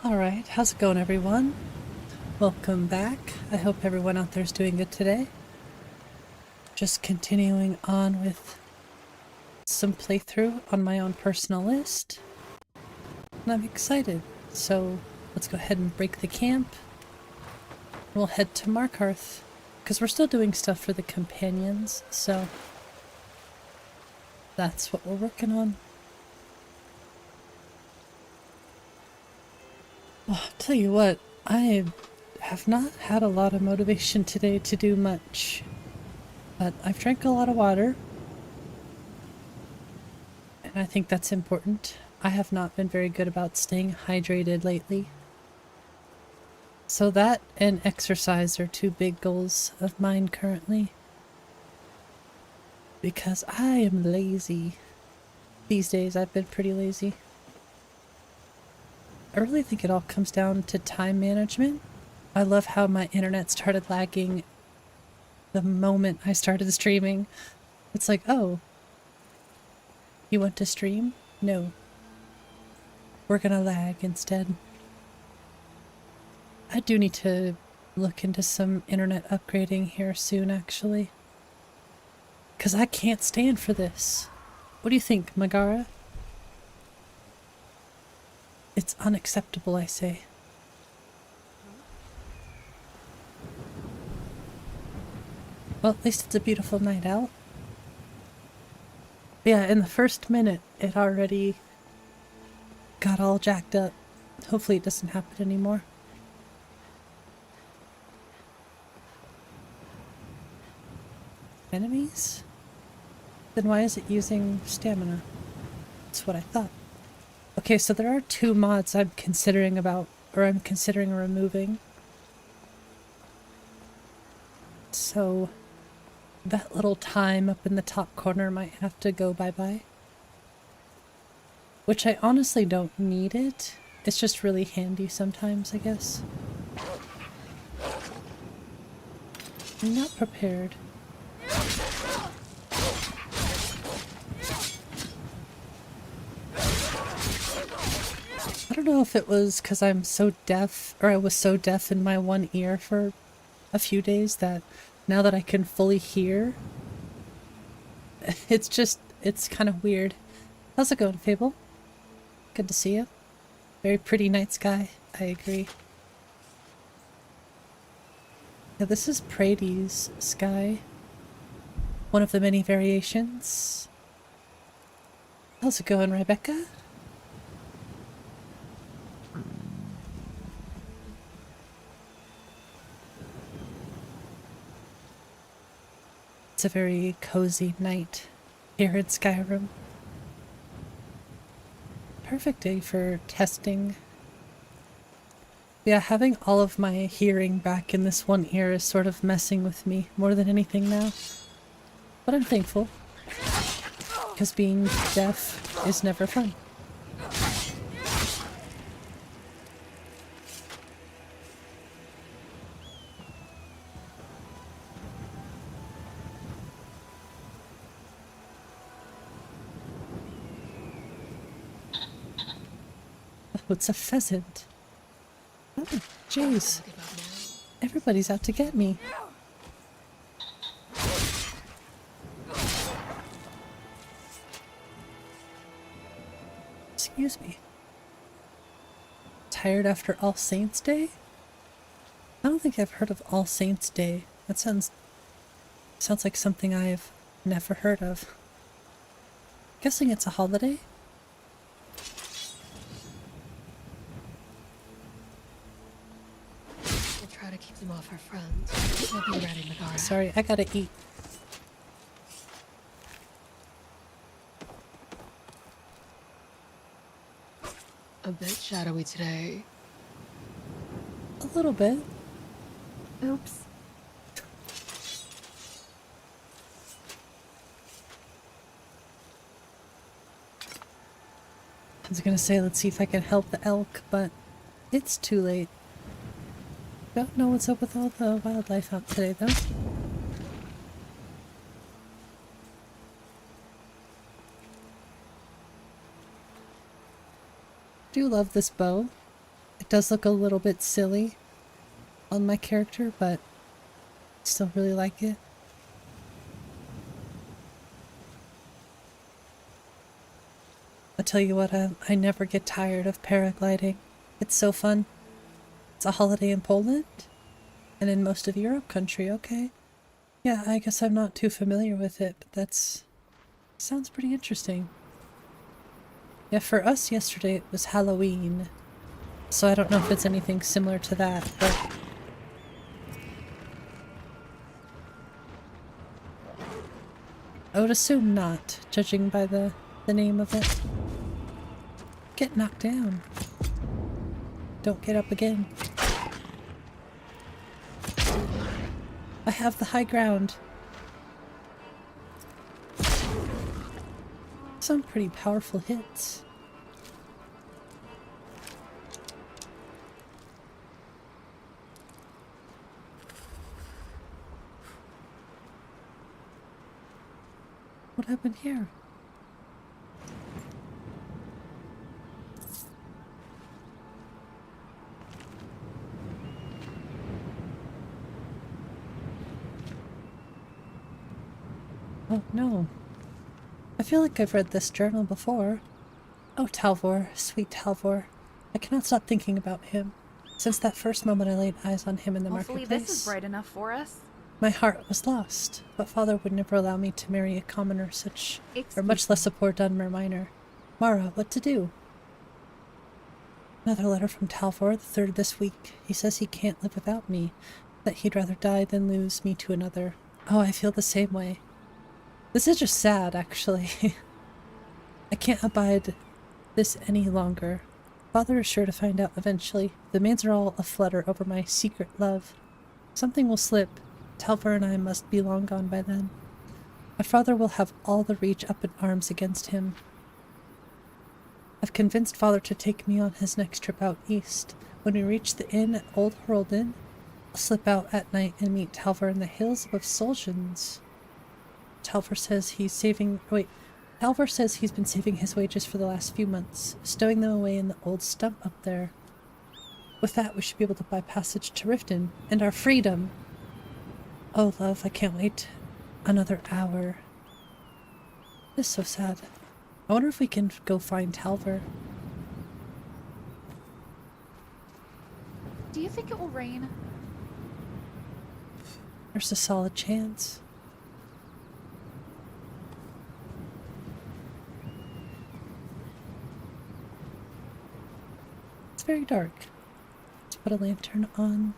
Alright, how's it going everyone? Welcome back. I hope everyone out there is doing good today. Just continuing on with some playthrough on my own personal list. And I'm excited. So let's go ahead and break the camp. We'll head to Markarth. Because we're still doing stuff for the companions, so that's what we're working on. Oh, tell you what, I have not had a lot of motivation today to do much, but I've drank a lot of water, and I think that's important. I have not been very good about staying hydrated lately. So that and exercise are two big goals of mine currently. Because I am lazy. These days I've been pretty lazy. I really think it all comes down to time management. I love how my internet started lagging the moment I started streaming. It's like, oh, you want to stream? No. We're gonna lag instead. I do need to look into some internet upgrading here soon, actually. Because I can't stand for this. What do you think, Magara? It's unacceptable, I say. Well, at least it's a beautiful night out. Yeah, in the first minute, it already got all jacked up. Hopefully it doesn't happen anymore. Enemies? Then why is it using stamina? That's what I thought. Okay, so there are two mods I'm considering removing. So that little time up in the top corner might have to go bye-bye. Which I honestly don't need it. It's just really handy sometimes, I guess. I'm not prepared. I don't know if it was because I'm so deaf, or I was so deaf in my one ear for a few days that now that I can fully hear, it's kind of weird. How's it going, Fable? Good to see you. Very pretty night sky, I agree. Yeah, this is 𝕊𝕦𝕓𝕤𝕗's sky. One of the many variations. How's it going, Rebecca? It's a very cozy night here in Skyrim. Perfect day for testing. Yeah, having all of my hearing back in this one ear is sort of messing with me more than anything now. But I'm thankful, because being deaf is never fun. Oh, it's a pheasant. Oh, jeez. Everybody's out to get me. Excuse me. Tired after All Saints Day? I don't think I've heard of All Saints Day. That sounds like something I've never heard of. Guessing it's a holiday? We'll try to keep them off our friends. We'll be ready, Magara. Sorry, I gotta eat. A bit shadowy today. A little bit. Oops. I was gonna say, let's see if I can help the elk, but it's too late. Don't know what's up with all the wildlife out today, though. Do love this bow. It It does look a little bit silly on my character, but still really like it. I tell you what, I never get tired of paragliding. It's so fun. It's a holiday in Poland and in most of Europe country, okay. Yeah, I guess I'm not too familiar with it, but sounds pretty interesting. Yeah, for us yesterday it was Halloween, so I don't know if it's anything similar to that, but I would assume not, judging by the name of it. Get knocked down. Don't get up again. I have the high ground. Some pretty powerful hits. What happened here? Oh no. I feel like I've read this journal before. Oh, 𝕊𝕐𝕟, sweet 𝕊𝕐𝕟. I cannot stop thinking about him. Since that first moment I laid eyes on him in the Hopefully marketplace. this is bright enough for us. My heart was lost, but father would never allow me to marry a commoner or much less a poor Dawnbreaker. Mara, what to do? Another letter from 𝕊𝕐𝕟, the third this week. He says he can't live without me, that he'd rather die than lose me to another. Oh, I feel the same way. This is just sad, actually. I can't abide this any longer. Father is sure to find out eventually. The maids are all aflutter over my secret love. Something will slip. 𝕊𝕐𝕟 and I must be long gone by then. My father will have all the Reach up in arms against him. I've convinced father to take me on his next trip out east. When we reach the inn at Old 𝕊𝕐𝕟, I'll slip out at night and meet 𝕊𝕐𝕟 in the hills above 𝕊𝕤𝕓. 𝕊𝕐𝕟 says he's been saving his wages for the last few months, stowing them away in the old stump up there. With that, we should be able to buy passage to Riften and our freedom. Oh, love, I can't wait another hour. This is so sad. I wonder if we can go find 𝕊𝕐𝕟. Do you think it will rain? There's a solid chance. It's very dark. Let's put a lantern on.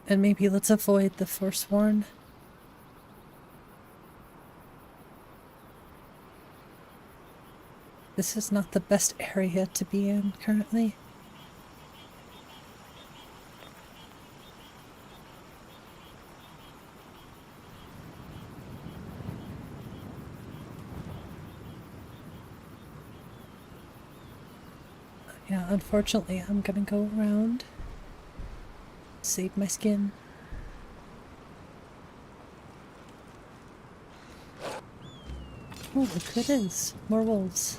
And maybe let's avoid the Forsworn. This is not the best area to be in currently. Yeah, unfortunately, I'm gonna go around. Save my skin. Oh, look who it is. More wolves.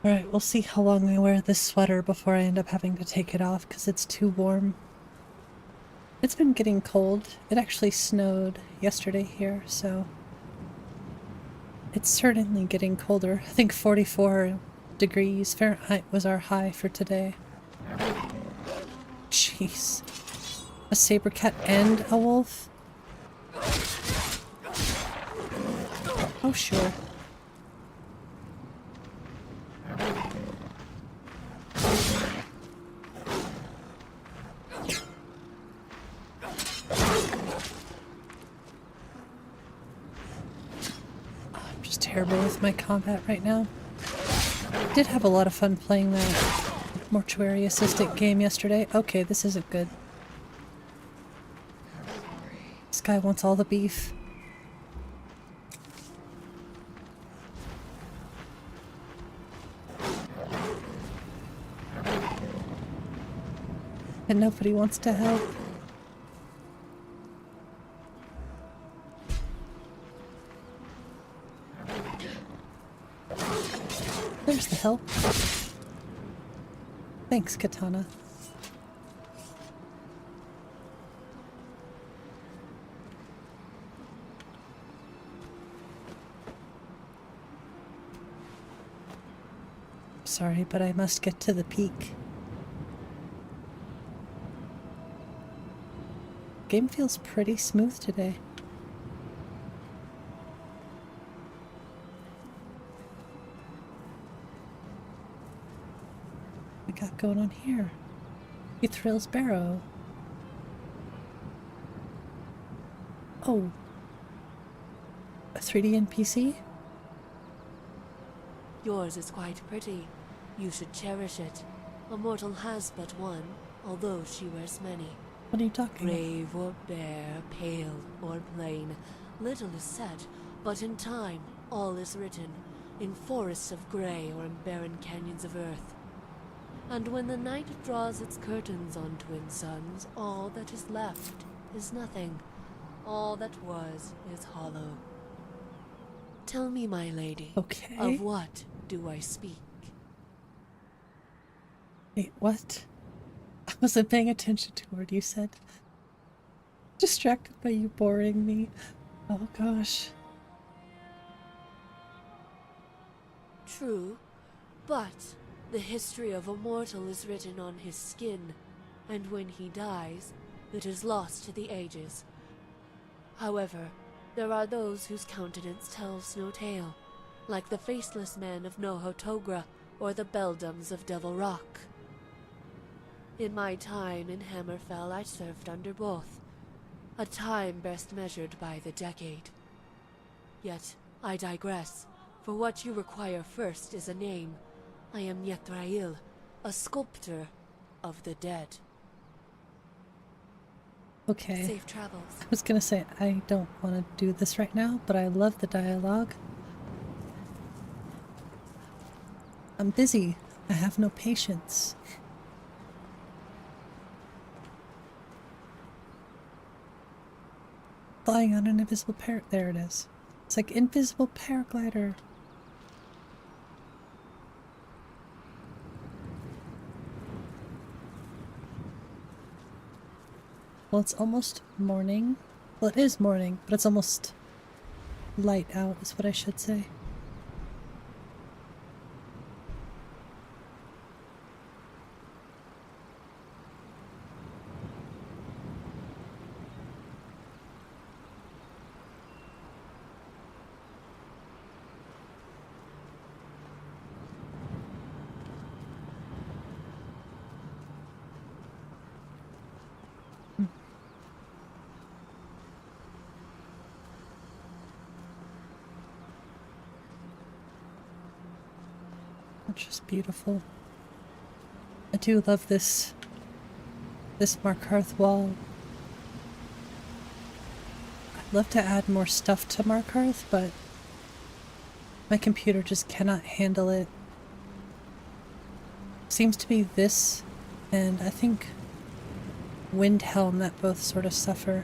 Alright, we'll see how long I wear this sweater before I end up having to take it off because it's too warm. It's been getting cold. It actually snowed yesterday here, so it's certainly getting colder. I think 44 degrees Fahrenheit was our high for today. Jeez. A saber cat and a wolf? Oh, sure. Terrible with my combat right now. Did have a lot of fun playing that mortuary assistant game yesterday. Okay, this isn't good. This guy wants all the beef. And nobody wants to help. There's the help. Thanks, Katana. Sorry, but I must get to the peak. Game feels pretty smooth today. What we got going on here? 𝕊𝕠𝕞𝕚 Barrow. Oh. A 3D NPC? Yours is quite pretty. You should cherish it. A mortal has but one, although she wears many. What are you talking about? Brave or bare, pale or plain, little is said, but in time all is written, in forests of grey or in barren canyons of earth. And when the night draws its curtains on twin suns, all that is left is nothing. All that was is hollow. Tell me, my lady, Okay. of what do I speak? Wait, what? I wasn't paying attention to what you said. Distracted by you boring me. Oh gosh. True, but the history of a mortal is written on his skin, and when he dies, it is lost to the ages. However, there are those whose countenance tells no tale, like the faceless men of 𝕊𝕠𝕚𝕝 or the beldams of Devil Rock. In my time in Hammerfell, I served under both, a time best measured by the decade. Yet, I digress, for what you require first is a name. I am 𝕊𝕤𝕚𝕚𝕚, a sculptor of the dead. Okay. Safe travels. I was gonna say, I don't want to do this right now, but I love the dialogue. I'm busy. I have no patience. Flying on an invisible there it is. It's like invisible paraglider. Well, it's almost morning. Well, it is morning, but it's almost light out is what I should say. Just beautiful. I do love this Markarth wall. I'd love to add more stuff to Markarth, but my computer just cannot handle it. Seems to be this and I think Windhelm that both sort of suffer.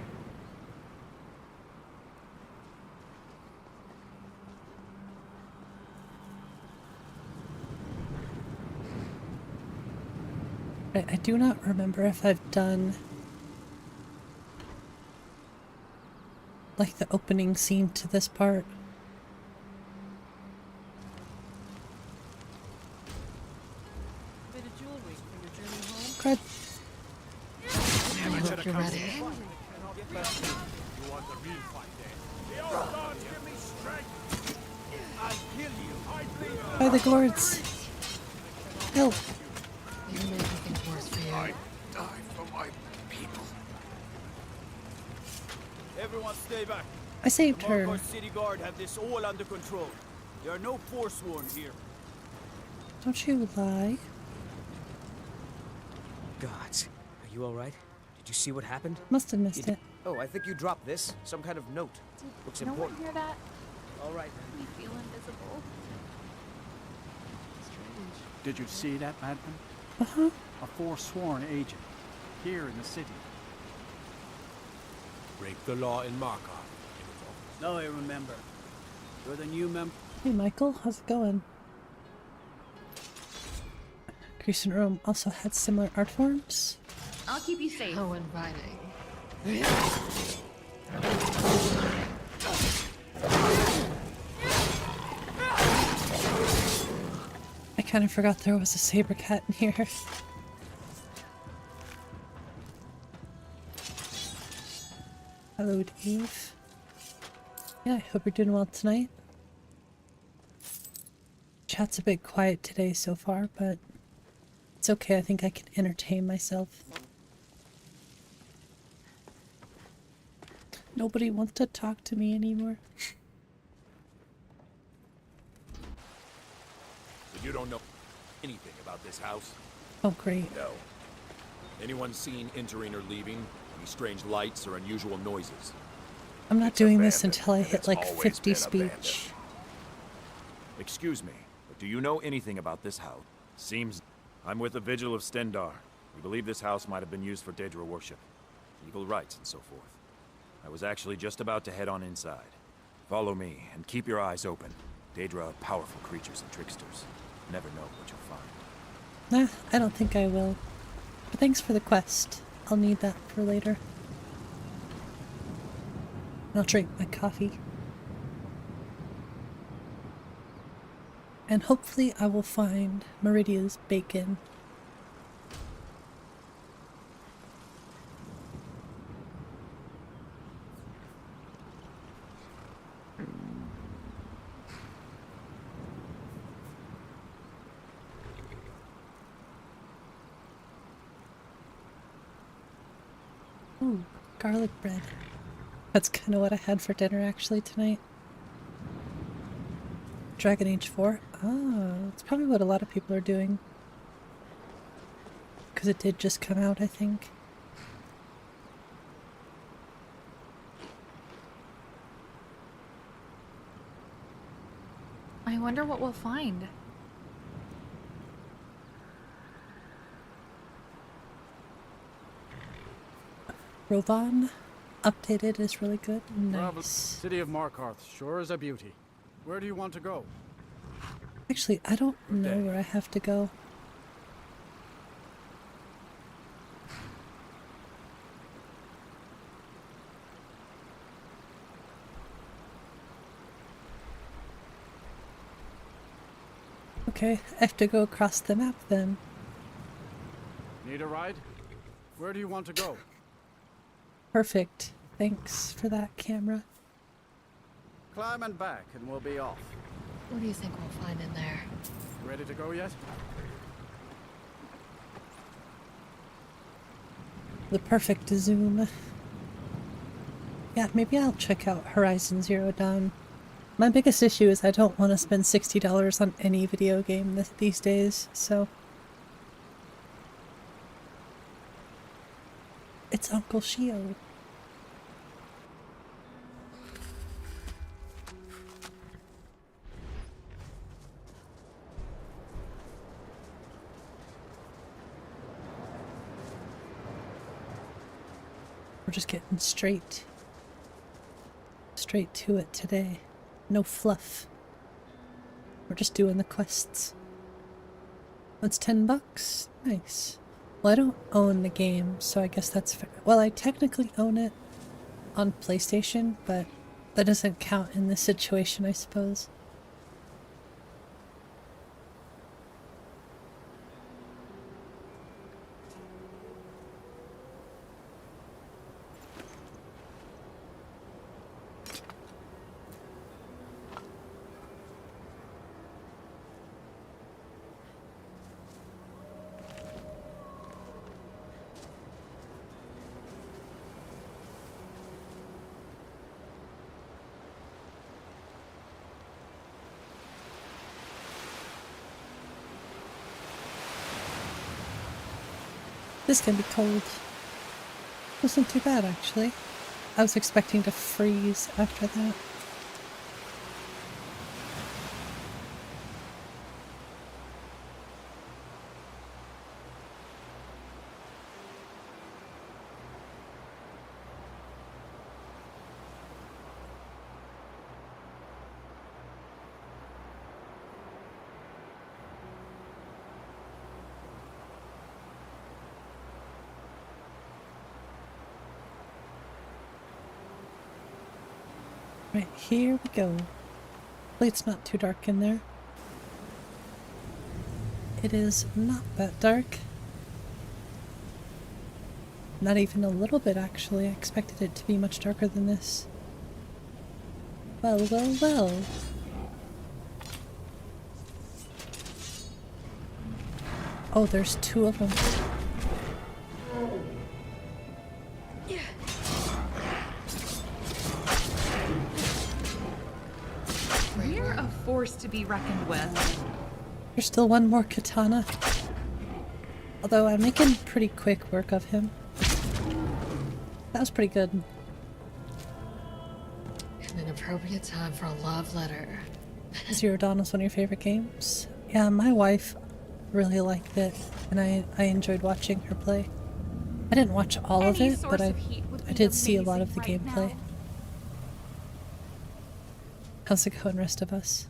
I do not remember if I've done like the opening scene to this part. Bit of jewelry for your journey home. Crud. I hope you're ready. You want the real fight, eh? The old gods give me strength. I'll kill you. I bleed. By the gourds. Help. You make me think worse for you. I die for my people. Everyone stay back. I saved The her. Markarth City Guard have this all under control. There are no forsworn here. Don't you lie. Gods, are you all right? Did you see what happened? Must have missed it. Oh, I think you dropped this. Some kind of note. Looks Did no one important. hear that? All right. We feel invisible. Strange. Did you see that, Madman? Uh-huh. A forsworn agent. here in the city. Break the law in Markarth. No, I remember. You're the new member. Hey Michael, how's it going? Crescent Rome also had similar art forms. I'll keep you safe. How inviting. I kind of forgot there was a saber cat in here. Hello, Eve. Yeah, I hope you're doing well tonight. Chat's a bit quiet today so far, but it's okay. I think I can entertain myself. Nobody wants to talk to me anymore. You don't know anything about this house? Oh, great. No. Anyone seen entering or leaving? Any strange lights or unusual noises? I'm not It's doing this abandoned, until I and hit it's like always 50 been speech. abandoned. Excuse me, but do you know anything about this house? Seems I'm with the Vigil of Stendarr. We believe this house might have been used for 𝕤𝕤𝕤 worship, legal rites and so forth. I was actually just about to head on inside. Follow me and keep your eyes open. 𝕤𝕤𝕤 are powerful creatures and tricksters. Never know what you'll find. Nah, I don't think I will. But thanks for the quest. I'll need that for later. I'll drink my coffee. And hopefully I will find Meridia's bacon. Ooh, garlic bread. That's kind of what I had for dinner actually tonight. Dragon Age 4? Oh, that's probably what a lot of people are doing. Because it did just come out, I think. I wonder what we'll find. Rovan updated is really good. Travel- Nice. City of Markarth sure is a beauty. Where do you want to go? Actually, I don't know where I have to go. Okay, I have to go across the map then. Need a ride? Where do you want to go? Perfect. Thanks for that, camera. Climb and back, and we'll be off. What do you think we'll find in there? Ready to go yet? The perfect zoom. Yeah, maybe I'll check out Horizon Zero Dawn. My biggest issue is I don't want to spend $60 on any video game these days, so... It's Uncle Shio. We're just getting straight to it today. No fluff. We're just doing the quests. That's $10? Nice. Well, I don't own the game, so I guess that's fair. Well, I technically own it on PlayStation, but that doesn't count in this situation, I suppose. This can be cold. Wasn't too bad, actually. I was expecting to freeze after that. Right, here we go. Hopefully it's not too dark in there. It is not that dark. Not even a little bit, actually. I expected it to be much darker than this. Well, well, well. Oh, there's two of them. We're a force to be reckoned with. There's still one more katana. Although I'm making pretty quick work of him. That was pretty good. An appropriate time for a love letter. Zero Dawn was one of your favorite games? Yeah, my wife really liked it, and I enjoyed watching her play. I didn't watch all of it, but I did see a lot of the gameplay. How's it going, rest of us?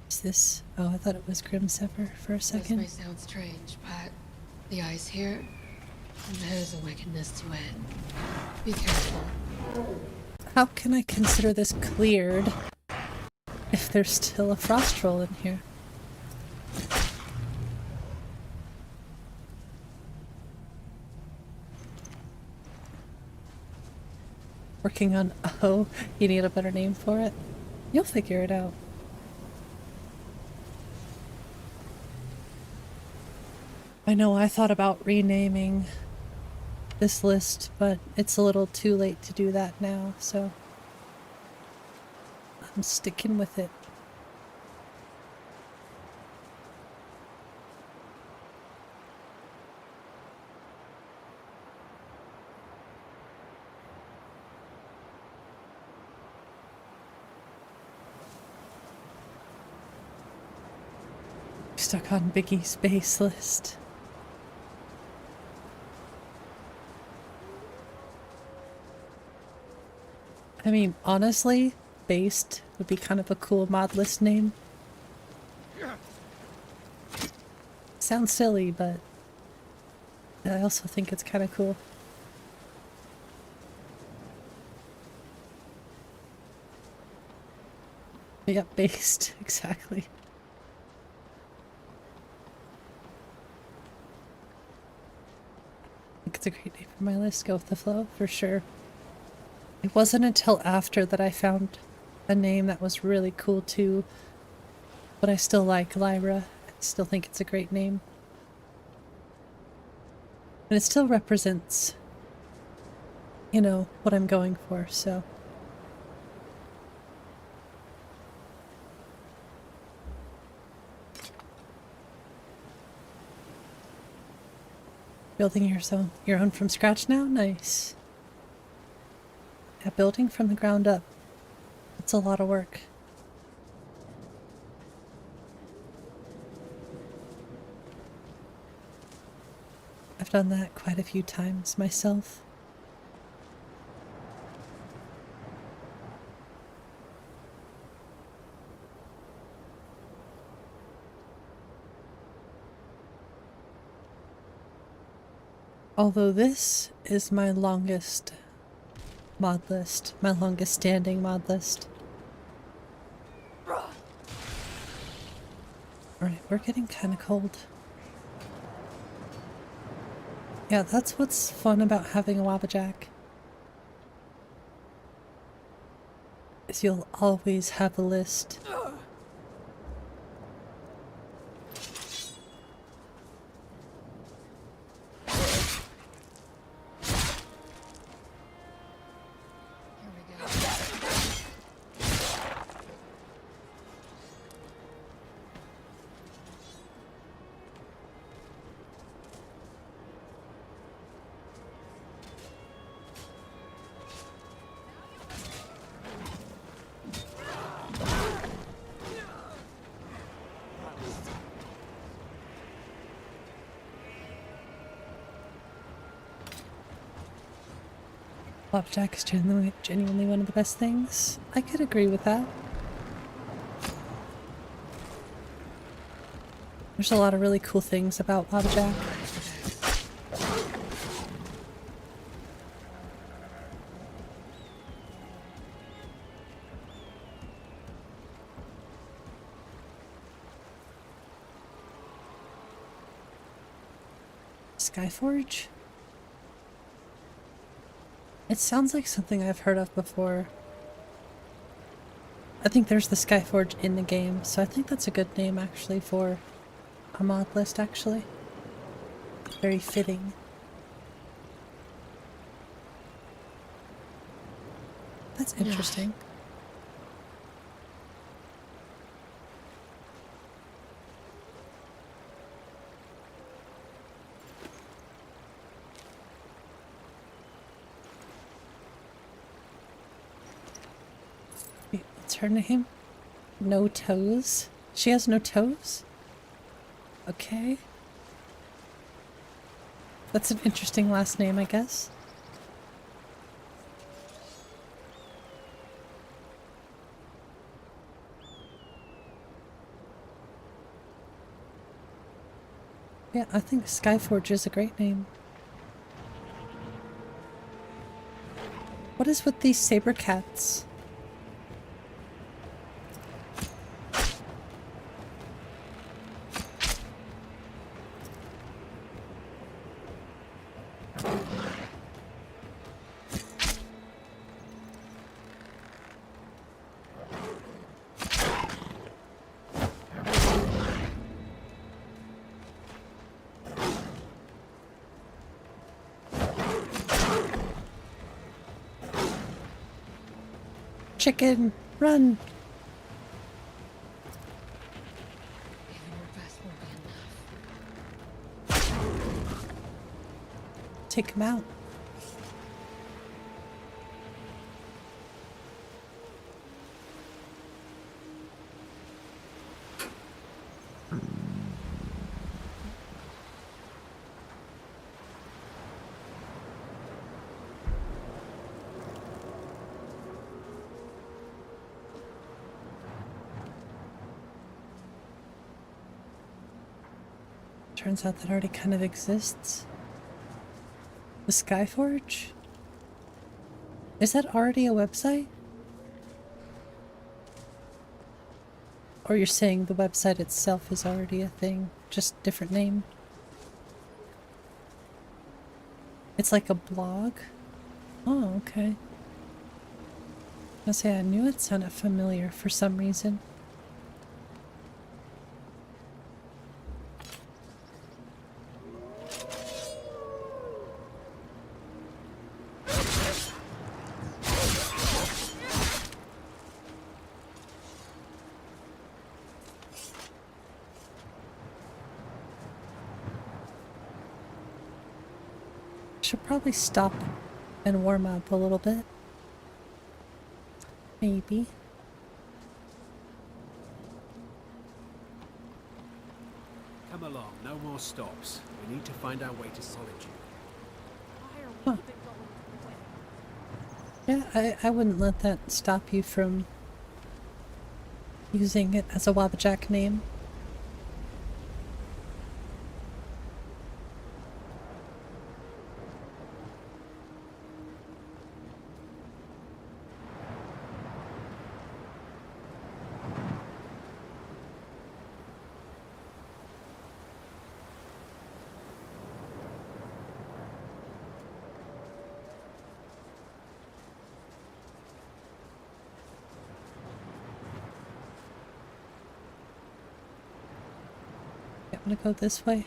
Is this... Oh, I thought it was 𝕊𝕦𝕓𝕤𝕝 for a second. This may sound strange, but the ice here, there's a wickedness to it. Be careful. How can I consider this cleared if there's still a frost troll in here? Working on oh, you need a better name for it? You'll figure it out. I know I thought about renaming this list, but it's a little too late to do that now, so I'm sticking with it. Stuck on Biggie's base list. I mean, honestly, based would be kind of a cool mod list name. Sounds silly, but I also think it's kind of cool. Yeah, based, exactly. I think it's a great name for my list. Go with the flow, for sure. It wasn't until after that I found a name that was really cool too, but I still like Lyra. I still think it's a great name. And it still represents, you know, what I'm going for, so. Building your own from scratch now? Nice. Yeah, building from the ground up. It's a lot of work. I've done that quite a few times myself. Although this is my longest mod list, my longest standing mod list. Alright, we're getting kind of cold. Yeah, that's what's fun about having a Wabbajack. Is you'll always have a list. Flapjack is genuinely one of the best things. I could agree with that. There's a lot of really cool things about Flapjack. Skyforge? It sounds like something I've heard of before. I think there's the Skyforge in the game, so I think that's a good name actually for a mod list actually. Very fitting. That's interesting. Wait, what's her name? No toes? She has no toes? Okay. That's an interesting last name, I guess. Yeah, I think Skyforge is a great name. What is with these saber cats? Chicken, run! Even your best won't be enough. Take him out. Turns out that already kind of exists. The Skyforge? Is that already a website? Or you're saying the website itself is already a thing, just different name? It's like a blog? Oh, okay. I say I knew it sounded familiar for some reason. Should probably stop and warm up a little bit. Maybe. Come along, no more stops. We need to find our way to Solitude. Huh. Yeah, I wouldn't let that stop you from using it as a Wabbajack name. I'm gonna go this way.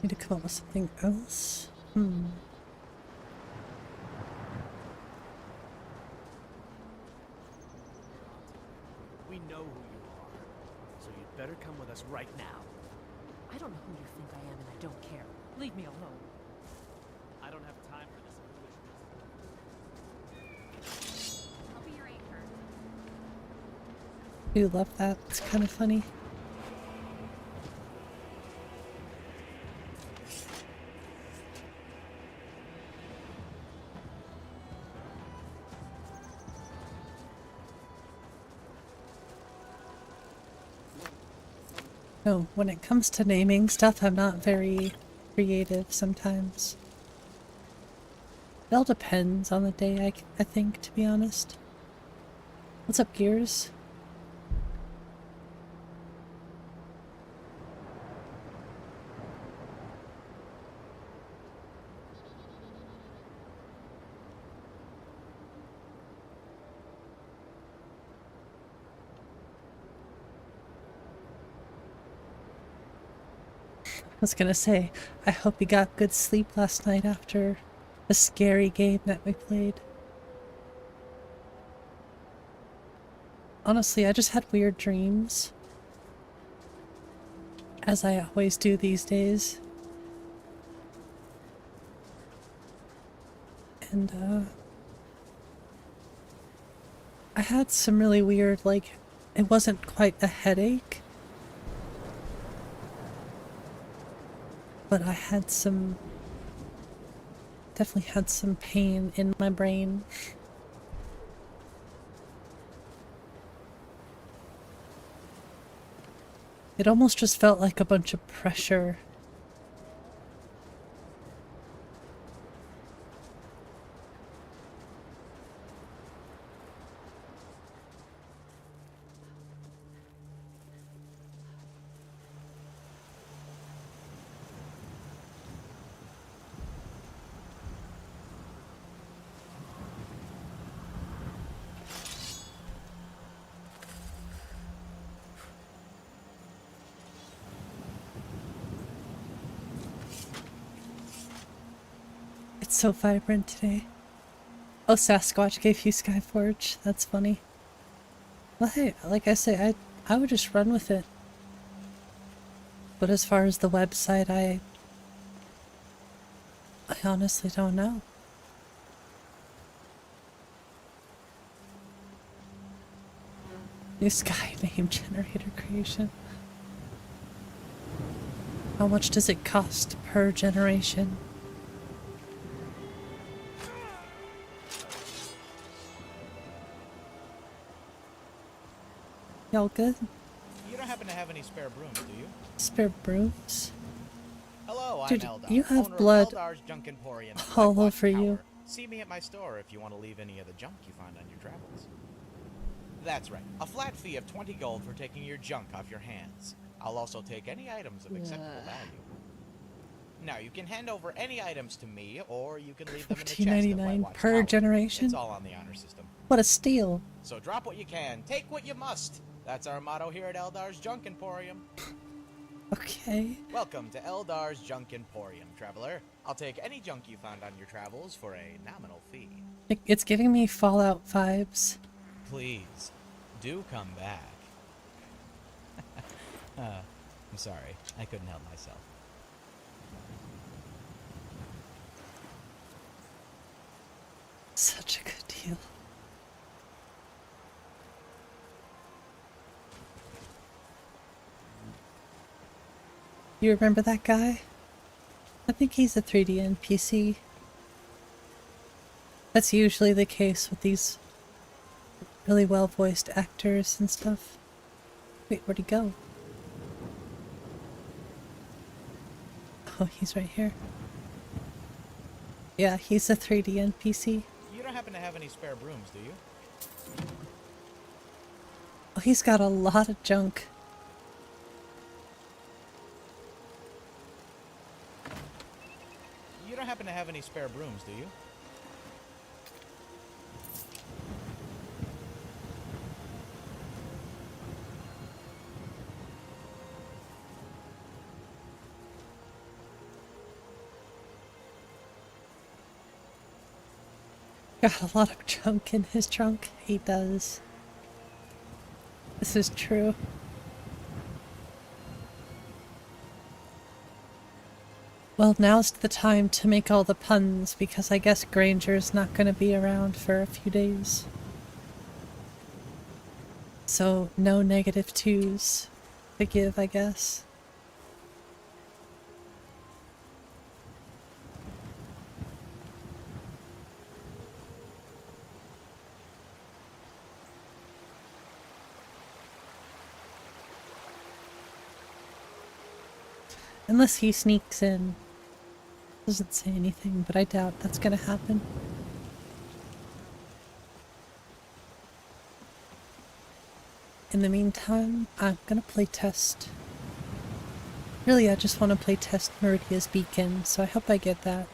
Need to come up with something else. We know who you are, so you'd better come with us right now. I don't know who you think I am and I don't care. Leave me alone. I don't have time for this foolishness. I'll be your anchor. I do love that. It's kind of funny. No, when it comes to naming stuff, I'm not very creative sometimes. It all depends on the day, I think, to be honest. What's up, Gears? was gonna say, I hope you got good sleep last night after a scary game that we played. Honestly, I just had weird dreams. As I always do these days. And, I had some really weird, like, it wasn't quite a headache. But I had some... definitely had some pain in my brain. It almost just felt like a bunch of pressure. It's so vibrant today. Oh, Sasquatch gave you Skyforge. That's funny. Well, hey, like I say, I would just run with it. But as far as the website, I honestly don't know. New sky name generator creation. How much does it cost per generation? Y'all good? You don't happen to have any spare brooms, do you? Spare brooms? Hello, Dude, I'm Eldar, you have owner blood of Eldar's Junk Emporium, all over you. See me at my store if you want to leave any of the junk you find on your travels. That's right. A flat fee of 20 gold for taking your junk off your hands. I'll also take any items of acceptable value. Now, you can hand over any items to me, or you can leave them in the chest if I watch per generation? It's all on the honor system. What a steal. So drop what you can, take what you must. That's our motto here at Eldar's Junk Emporium. Okay. Welcome to Eldar's Junk Emporium, traveler. I'll take any junk you found on your travels for a nominal fee. It's giving me Fallout vibes. Please, do come back. I'm sorry, I couldn't help myself. Such a good deal. You remember that guy? I think he's a 3D NPC. That's usually the case with these really well-voiced actors and stuff. Wait, where'd he go? Oh, he's right here. Yeah, he's a 3D NPC. You don't happen to have any spare brooms, do you? Oh, he's got a lot of junk. You don't happen to have any spare brooms, do you? Got a lot of junk in his trunk. He does. This is true. Well, now's the time to make all the puns, because I guess Granger's not going to be around for a few days. So, no -2s to give, I guess. Unless he sneaks in. Doesn't say anything, but I doubt that's gonna happen. In the meantime, I'm gonna play test. Really, I just want to play test Meridia's beacon, so I hope I get that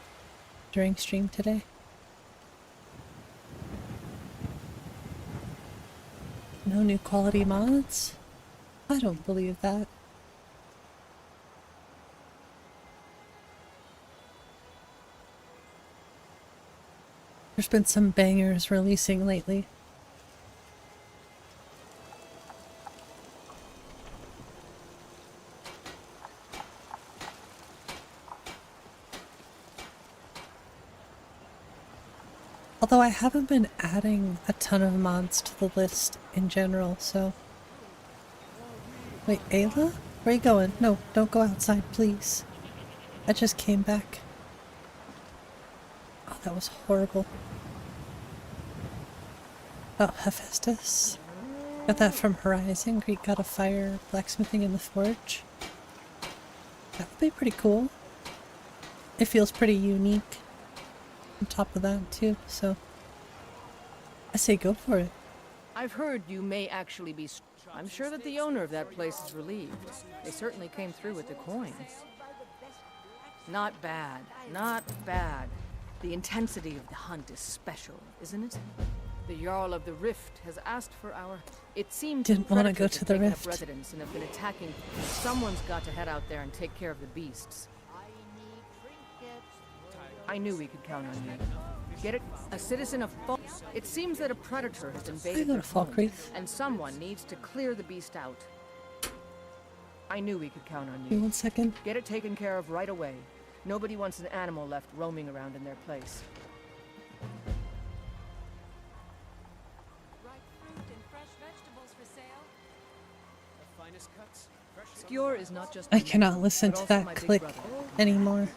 during stream today. No new quality mods? I don't believe that. There's been some bangers releasing lately. Although I haven't been adding a ton of mods to the list in general, so... Wait, Ayla? Where are you going? No, don't go outside, please. I just came back. Oh, that was horrible. Oh, Hephaestus. Got that from Horizon. Greek god of fire, blacksmithing in the forge. That would be pretty cool. It feels pretty unique. On top of that, too, so... I say go for it. I've heard you may actually be... I'm sure that the owner of that place is relieved. They certainly came through with the coins. Not bad. Not bad. The intensity of the hunt is special, isn't it? The Jarl of the Rift has asked for our... It seems didn't want to go to the Rift. Residents and have been attacking. Someone's got to head out there and take care of the beasts. I knew we could count on you. Get it? A citizen of Fall... It seems that a predator has invaded their home, and someone needs to clear the beast out. I knew we could count on you. 1 second. Get it taken care of right away. Nobody wants an animal left roaming around in their place. Skewer is not just... I cannot listen to that click anymore.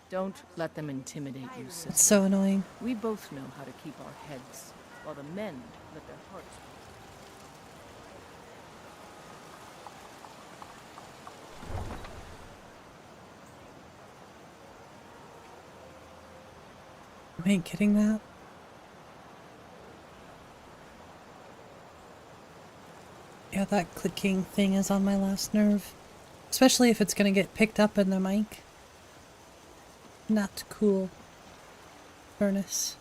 Don't let them intimidate you, sister. It's so annoying. We both know how to keep our heads, while the men let their hearts... I ain't getting that. Yeah, that clicking thing is on my last nerve. Especially if it's gonna get picked up in the mic. Not cool. Furnace.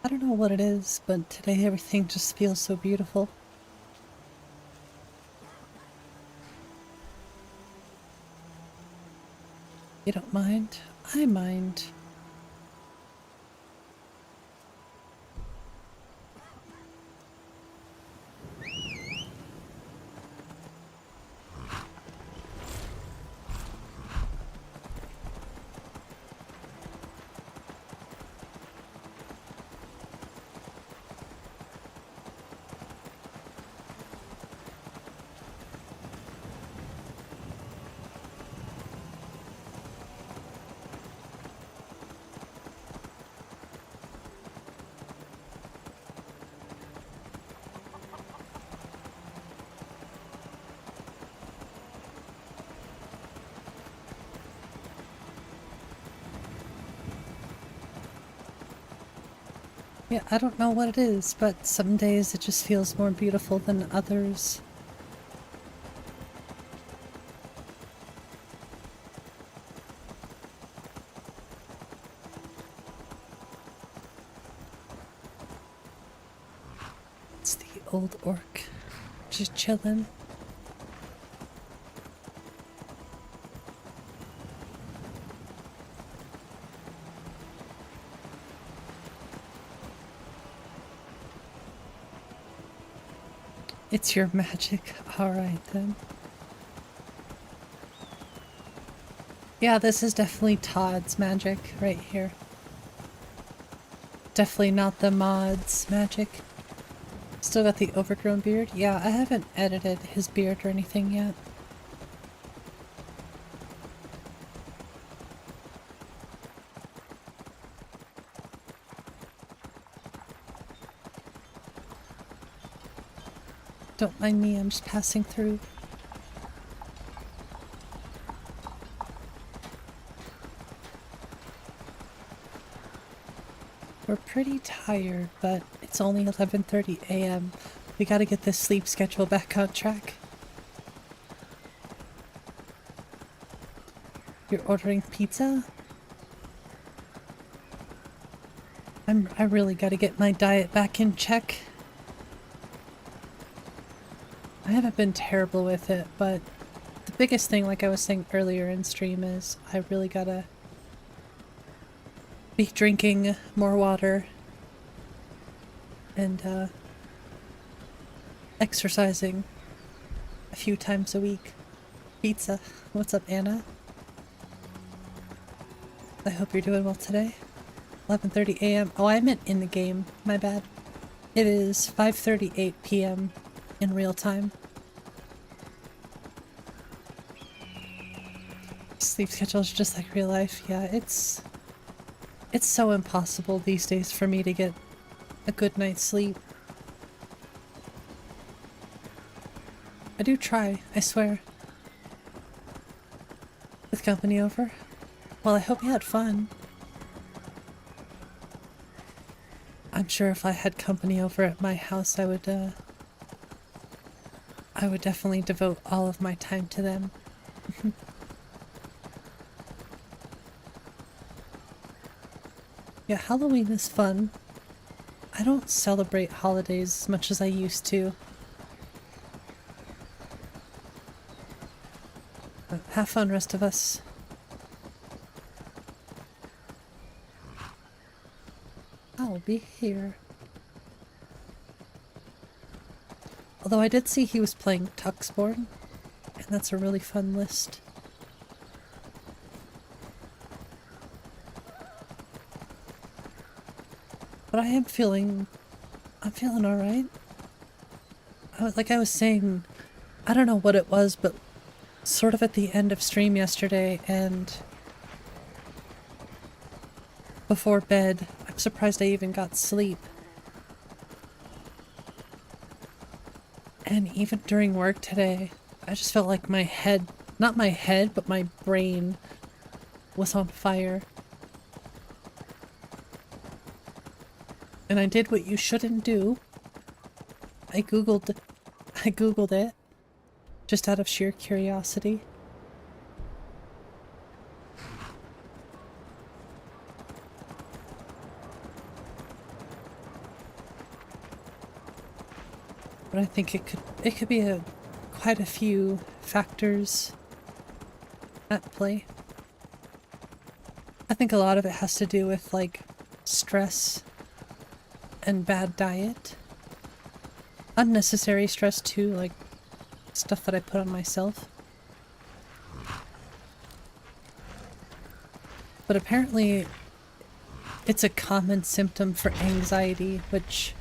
I don't know what it is, but today everything just feels so beautiful. You don't mind? I mind. Yeah, I don't know what it is, but some days it just feels more beautiful than others. It's the old orc, just chillin'. It's your magic. Alright then. Yeah, this is definitely Todd's magic right here. Definitely not the mod's magic. Still got the overgrown beard. Yeah, I haven't edited his beard or anything yet. Don't mind me, I'm just passing through. We're pretty tired, but it's only 11:30 a.m. We gotta get this sleep schedule back on track. You're ordering pizza? I really gotta get my diet back in check. I haven't been terrible with it, but the biggest thing, like I was saying earlier in stream, is I really gotta be drinking more water and exercising a few times a week. Pizza. What's up, Anna? I hope you're doing well today. 11:30 a.m. Oh, I meant in the game. My bad. It is 5:38 p.m. in real time. Sleep schedules just like real life. Yeah, it's so impossible these days for me to get a good night's sleep. I do try, I swear. With company over? Well, I hope you had fun. I'm sure if I had company over at my house, I would definitely devote all of my time to them. Yeah, Halloween is fun. I don't celebrate holidays as much as I used to. But have fun, rest of us. I'll be here. Although I did see he was playing 𝕊𝕤𝕗𝕗, and that's a really fun list. But I'm feeling alright. Like I was saying, I don't know what it was, but sort of at the end of stream yesterday and before bed, I'm surprised I even got sleep. And even during work today, I just felt like my head, not my head, but my brain was on fire. And I did what you shouldn't do. I googled it just out of sheer curiosity. But I think it could be quite a few factors at play. I think a lot of it has to do with like stress and bad diet. Unnecessary stress too, like stuff that I put on myself. But apparently it's a common symptom for anxiety, which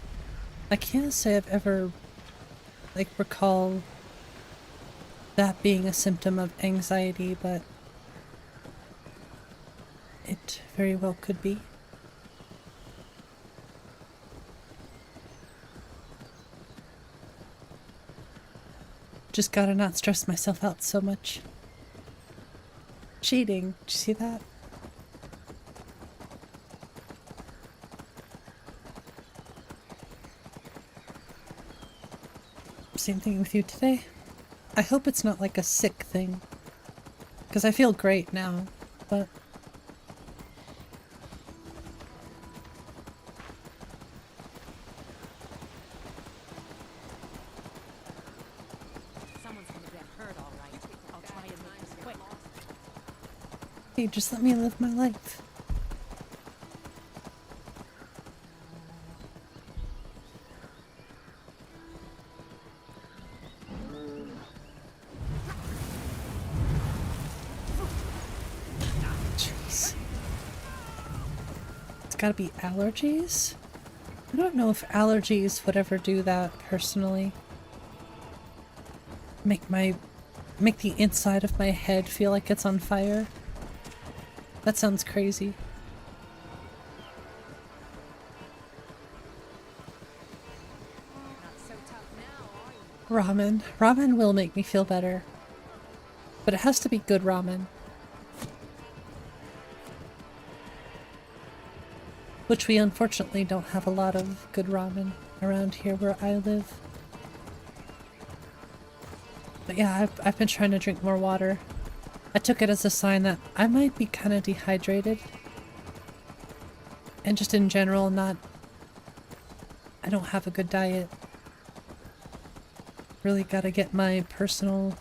I can't say I've ever recall that being a symptom of anxiety, but it very well could be. Just gotta not stress myself out so much. Cheating, did you see that? Same thing with you today. I hope it's not like a sick thing, because I feel great now, but hey, just let me live my life. Jeez. It's gotta be allergies? I don't know if allergies would ever do that personally. Make the inside of my head feel like it's on fire. That sounds crazy. Ramen. Ramen will make me feel better. But it has to be good ramen. Which we unfortunately don't have a lot of good ramen around here where I live. But yeah, I've been trying to drink more water. I took it as a sign that I might be kind of dehydrated. And just in general, I don't have a good diet. Really gotta get my personal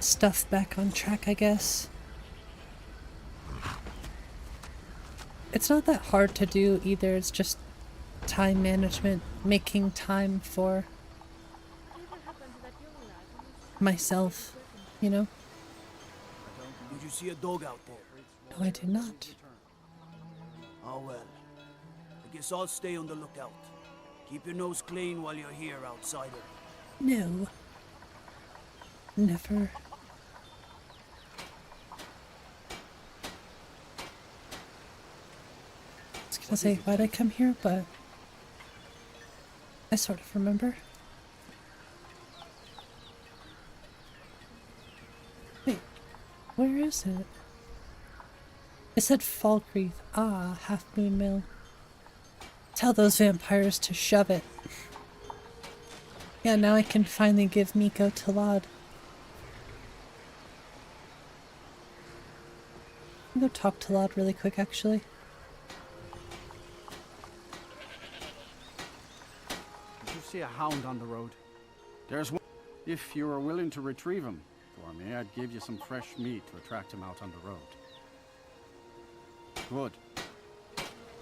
stuff back on track, I guess. It's not that hard to do either, it's just time management, making time for myself, you know? Did you see a dog out there? No, I did not. Oh well. I guess I'll stay on the lookout. Keep your nose clean while you're here, outsider. No. Never. I was gonna say, why'd I come here, but I sort of remember. Wait, where is it? It said Falkreath. Ah, Half Moon Mill. Tell those vampires to shove it. Yeah, now I can finally give 𝕊𝕠𝕞𝕚𝕟𝕣𝕚. I'll go talk to Lod really quick, actually. Did you see a hound on the road? There's one. If you were willing to retrieve him for me, I'd give you some fresh meat to attract him out on the road. Good.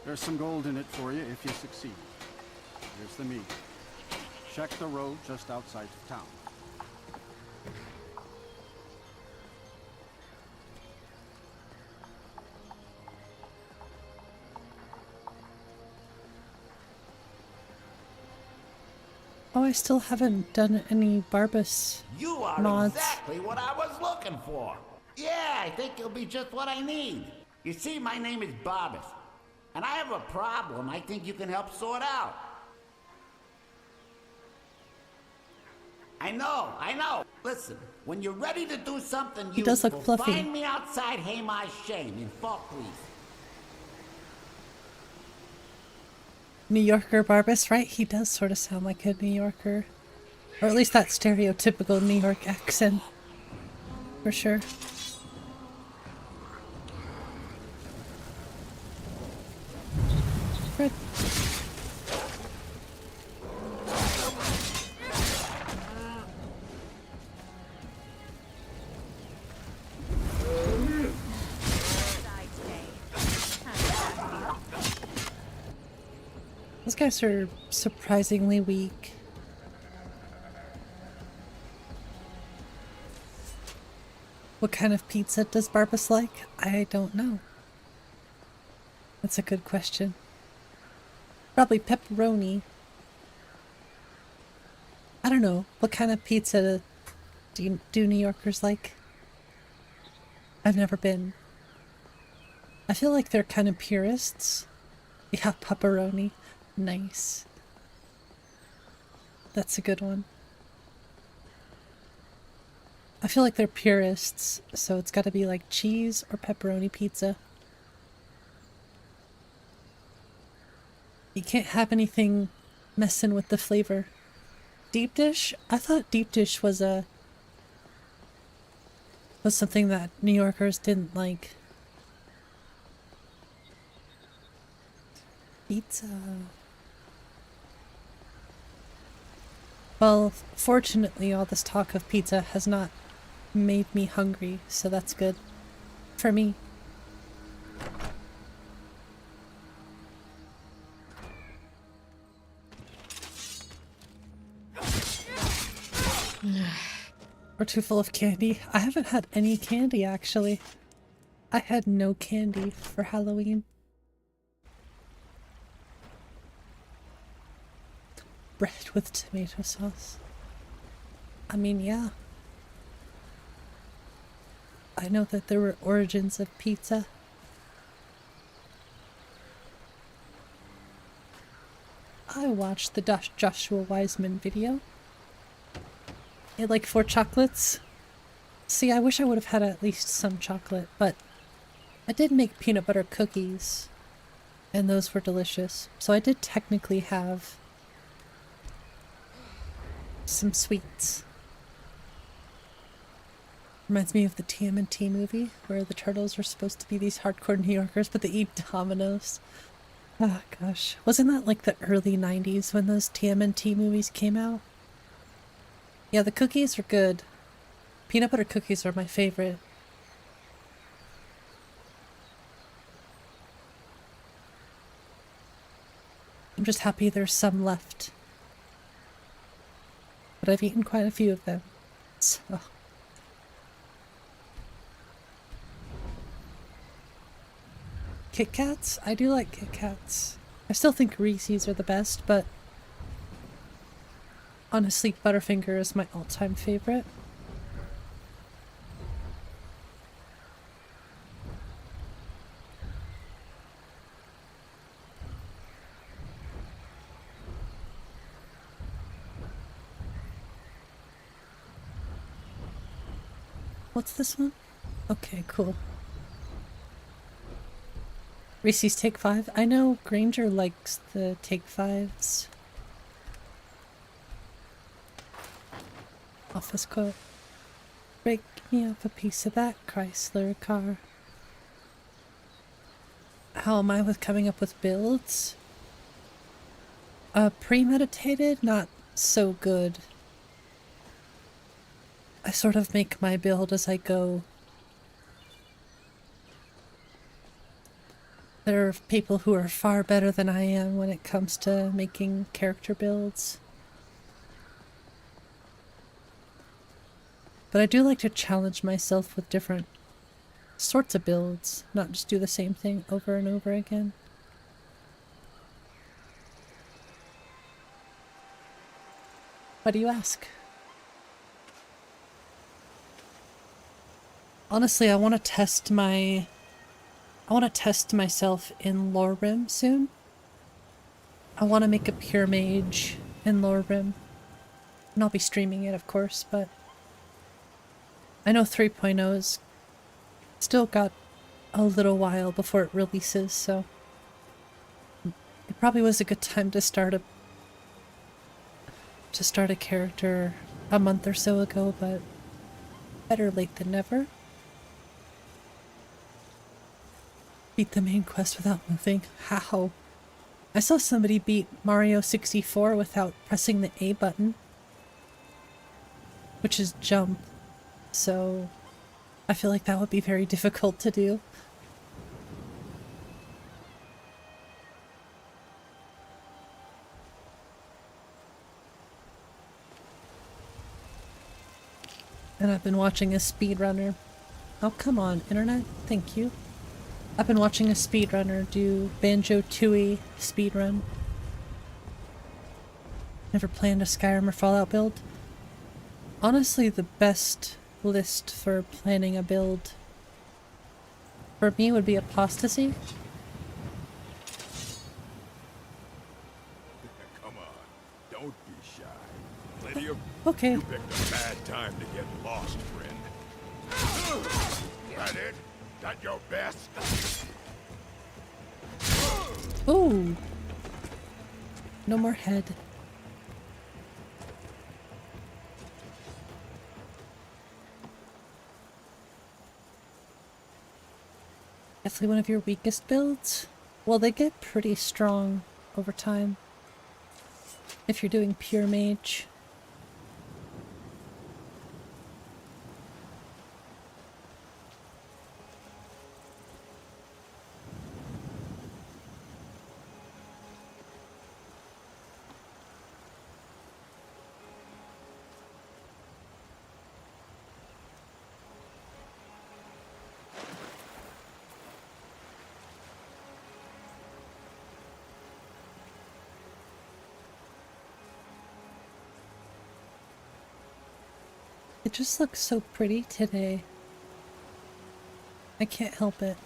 There's some gold in it for you if you succeed. Here's the meat. Check the road just outside of town. Oh, I still haven't done any Barbas You are mods. exactly what I was looking for. Yeah, I think you'll be just what I need. You see, my name is Barbas, and I have a problem I think you can help sort out. I know. Listen, when you're ready to do something He does look useful, fluffy. find me outside 𝕂𝕗𝕗 in Falkreath. New Yorker Barbas, right? He does sort of sound like a New Yorker. Or at least that stereotypical New York accent. For sure. Good. Those guys are surprisingly weak. What kind of pizza does Barbas like? I don't know. That's a good question. Probably pepperoni. I don't know. What kind of pizza do New Yorkers like? I've never been. I feel like they're kind of purists. Yeah, pepperoni. Nice. That's a good one. I feel like they're purists, so it's gotta be like cheese or pepperoni pizza. You can't have anything messing with the flavor. Deep dish? I thought deep dish was something that New Yorkers didn't like. Pizza. Well, fortunately all this talk of pizza has not made me hungry, so that's good. For me. We're too full of candy. I haven't had any candy, actually. I had no candy for Halloween. Bread with tomato sauce. I mean, yeah. I know that there were origins of pizza. I watched the Joshua Wiseman video. He had like 4 chocolates. See, I wish I would have had at least some chocolate, but I did make peanut butter cookies, and those were delicious. So I did technically have some sweets. Reminds me of the TMNT movie where the turtles are supposed to be these hardcore New Yorkers, but they eat Dominoes. Oh gosh. Wasn't that like the early 90s when those TMNT movies came out? Yeah, the cookies are good. Peanut butter cookies are my favorite. I'm just happy there's some left. But I've eaten quite a few of them. So. Kit Kats? I do like Kit Kats. I still think Reese's are the best, but honestly, Butterfinger is my all-time favorite. What's this one? Okay, cool. Reese's Take 5. I know Granger likes the Take 5s. Office quote. Break me up a piece of that Chrysler car. How am I with coming up with builds? Premeditated, not so good. I sort of make my build as I go. There are people who are far better than I am when it comes to making character builds. But I do like to challenge myself with different sorts of builds, not just do the same thing over and over again. Why do you ask? Honestly, I want to test myself in 𝕊𝕦𝕓𝕤𝕝 soon. I want to make a pure mage in 𝕊𝕦𝕓𝕝. And I'll be streaming it, of course, but I know 3.0's still got a little while before it releases, so it probably was a good time to start a character a month or so ago, but better late than never. Beat the main quest without moving. How? I saw somebody beat Mario 64 without pressing the A button, which is jump, so I feel like that would be very difficult to do. And I've been watching a speedrunner. Oh, come on, internet. Thank you. I've been watching a speedrunner do Banjo-Tooie speedrun. Never planned a Skyrim or Fallout build. Honestly, the best list for planning a build for me would be Apostasy. Come on, don't be shy. Plenty of... Okay. You picked a bad time to get lost, friend. That it? That your best? Ooh. No more head. Definitely one of your weakest builds? Well, they get pretty strong over time if you're doing pure mage. It just looks so pretty today. I can't help it.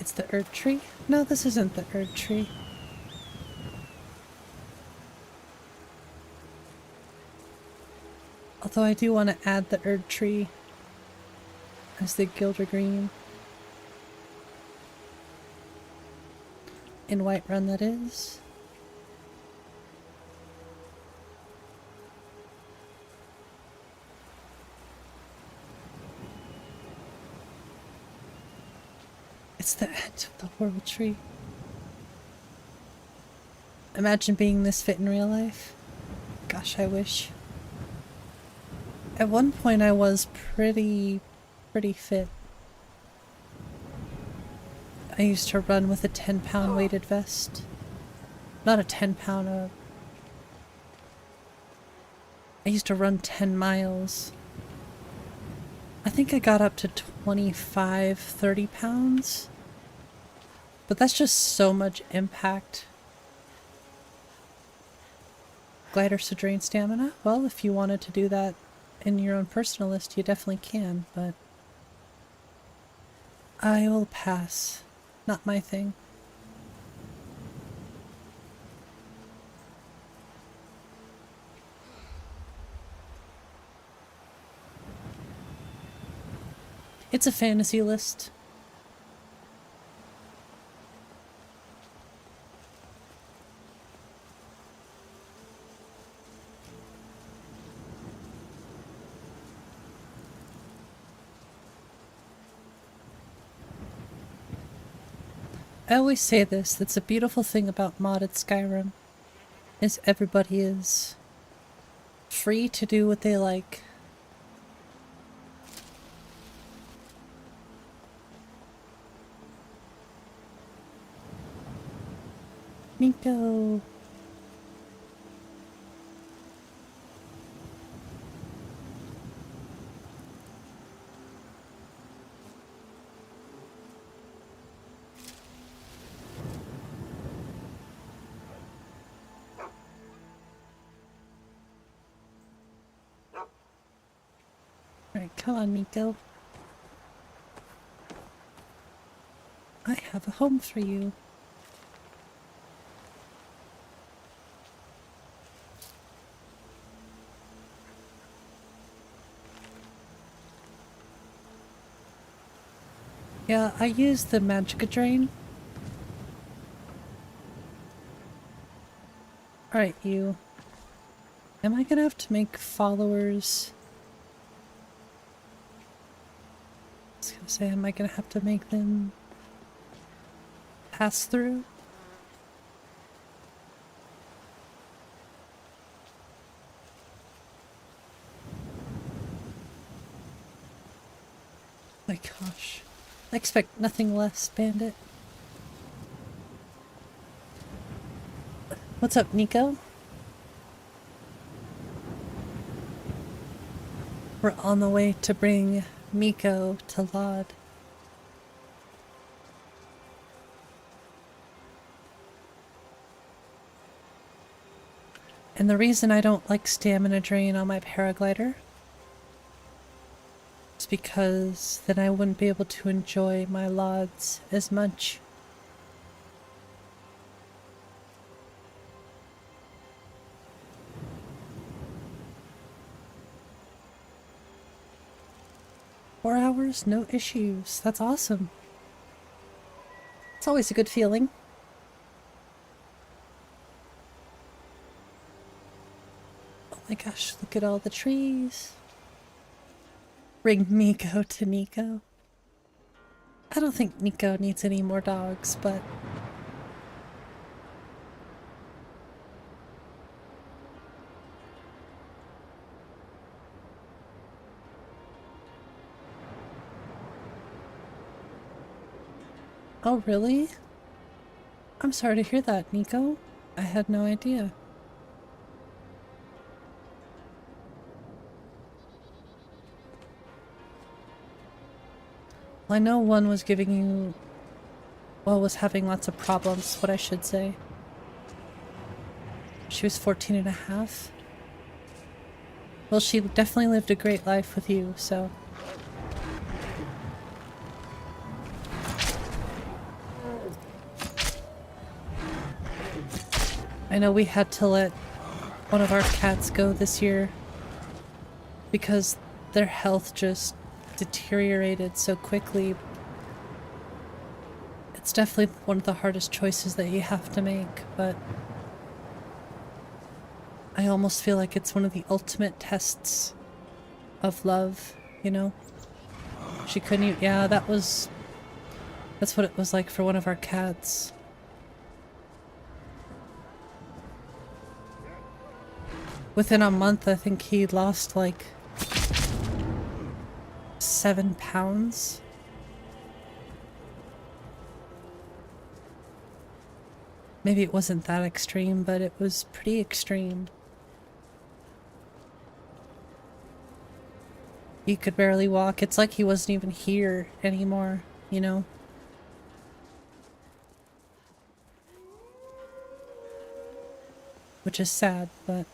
It's the 𝕤𝕤? No, this isn't the 𝕤𝕤. Although I do want to add the 𝕤𝕤 as the 𝕠𝕠𝕟. In Whiterun, that is. It's the end of the horrible tree. Imagine being this fit in real life. Gosh, I wish. At one point I was pretty fit. I used to run with a 10-pound weighted vest. Not a 10-pound, I used to run 10 miles. I think I got up to 25, 30 pounds. But that's just so much impact. Gliders to drain stamina? Well, if you wanted to do that in your own personal list, you definitely can, but I will pass. Not my thing. It's a fantasy list. I always say this, that's a beautiful thing about modded Skyrim, is everybody is free to do what they like. Miko. Alright, come on, Miko. I have a home for you. Yeah, I use the 𝕊𝕠𝕟𝕤𝕤. Alright, you. Am I gonna have to make followers? I was gonna say, am I gonna have to make them pass through? My gosh. I expect nothing less, Bandit. What's up, Nico? We're on the way to bring Miko to Lod. And the reason I don't like stamina drain on my paraglider is because then I wouldn't be able to enjoy my Lods as much. Four hours, no issues. That's awesome. It's always a good feeling. Oh my gosh, look at all the trees. Bring Miko to Nico. I don't think Nico needs any more dogs, but oh, really? I'm sorry to hear that, Nico. I had no idea. Well, I know one was giving you... well, was having lots of problems, what I should say. She was 14 and a half. Well, she definitely lived a great life with you, so... I know we had to let one of our cats go this year because their health just deteriorated so quickly. It's definitely one of the hardest choices that you have to make, but I almost feel like it's one of the ultimate tests of love, you know? She couldn't, yeah, that's what it was like for one of our cats. Within a month, I think he lost like 7 pounds. Maybe it wasn't that extreme, but it was pretty extreme. He could barely walk. It's like he wasn't even here anymore, you know? Which is sad, but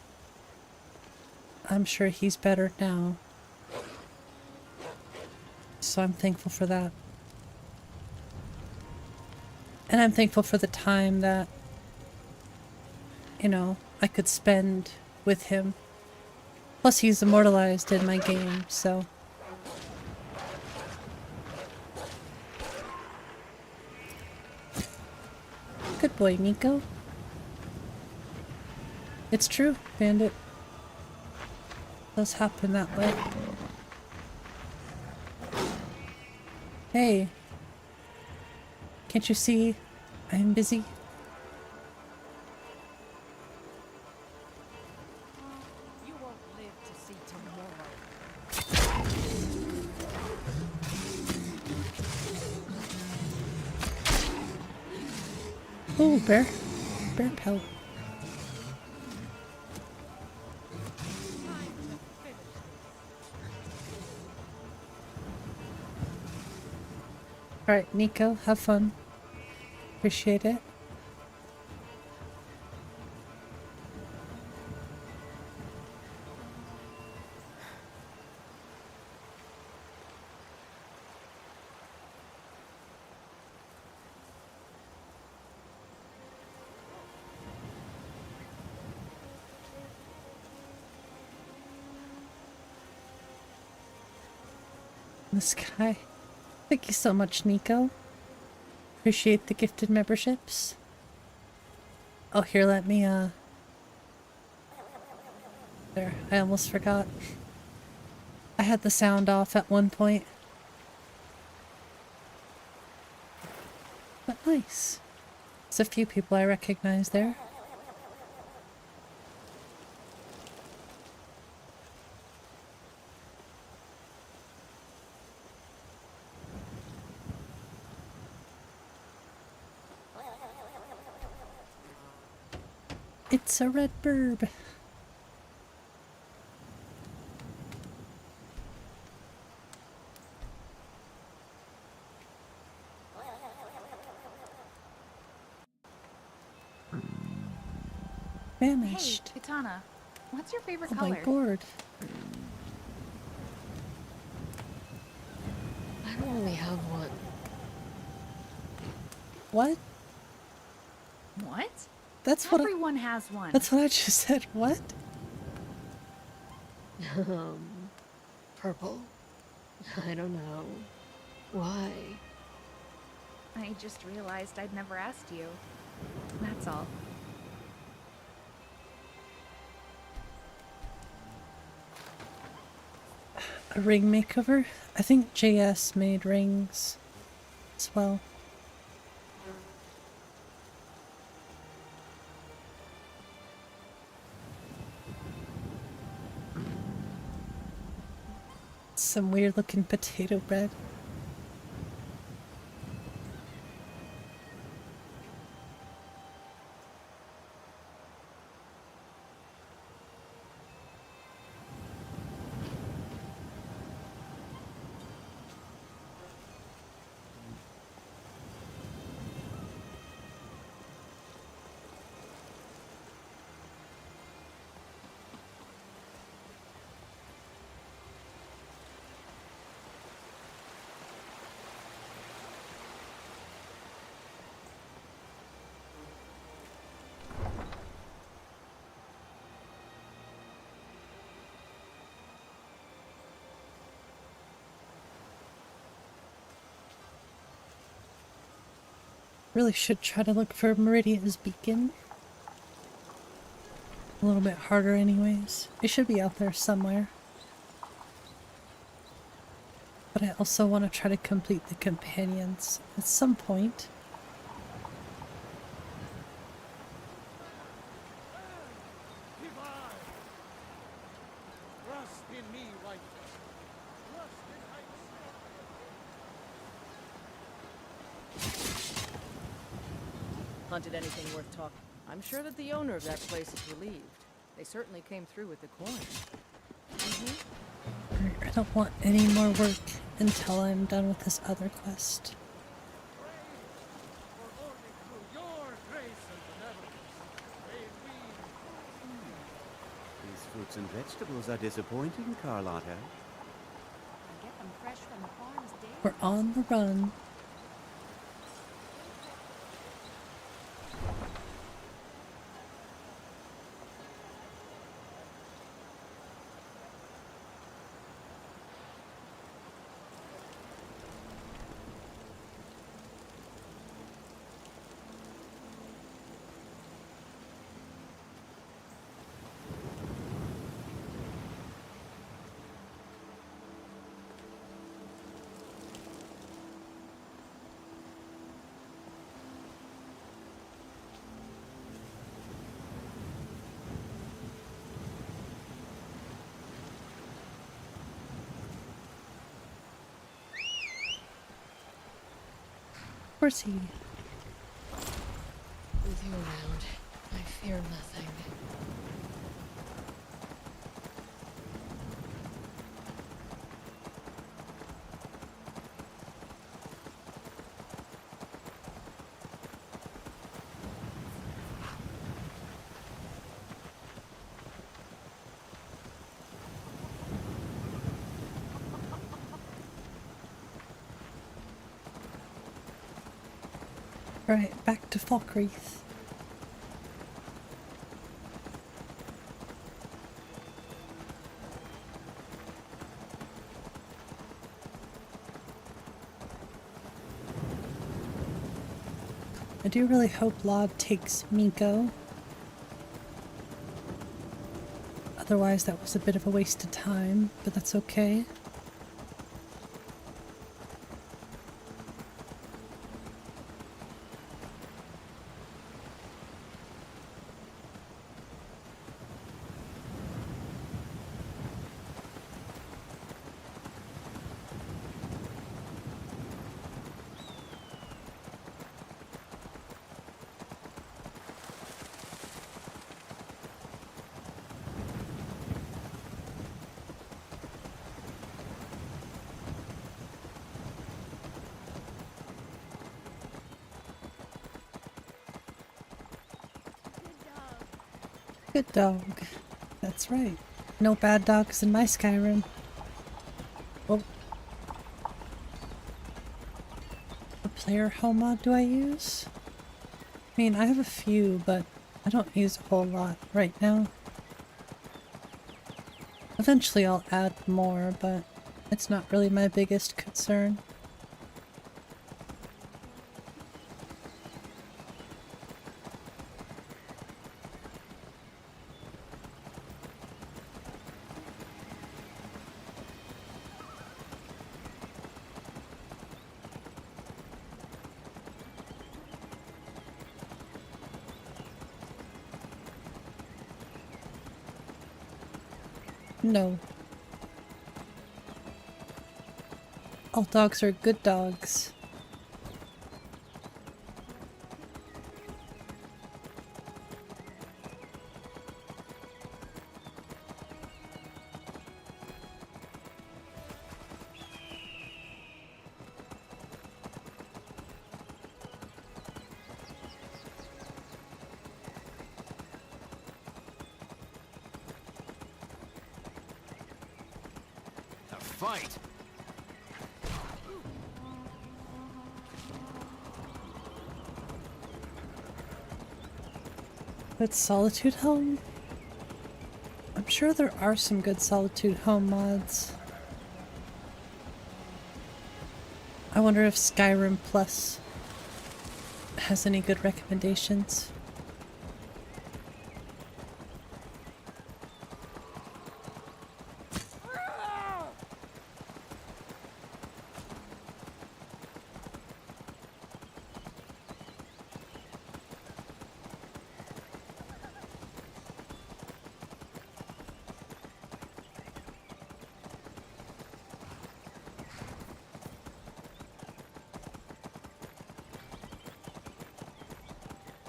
I'm sure he's better now. So I'm thankful for that. And I'm thankful for the time that, you know, I could spend with him. Plus he's immortalized in my game, so. Good boy, Nico. It's true, Bandit. It does happen that way. Hey. Can't you see I'm busy? You won't live to see tomorrow. Oh, bear. Bear pelt. Alright, Nico, have fun. Appreciate it. The sky. Thank you so much, Nico. Appreciate the gifted memberships. Oh, here, let me, there, I almost forgot. I had the sound off at one point. But nice. There's a few people I recognize there. It's a red burb. Vanished. Hey, Katana, what's your favorite Oh color? my god. I don't really have one. What? What? That's what everyone has one. That's what I just said. What? Purple. I don't know. Why? I just realized I'd never asked you. That's all. A ring makeover? I think JS made rings as well. Some weird looking potato bread. Really should try to look for Meridia's beacon. A little bit harder anyways. It should be out there somewhere. But I also want to try to complete the companions at some point. Hunted anything worth talking? I'm sure that the owner of that place is relieved. They certainly came through with the coin. I don't want any more work until I'm done with this other quest. These fruits and vegetables are disappointing, Carlotta. I get them fresh from the farms daily. We're on the run. Where's he? With you around, I fear nothing. Right, back to Falkreath. I do really hope Laud takes Miko. Otherwise that was a bit of a waste of time, but that's okay. Good dog. That's right. No bad dogs in my Skyrim. Oh. What player home mod do I use? I mean, I have a few, but I don't use a whole lot right now. Eventually I'll add more, but it's not really my biggest concern. No. All dogs are good dogs. Fight! But Solitude Home? I'm sure there are some good Solitude Home mods. I wonder if Skyrim Plus has any good recommendations.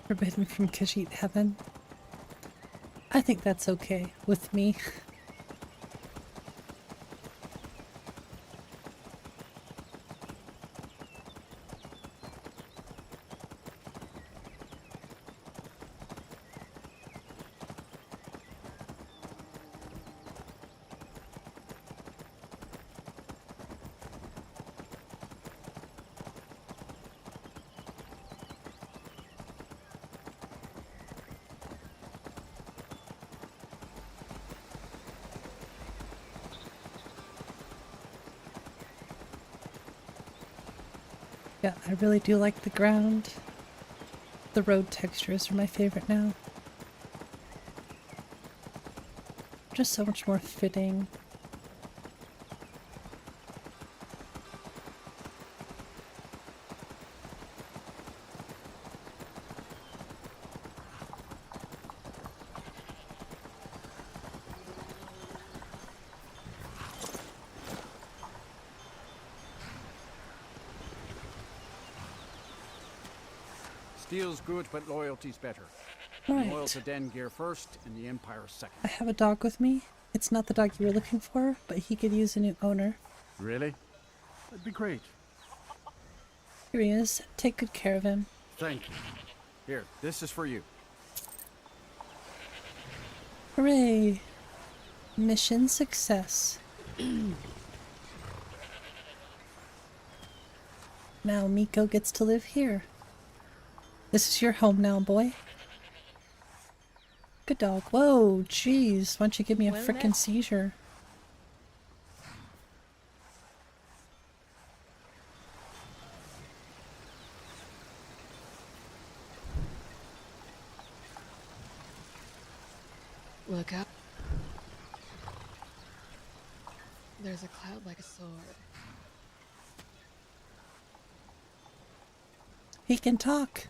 Forbidden from Khajiit heaven. I think that's okay with me. Yeah, I really do like the ground. The road textures are my favorite now. Just so much more fitting. Steel's good, but loyalty's better. Right. Loyal to Den gear first, and the Empire second. I have a dog with me. It's not the dog you were looking for, but he could use a new owner. Really? That'd be great. Here he is. Take good care of him. Thank you. Here, this is for you. Hooray! Mission success. Now Miko gets to live here. This is your home now, boy. Good dog. Whoa, jeez. Why don't you give me a frickin' seizure? Look up. There's a cloud like a sword. He can talk.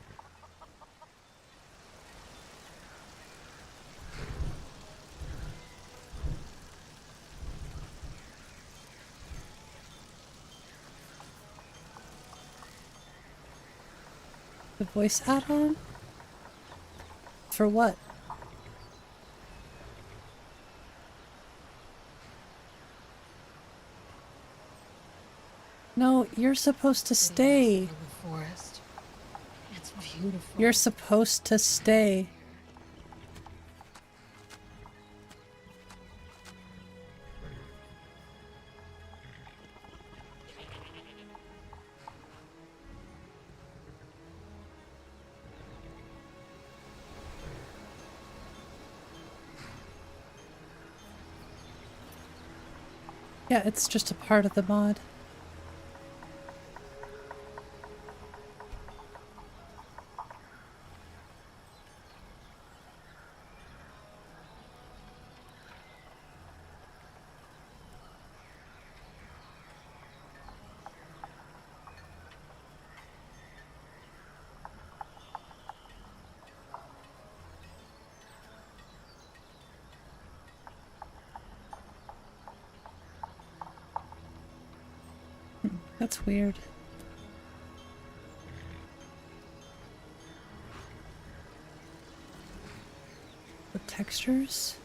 The voice add-on? For what? No, you're supposed to stay. Forest. It's beautiful. You're supposed to stay. Yeah, it's just a part of the mod. That's weird. The textures?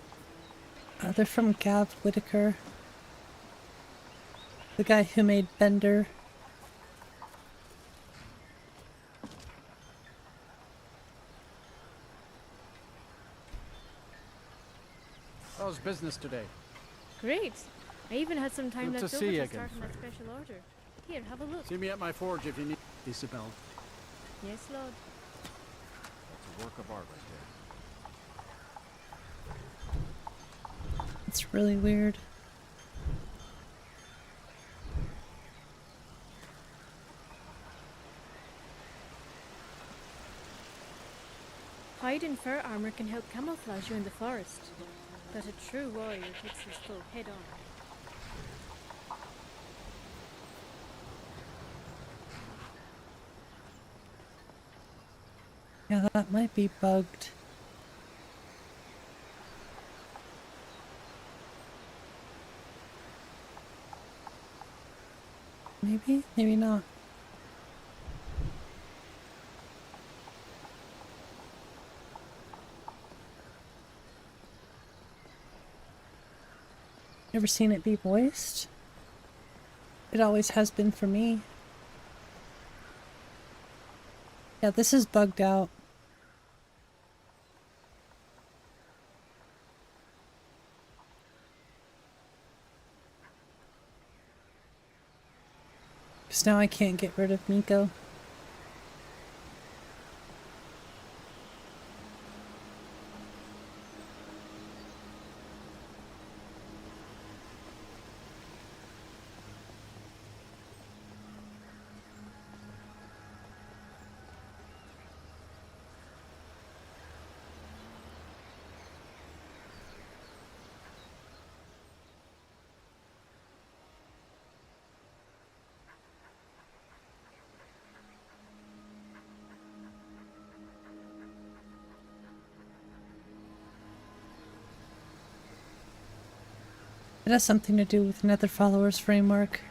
They're from Gav Whitaker. The guy who made Bender. How's business today? Great. I even had some time Good left to over see you to again, start on that special order. Here, have a look. See me at my forge if you need Isabel. Yes, Lord. That's a work of art right there. It's really weird. hide in fur armor can help camouflage you in the forest, but a true warrior takes his foe head on. Yeah, that might be bugged. Maybe? Maybe not. Never seen it be voiced? It always has been for me. Yeah, this is bugged out. Because now I can't get rid of Nico. It has something to do with Nether Followers framework.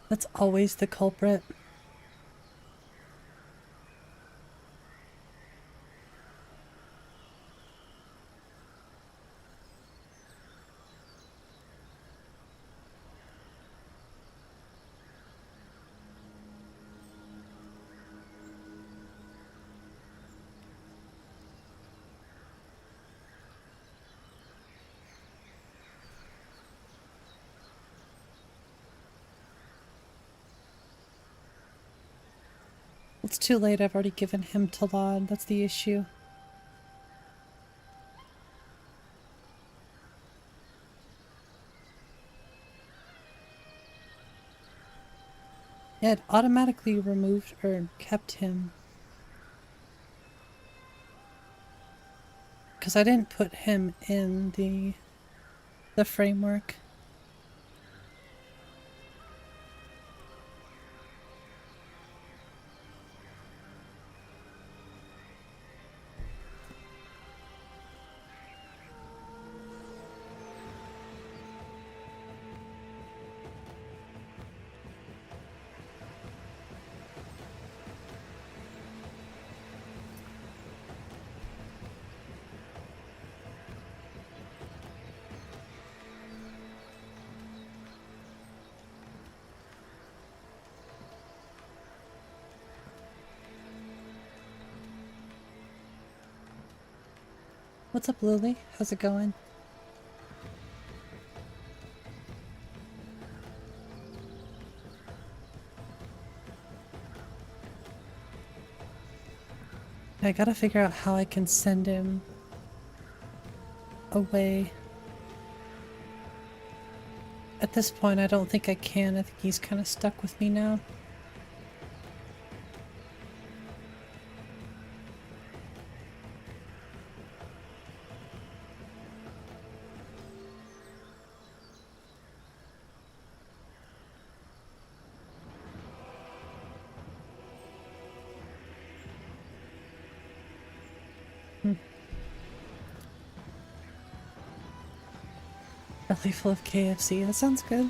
That's always the culprit. It's too late, I've already given him 𝕊𝕠𝕐, that's the issue. Yeah, it automatically removed or kept him. Because I didn't put him in the framework. What's up, Lily? How's it going? I gotta figure out how I can send him away. At this point, I don't think I can. I think he's kind of stuck with me now. Belly full of KFC. That sounds good.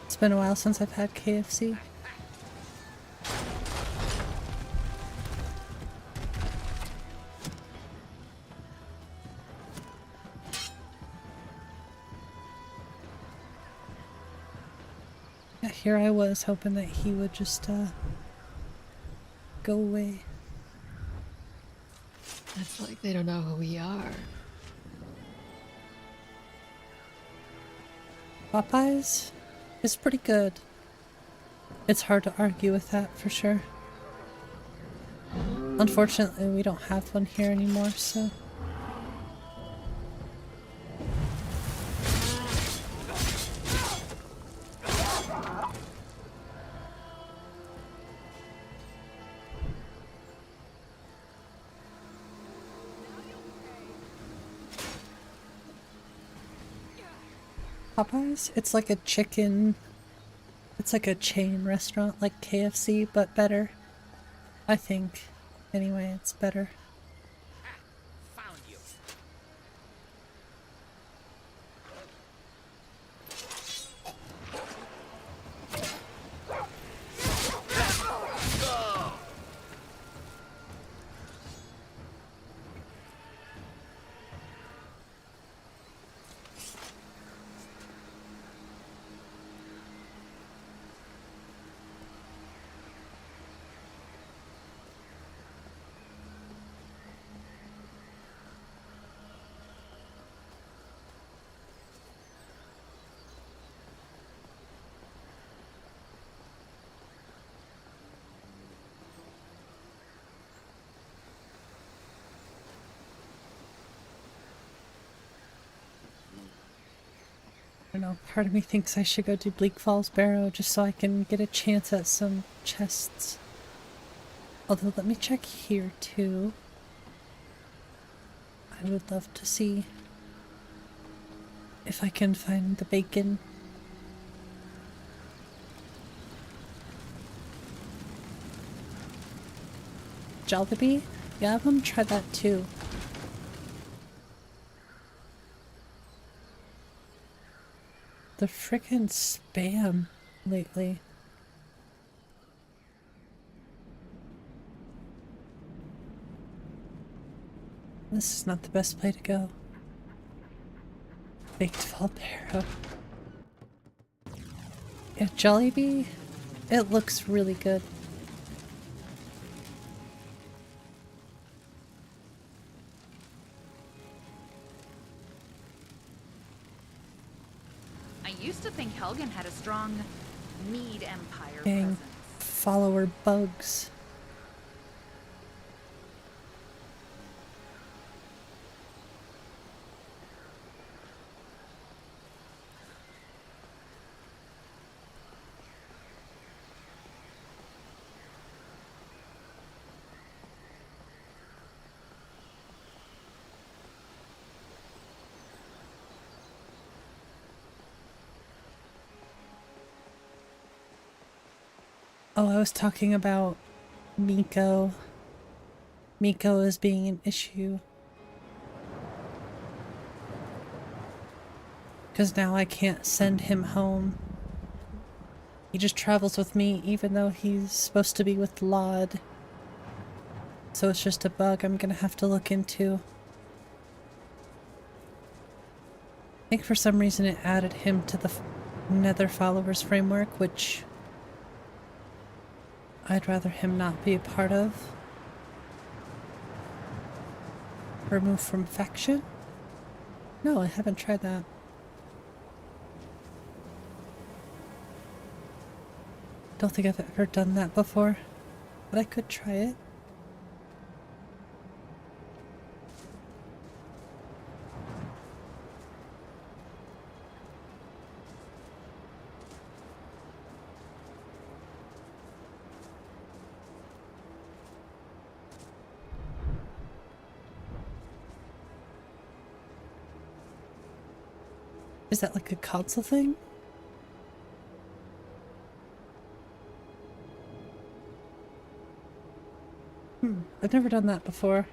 It's been a while since I've had KFC. Yeah, here I was hoping that he would just go away. It's like they don't know who we are. Popeyes is pretty good. It's hard to argue with that for sure. Unfortunately, we don't have one here anymore, so Popeyes? It's like a chicken... It's like a chain restaurant, like KFC, but better. I think. Anyway, it's better. Found you. I don't know, part of me thinks I should go to Bleak Falls Barrow just so I can get a chance at some chests. Although, let me check here too. I would love to see if I can find the bacon. Jollibee? Yeah, I'm gonna try that too. The frickin' spam lately. This is not the best place to go. Baked Valbero. Yeah, Jollibee, it looks really good. I used to think Helgen had a strong mead empire Dang, presence. follower bugs. Oh, I was talking about Miko. Miko is being an issue. Because now I can't send him home. He just travels with me even though he's supposed to be with Lod. So it's just a bug I'm gonna have to look into. I think for some reason it added him to the Nether Followers framework, which I'd rather him not be a part of. Remove from faction? No, I haven't tried that. Don't think I've ever done that before, but I could try it. Is that like a console thing? I've never done that before.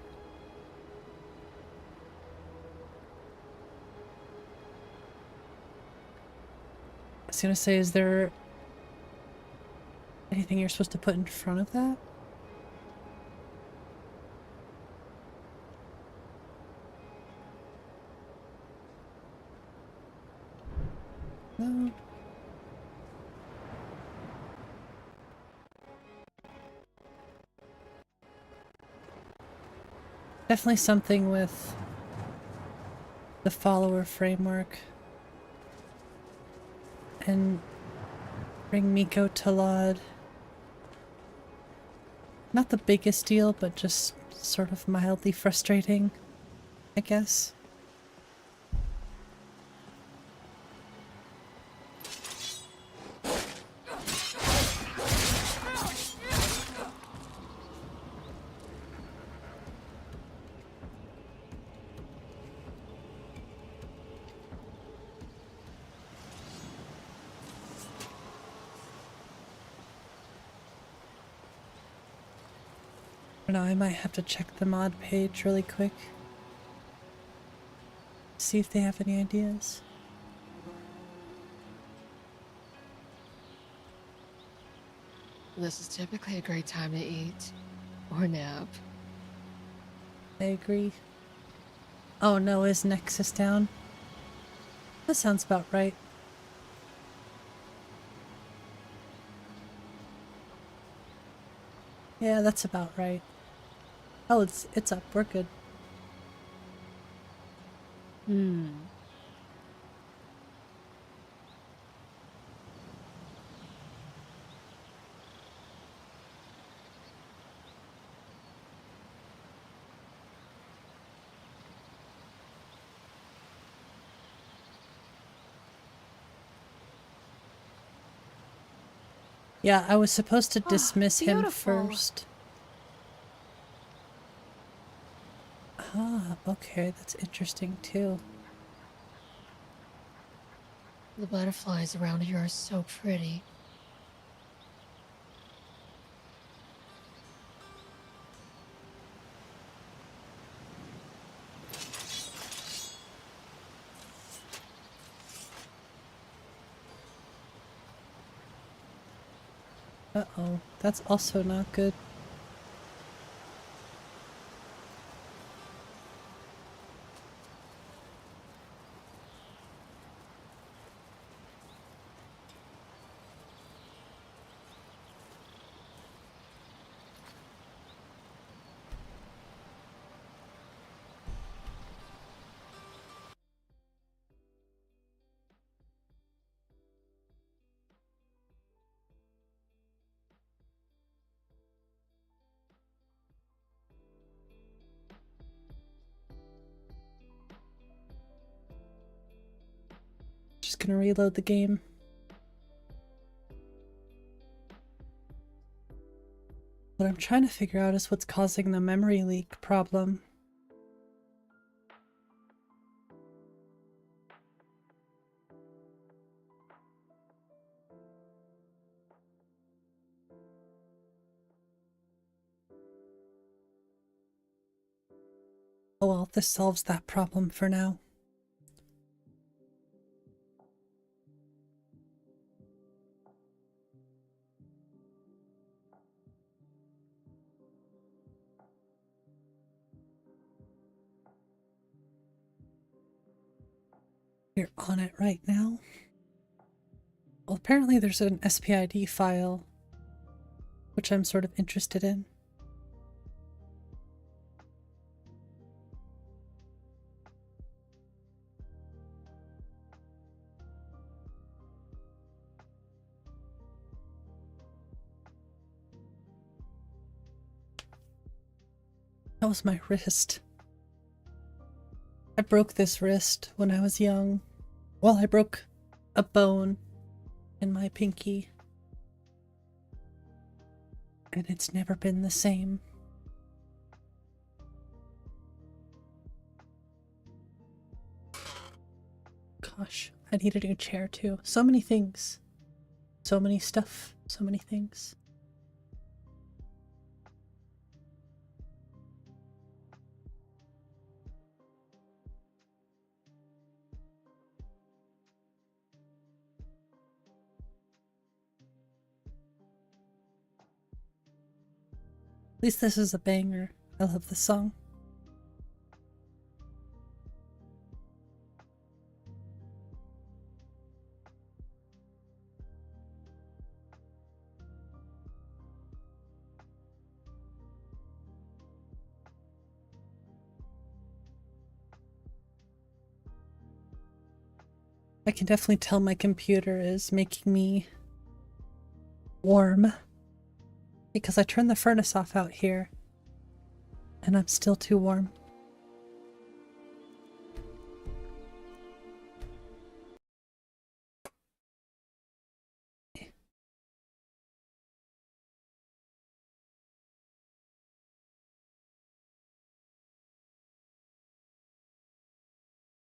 I was gonna say, is there anything you're supposed to put in front of that? No. Definitely something with the follower framework. And bring Miko to Lod. Not the biggest deal, but just sort of mildly frustrating, I guess. For now, I might have to check the mod page really quick. See if they have any ideas. This is typically a great time to eat. Or nap. I agree. Oh no, his nexus down. That sounds about right. Yeah, that's about right. Oh, it's up. We're good. Yeah, I was supposed to dismiss him first. Ah, okay, that's interesting too. The butterflies around here are so pretty. Uh-oh, that's also not good. Just gonna reload the game. What I'm trying to figure out is what's causing the memory leak problem. Oh well, this solves that problem for now. You're on it right now. Well, apparently there's an SPID file, which I'm sort of interested in. That was my wrist. I broke this wrist when I was young. Well, I broke a bone in my pinky. And it's never been the same. Gosh, I need a new chair too. So many things. So many stuff. So many things. At least this is a banger. I love this song. I can definitely tell my computer is making me warm because I turned the furnace off out here and I'm still too warm.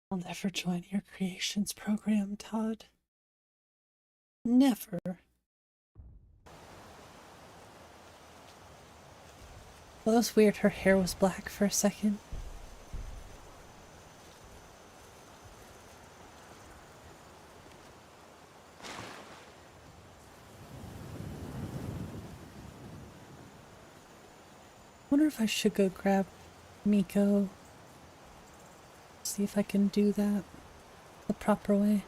I'll never join your creations program, Todd. Never. Well, it was weird her hair was black for a second. Wonder if I should go grab Miko. See if I can do that the proper way.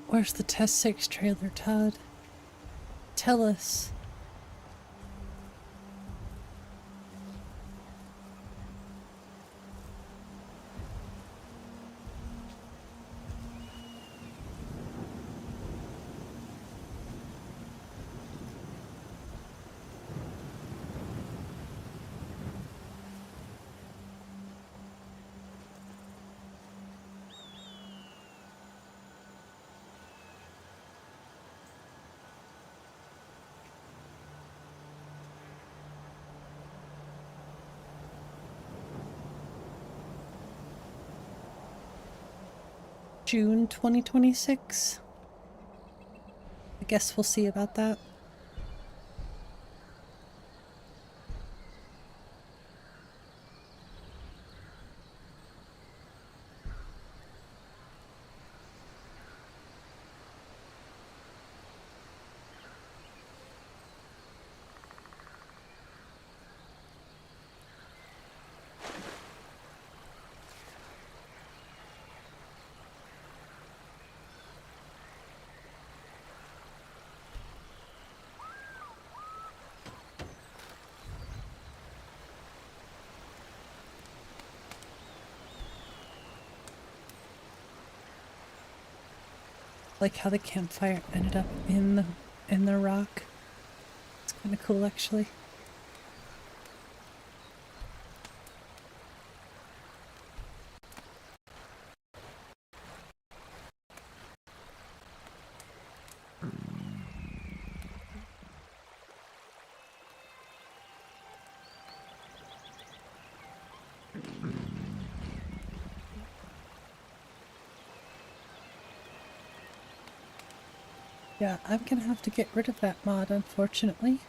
Where's the Test 6 trailer, Todd? Tell us. June 2026. I guess we'll see about that. Like how the campfire ended up in the rock. It's kind of cool, actually. Yeah, I'm gonna have to get rid of that mod, unfortunately.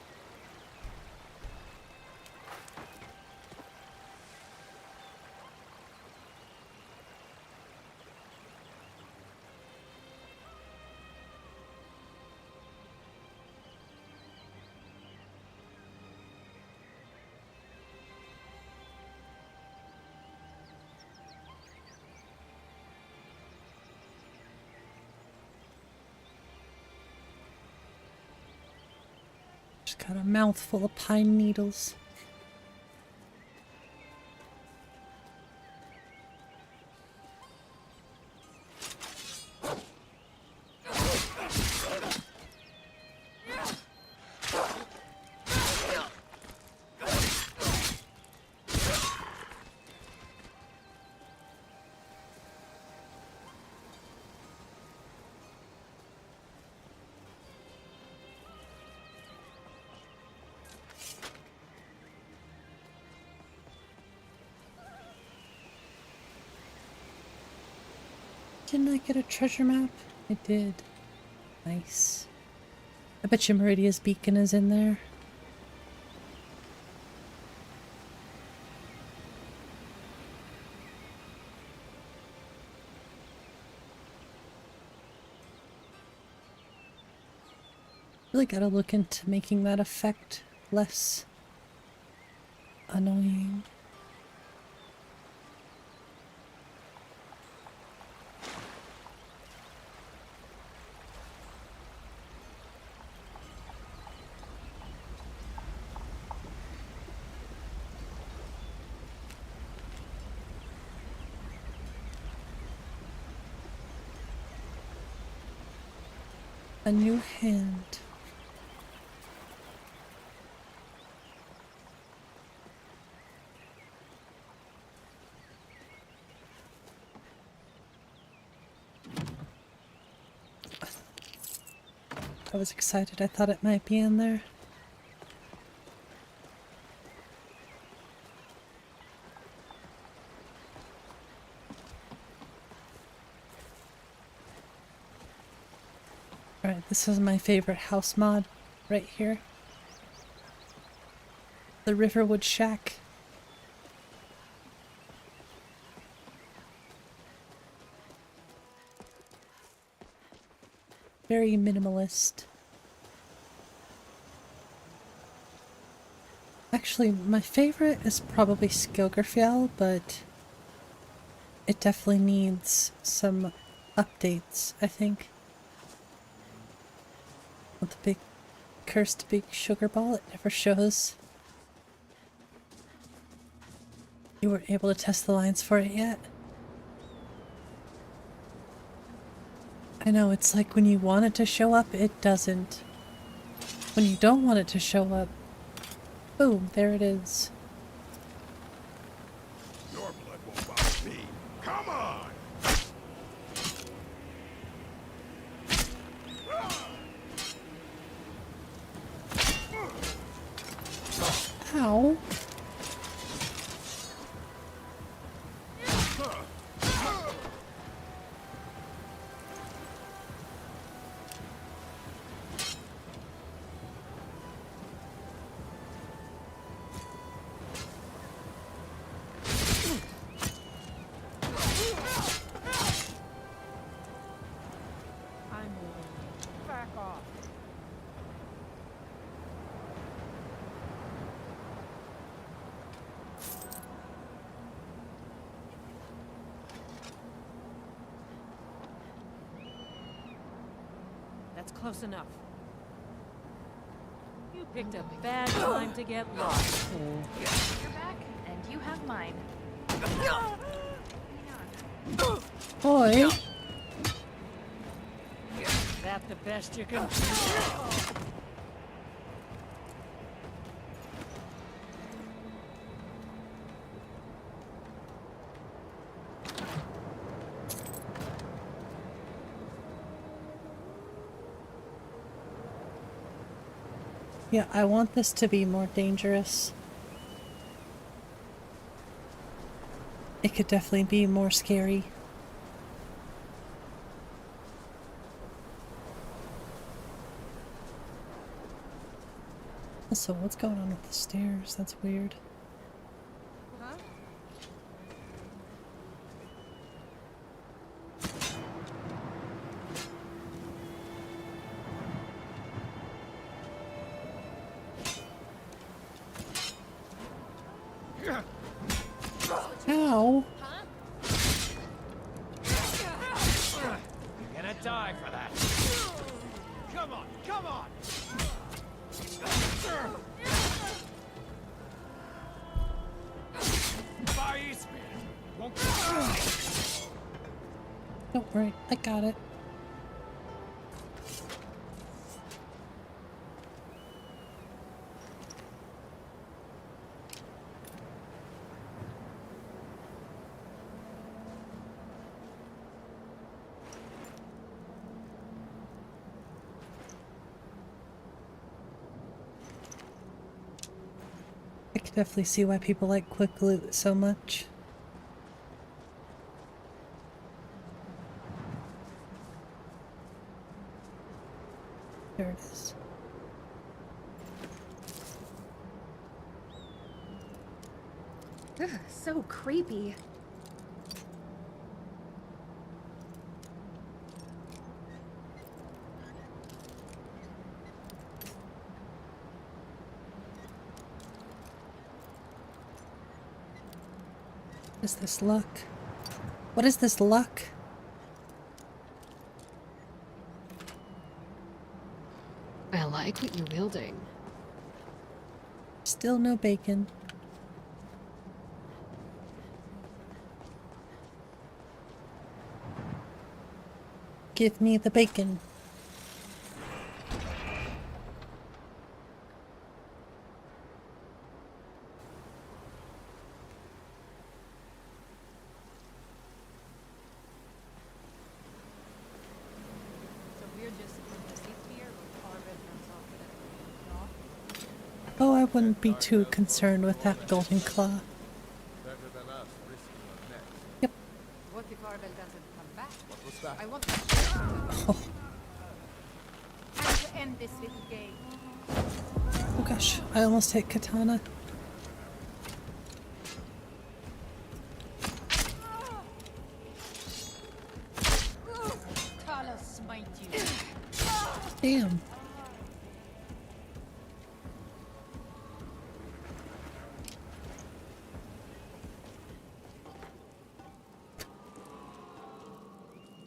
Just got a mouthful of pine needles. Didn't I get a treasure map? I did. Nice. I bet you Meridia's beacon is in there. Really gotta look into making that effect less annoying. A new hand. I was excited. I thought it might be in there. Alright, this is my favorite house mod right here. The Riverwood Shack. Very minimalist. Actually, my favorite is probably 𝕊𝕠𝕝𝕝, but it definitely needs some updates, I think. With the big cursed big sugar ball, it never shows. You weren't able to test the lines for it yet? I know, it's like when you want it to show up, it doesn't. When you don't want it to show up, boom, there it is. Your blood won't bother me. Come on! Ow. That's close enough. You picked a bad time to get lost. You're back, and you have mine. Boy. Is that the best you can do? Yeah, I want this to be more dangerous. It could definitely be more scary. Also, what's going on with the stairs? That's weird. Ow. You're gonna die for that. Come on, come on! Don't worry, I got it. I can definitely see why people like quick loot so much. There it is. Ugh, so creepy. What is this luck? What is this luck? I like what you're wielding. Still no bacon. Give me the bacon. So we're just going to sit here or Oh, I wouldn't be too concerned with that golden claw. Better than us risking our necks. Yep. What if Arbel doesn't come back? What was that? I want Oh, time to end this little game. oh gosh, I almost hit Katana. Tala smite you. Damn.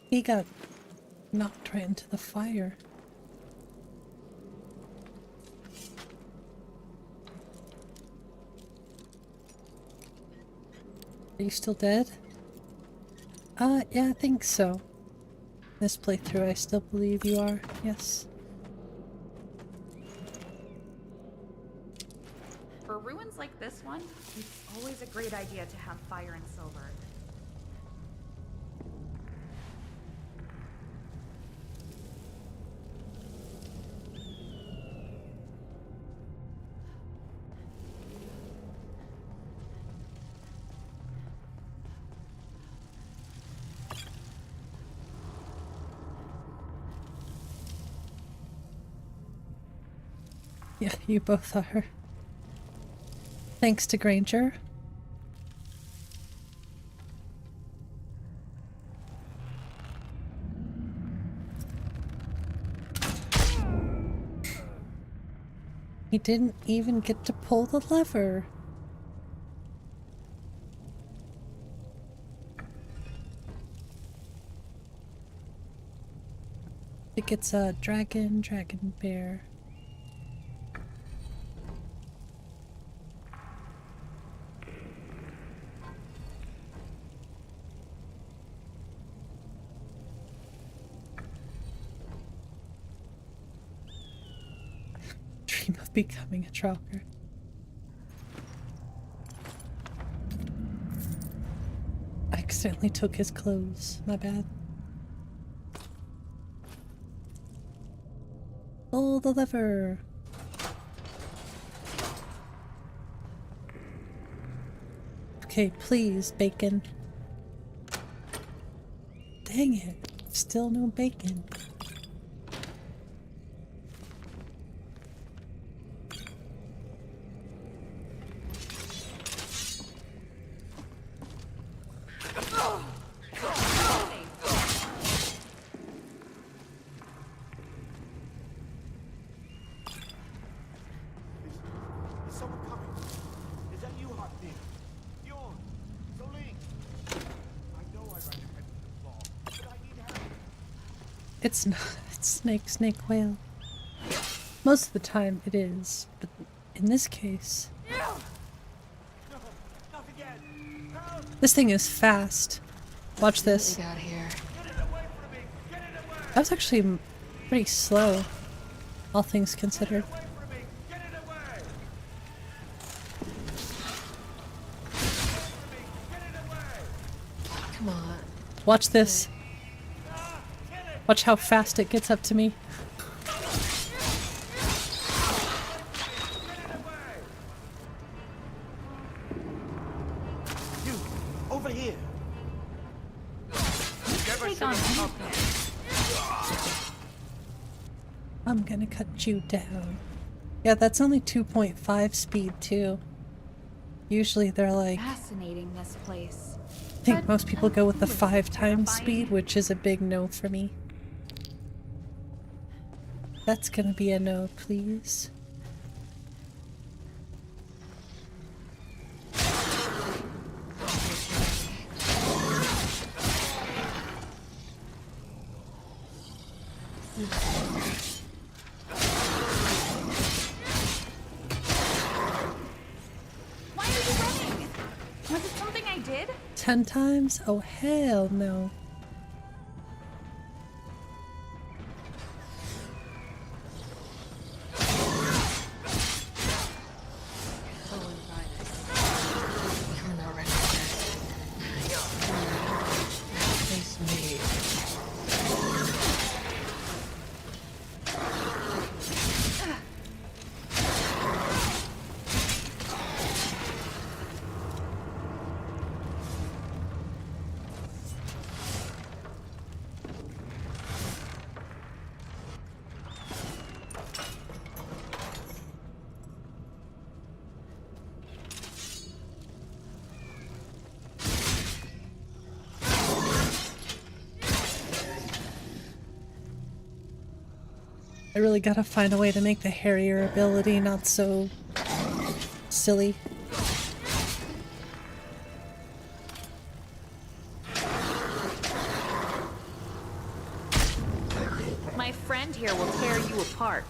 He got knocked right into the fire. Are you still dead? Yeah, I think so. This playthrough, I still believe you are. Yes. For ruins like this one, it's always a great idea to have fire and silver. Yeah, you both are. Thanks to Granger. He didn't even get to pull the lever. I think it's a dragon bear. Dream of becoming a trucker. I accidentally took his clothes. My bad. Pull the lever. Okay, please, bacon. Dang it. Still no bacon. Is someone coming? Is that you, Hartnett? Bjorn? Soling? I know I ran your head to the floor, but I need help. It's not. It's snake, whale. Most of the time it is, but in this case... This thing is fast. Watch this. Out here. That was actually pretty slow, all things considered. Come on. Watch this. Watch how fast it gets up to me. You, over here. Take on I'm gonna cut you down. Yeah, that's only 2.5 speed too. Usually they're like... Fascinating, this place. I think most people go with the 5 times speed, which is a big no for me. That's gonna be a no, please. Why are you running? Was it something I did? 10 times? Oh, hell no. You're not ready for this. Face me. really gotta find a way to make the Harrier ability not so silly. My friend here will tear you apart.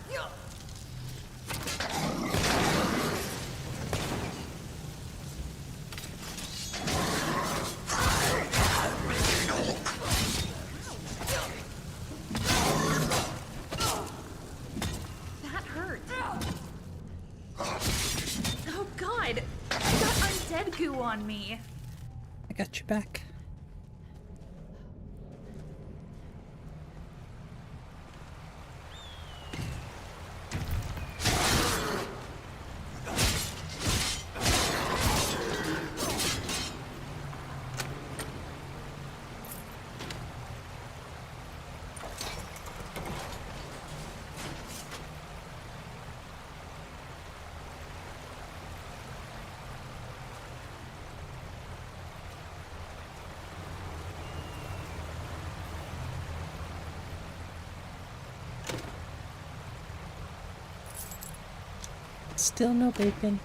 That hurt. Oh God! I got undead goo on me. I got you back. Still no bacon.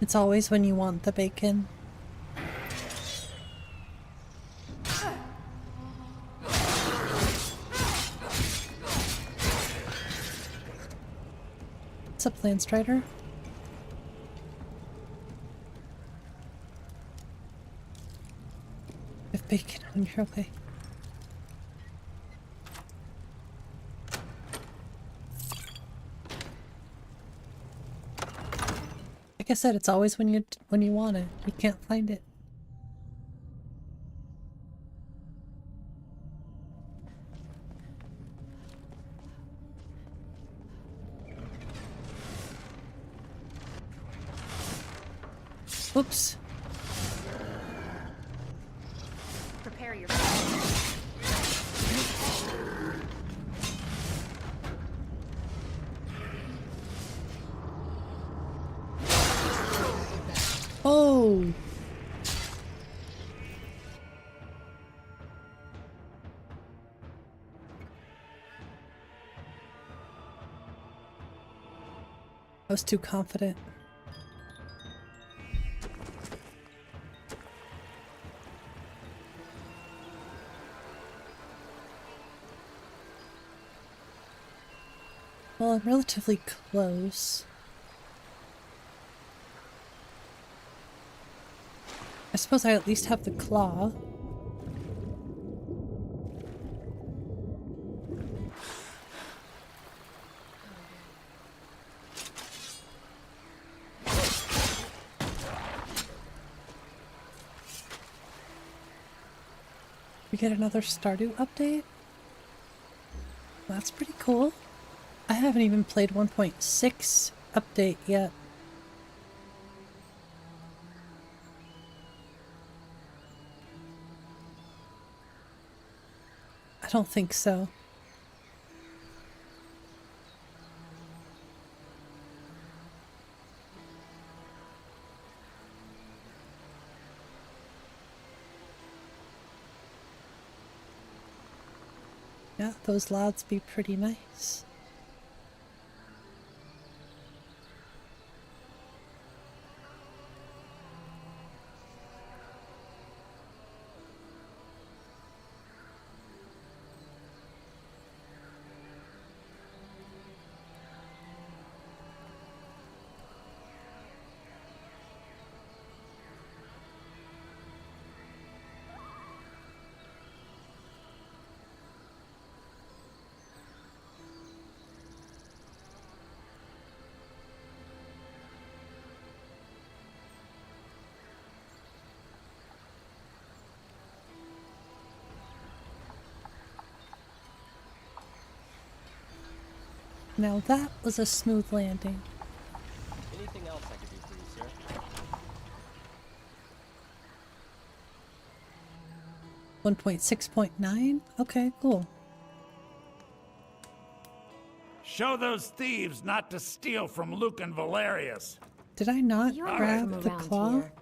It's always when you want the bacon. What's up, Landstrider? You have bacon on your way. Like I said, it's always when you want it. You can't find it. Oops. Prepare your. Oh. I was too confident. Well, I'm relatively close. I suppose I at least have the claw. We get another Stardew update? That's pretty cool. I haven't even played 1.6 update yet. I don't think so. Yeah, those lads be pretty nice. Now that was a smooth landing. Anything else I could do for you, sir? 1.6.9? Okay, cool. Show those thieves not to steal from Luke and Valerius. Did I not You're grab from the around claw? here.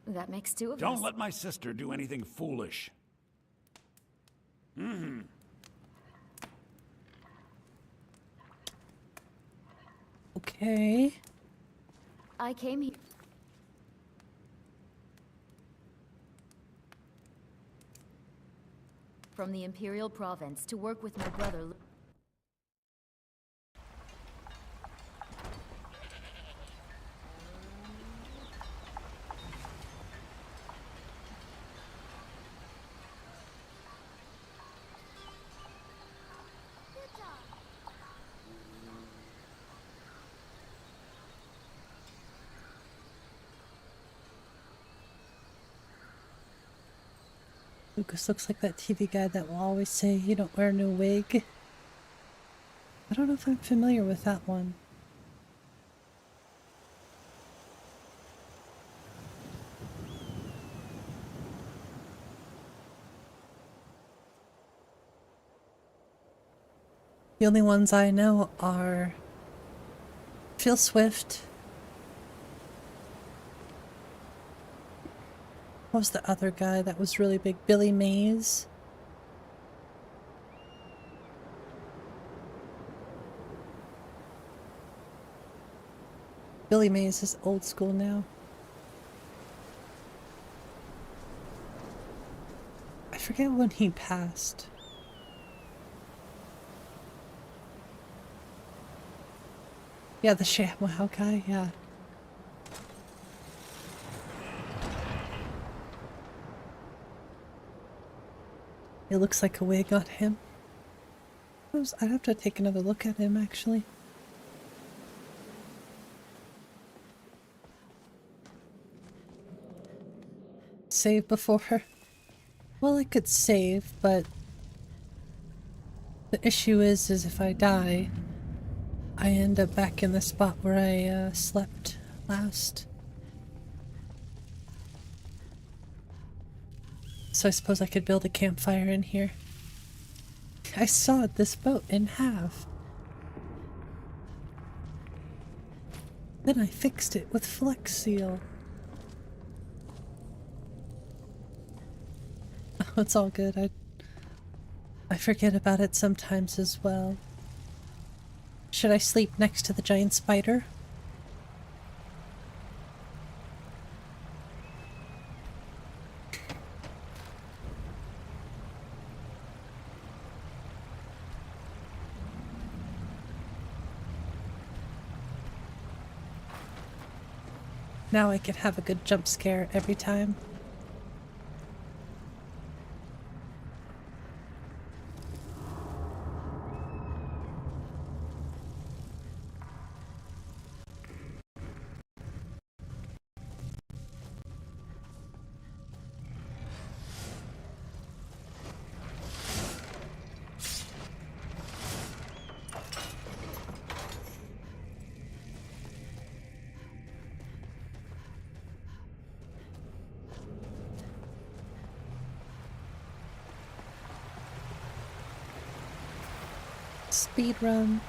That makes two of us. Don't let my sister do anything foolish. Okay. I came here from the Imperial Province to work with my brother. Lucas looks like that TV guy that will always say, "You don't wear a new wig." I don't know if I'm familiar with that one. The only ones I know are Phil Swift. What was the other guy that was really big? Billy Mays. Billy Mays is old school now. I forget when he passed. Yeah, the ShamWow guy, yeah. It looks like a wig on him. I'd have to take another look at him, actually. Save before her. Well, I could save, but the issue is if I die, I end up back in the spot where I slept last. So I suppose I could build a campfire in here. I sawed this boat in half. Then I fixed it with Flex Seal. Oh, it's all good. I forget about it sometimes as well. Should I sleep next to the giant spider? Now I can have a good jump scare every time. Speed run.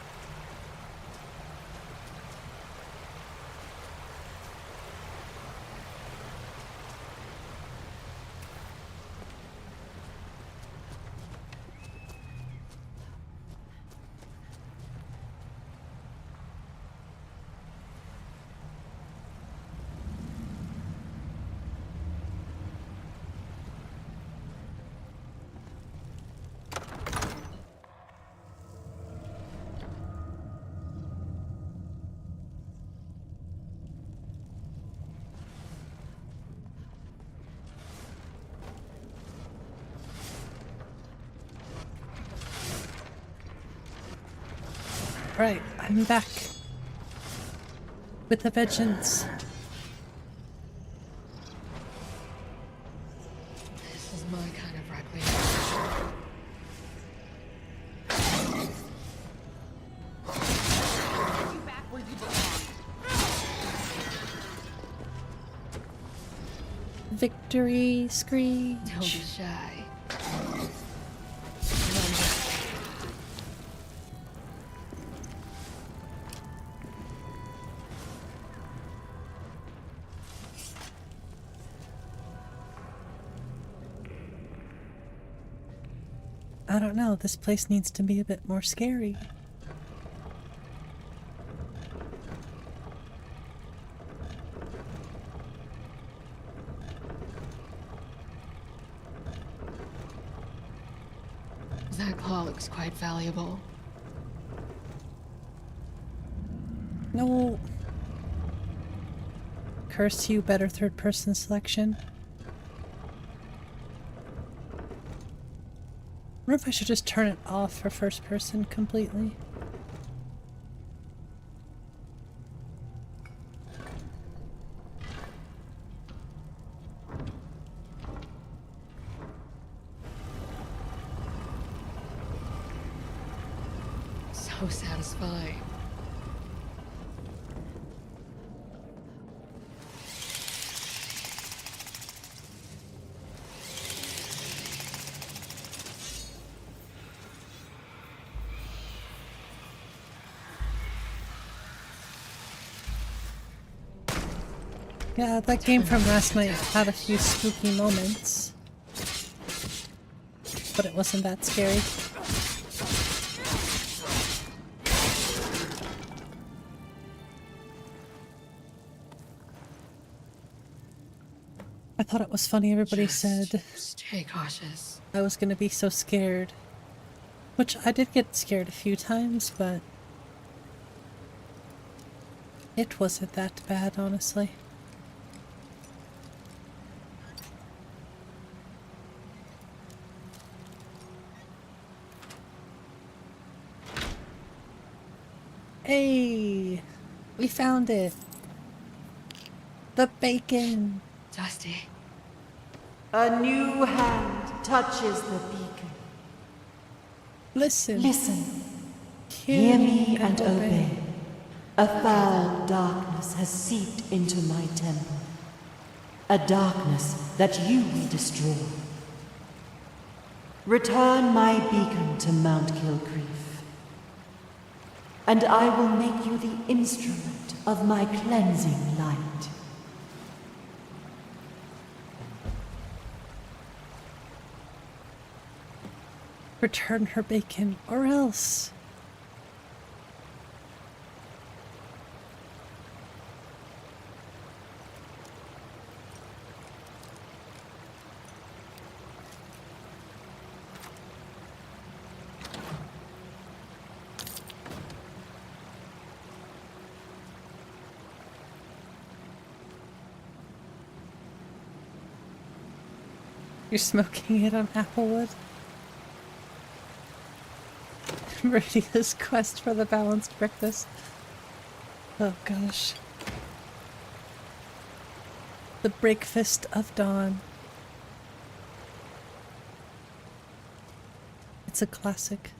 Right, I'm back with a vengeance. This is my kind of recreation. You back where you belong. Victory screech. Don't be shy. I don't know, this place needs to be a bit more scary. That claw looks quite valuable. No. Curse you, better third person selection. I wonder if I should just turn it off for first person completely. So satisfying. Yeah, that game from last night had a few spooky moments. But it wasn't that scary. I thought it was funny everybody said Stay cautious. I was gonna be so scared. Which I did get scared a few times, but it wasn't that bad, honestly. Hey! We found it! The bacon! Dusty. A new hand touches the beacon. Listen. Listen. Hear me and obey. A foul darkness has seeped into my temple. A darkness that you will destroy. Return my beacon to Mount Kilgreave, and I will make you the instrument of my cleansing light. Return her bacon, or else. You're smoking it on Applewood? Meridia's quest for the balanced breakfast. Oh gosh. The breakfast of dawn. It's a classic.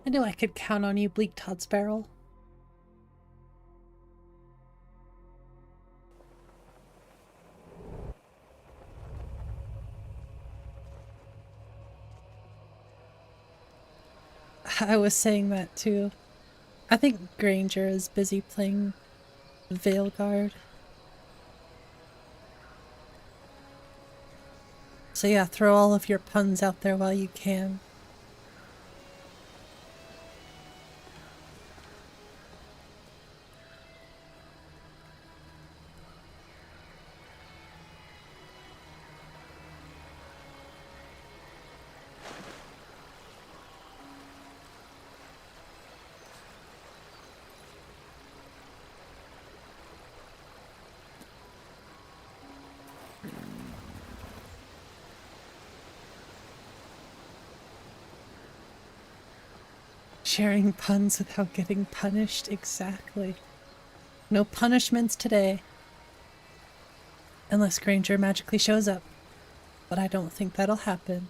I knew I could count on you, Bleak Todd's barrel. I was saying that too. I think Granger is busy playing Veilguard. So yeah, throw all of your puns out there while you can. Sharing puns without getting punished, exactly. No punishments today. Unless Granger magically shows up. But I don't think that'll happen.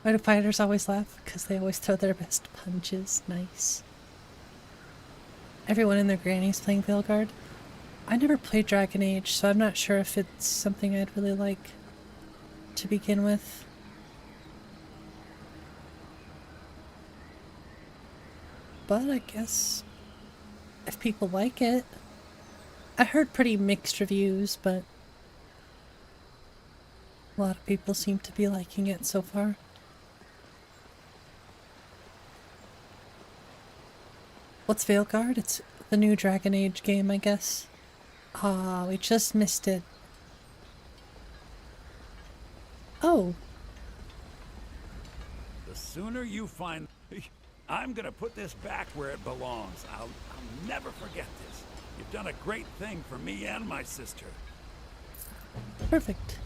Why do fighters always laugh? Because they always throw their best punches. Nice. Everyone and their granny's playing 𝕊𝕠𝕟. I never played Dragon Age, so I'm not sure if it's something I'd really like to begin with. But I guess if people like it. I heard pretty mixed reviews, but a lot of people seem to be liking it so far. What's 𝕊𝕠𝕟? It's the new Dragon Age game, I guess. Ah, we just missed it. Oh. The sooner you find... I'm gonna put this back where it belongs. I'll never forget this. You've done a great thing for me and my sister. Perfect.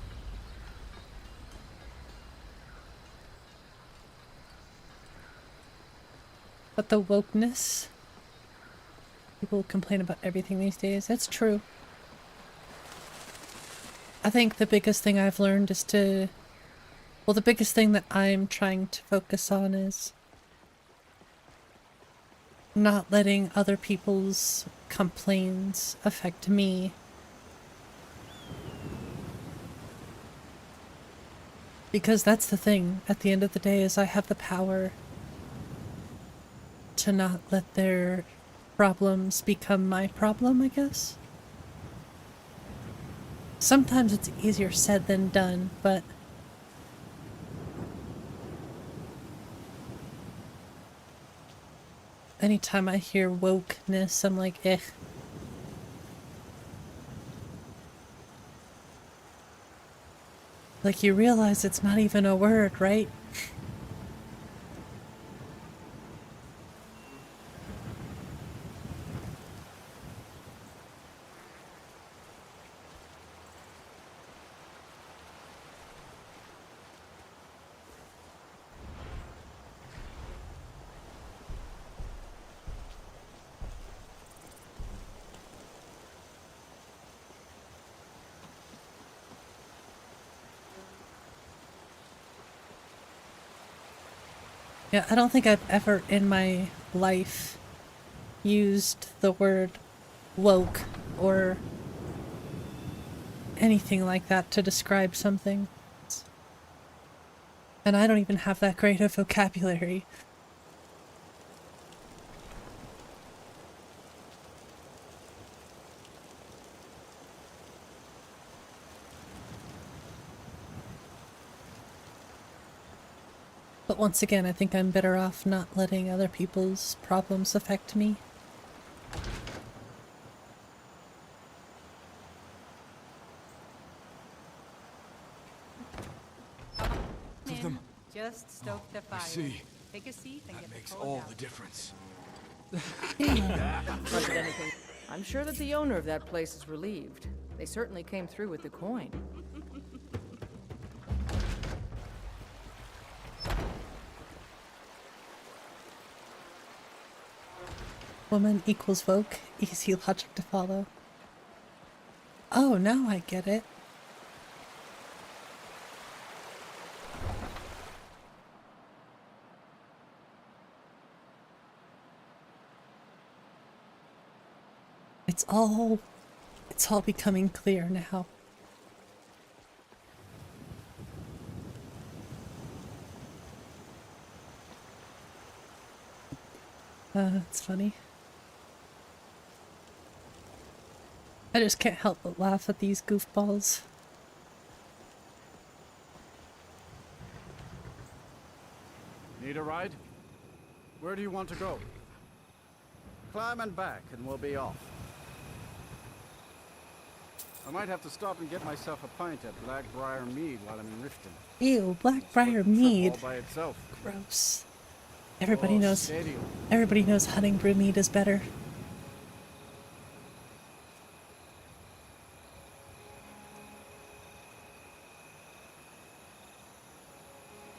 But the wokeness... People complain about everything these days. That's true. I think the biggest thing I've learned is to... Well, the biggest thing that I'm trying to focus on is not letting other people's complaints affect me. Because that's the thing. At the end of the day is I have the power to not let their problems become my problem, I guess. Sometimes it's easier said than done, but anytime I hear wokeness, I'm like, eh. Like, you realize it's not even a word, right? Yeah, I don't think I've ever in my life used the word woke or anything like that to describe something. And I don't even have that great of vocabulary. But once again, I think I'm better off not letting other people's problems affect me. Just stoke the fire. I see. Take a seat and That get makes the all down. the difference. Not that anything. I'm sure that the owner of that place is relieved. They certainly came through with the coin. Woman equals woke. Easy logic to follow. Oh, now I get it. It's all becoming clear now. It's funny. I just can't help but laugh at these goofballs. Need a ride? Where do you want to go? Climb and back and we'll be off. I might have to stop and get myself a pint at 𝕊𝕠𝕟𝕜𝕝 while I'm in Riften. Ew, 𝕊𝕠𝕟𝕜𝕝. All by itself. Gross. Everybody knows stadium. everybody knows 𝕊𝕠𝕝𝕝 is better.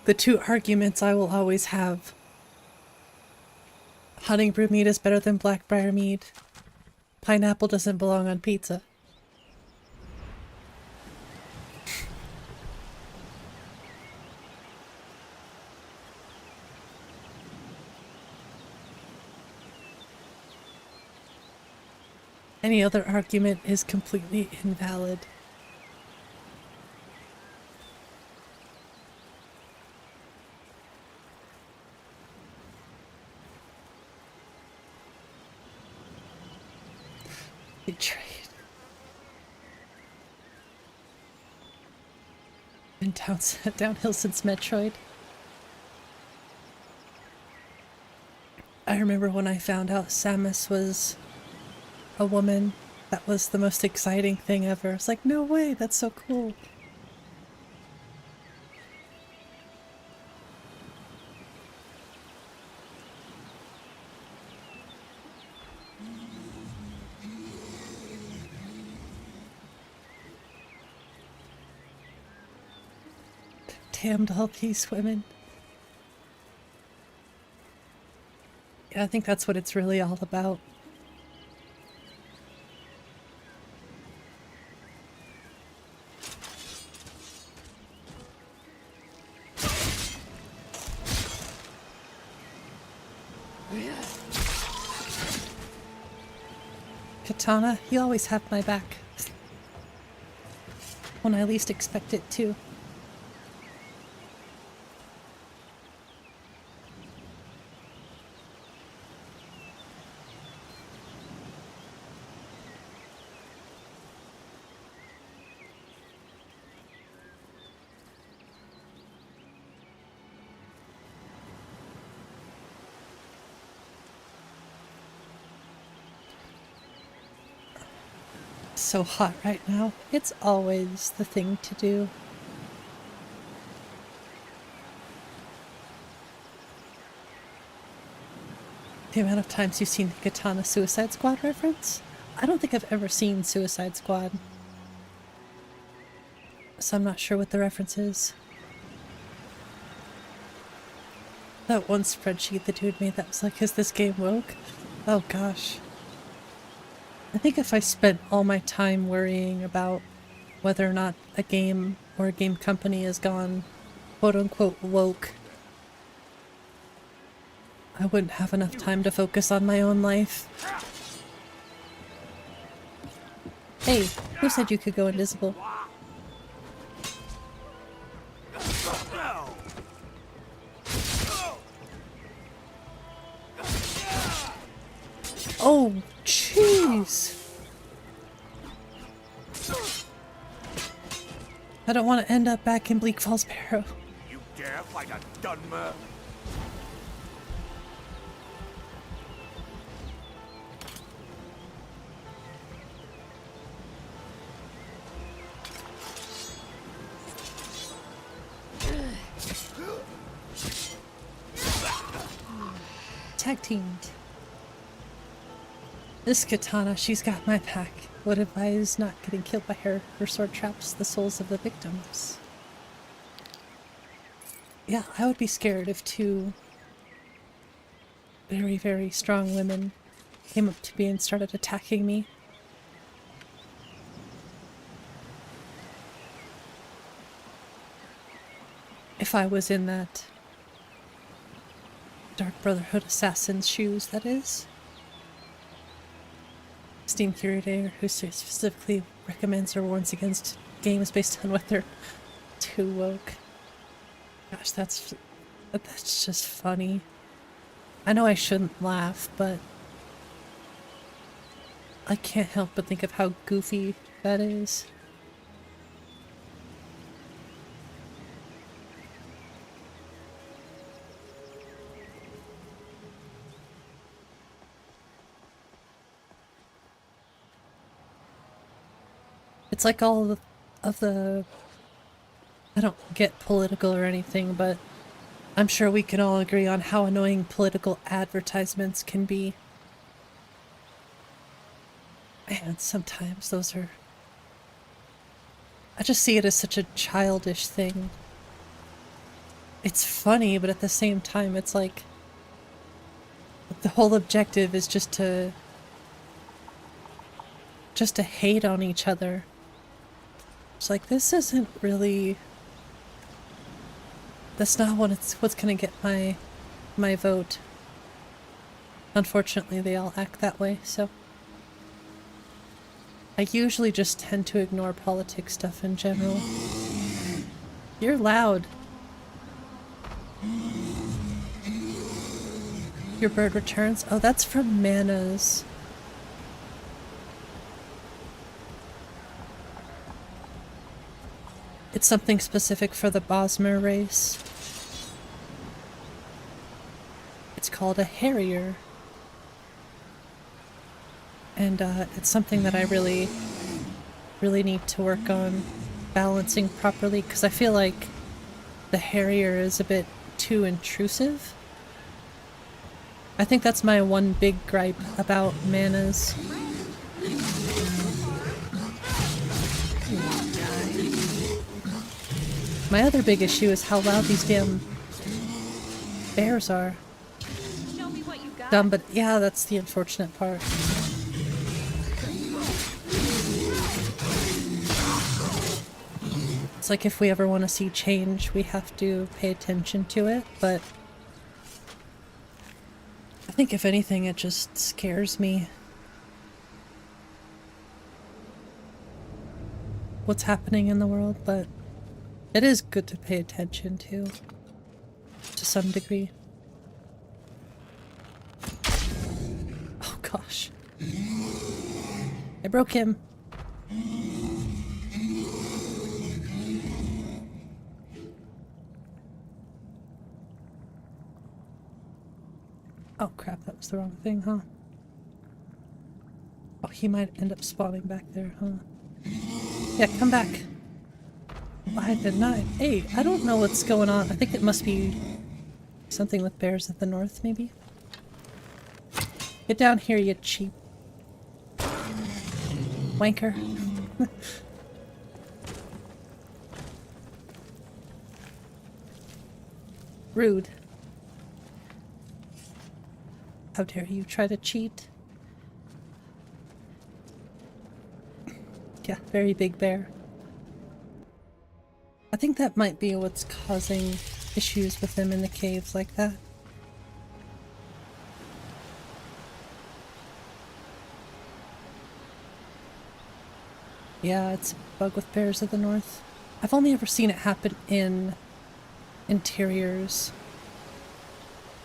The two arguments I will always have. 𝕊𝕠𝕝𝕝 is better than 𝕊𝕠𝕟𝕜𝕝. Pineapple doesn't belong on pizza. Any other argument is completely invalid. Betrayed. Been downhill since Metroid. I remember when I found out Samus was a woman. That was the most exciting thing ever. It's like, no way, that's so cool. Damned all these women. Yeah, I think that's what it's really all about. Katana, you always have my back. When I least expect it to. So hot right now. It's always the thing to do. The amount of times you've seen the Katana Suicide Squad reference? I don't think I've ever seen Suicide Squad. So I'm not sure what the reference is. That one spreadsheet the dude made that was like, is this game woke? Oh gosh. I think if I spent all my time worrying about whether or not a game or a game company has gone quote-unquote woke, I wouldn't have enough time to focus on my own life. Hey, who said you could go invisible? Oh, jeez! I don't want to end up back in Bleak Falls Barrow. You dare fight a 𝕳𝕚𝕝? Tag teamed. This Katana, she's got my back. Would advise not getting killed by her. Her sword traps the souls of the victims. Yeah, I would be scared if two very, very strong women came up to me and started attacking me. If I was in that Dark Brotherhood assassin's shoes, that is. Steam curator who specifically recommends or warns against games based on whether too woke. Gosh, that's just funny. I know I shouldn't laugh, but I can't help but think of how goofy that is. It's like all of the... I don't get political or anything, but I'm sure we can all agree on how annoying political advertisements can be. And sometimes those are... I just see it as such a childish thing. It's funny, but at the same time, it's like... the whole objective is just to hate on each other. It's like, this isn't really... That's not what's gonna get my vote. Unfortunately, they all act that way, so... I usually just tend to ignore politics stuff in general. You're loud. Your bird returns? Oh, that's from Mana's. It's something specific for the Bosmer race. It's called a harrier. And it's something that I really need to work on balancing properly, because I feel like the harrier is a bit too intrusive. I think that's my one big gripe about Mana's. My other big issue is how loud these damn bears are. Dumb, but yeah, that's the unfortunate part. It's like if we ever want to see change, we have to pay attention to it, but I think if anything, it just scares me. What's happening in the world, but it is good to pay attention to some degree. Oh gosh. I broke him. Oh crap, that was the wrong thing, huh? Oh, he might end up spawning back there, huh? Yeah, come back. Why didn't I? Hey, I don't know what's going on. I think it must be something with bears at the north, maybe? Get down here, you cheap wanker. Rude. How dare you try to cheat? Yeah, very big bear. I think that might be what's causing issues with them in the caves like that. Yeah, it's a bug with bears of the north. I've only ever seen it happen in interiors.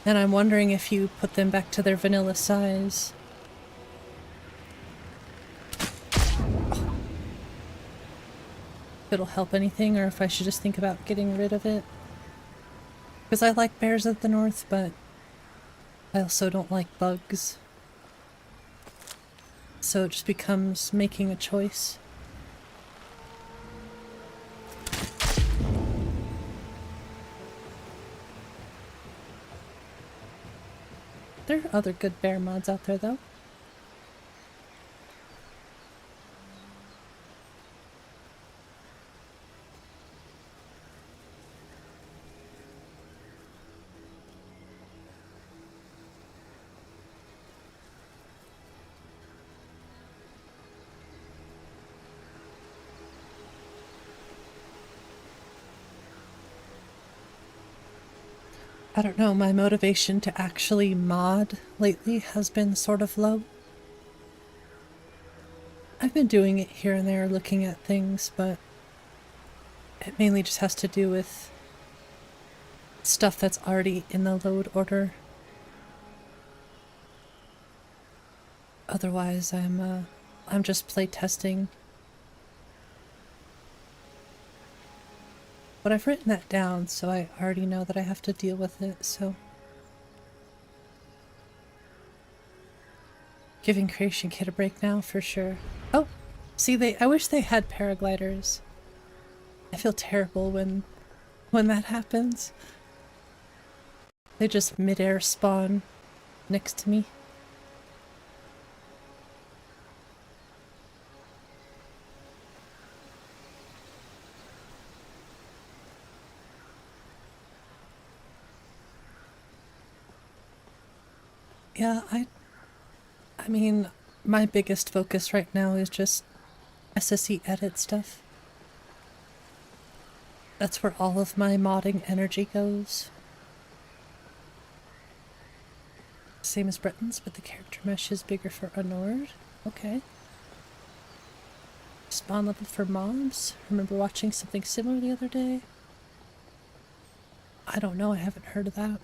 And I'm wondering if you put them back to their vanilla size. Oh. If it'll help anything, or if I should just think about getting rid of it. Because I like bears of the north, but I also don't like bugs. So it just becomes making a choice. There are other good bear mods out there, though. I don't know, my motivation to actually mod lately has been sort of low. I've been doing it here and there, looking at things, but it mainly just has to do with stuff that's already in the load order. Otherwise, I'm just playtesting. But I've written that down, so I already know that I have to deal with it, so. Giving Creation Kit a break now, for sure. Oh, see, I wish they had paragliders. I feel terrible when that happens. They just mid-air spawn next to me. Yeah, I mean, my biggest focus right now is just SSE edit stuff. That's where all of my modding energy goes. Same as Britain's, but the character mesh is bigger for Unord. Okay. spawn level for mobs. I remember watching something similar the other day. I don't know, I haven't heard of that.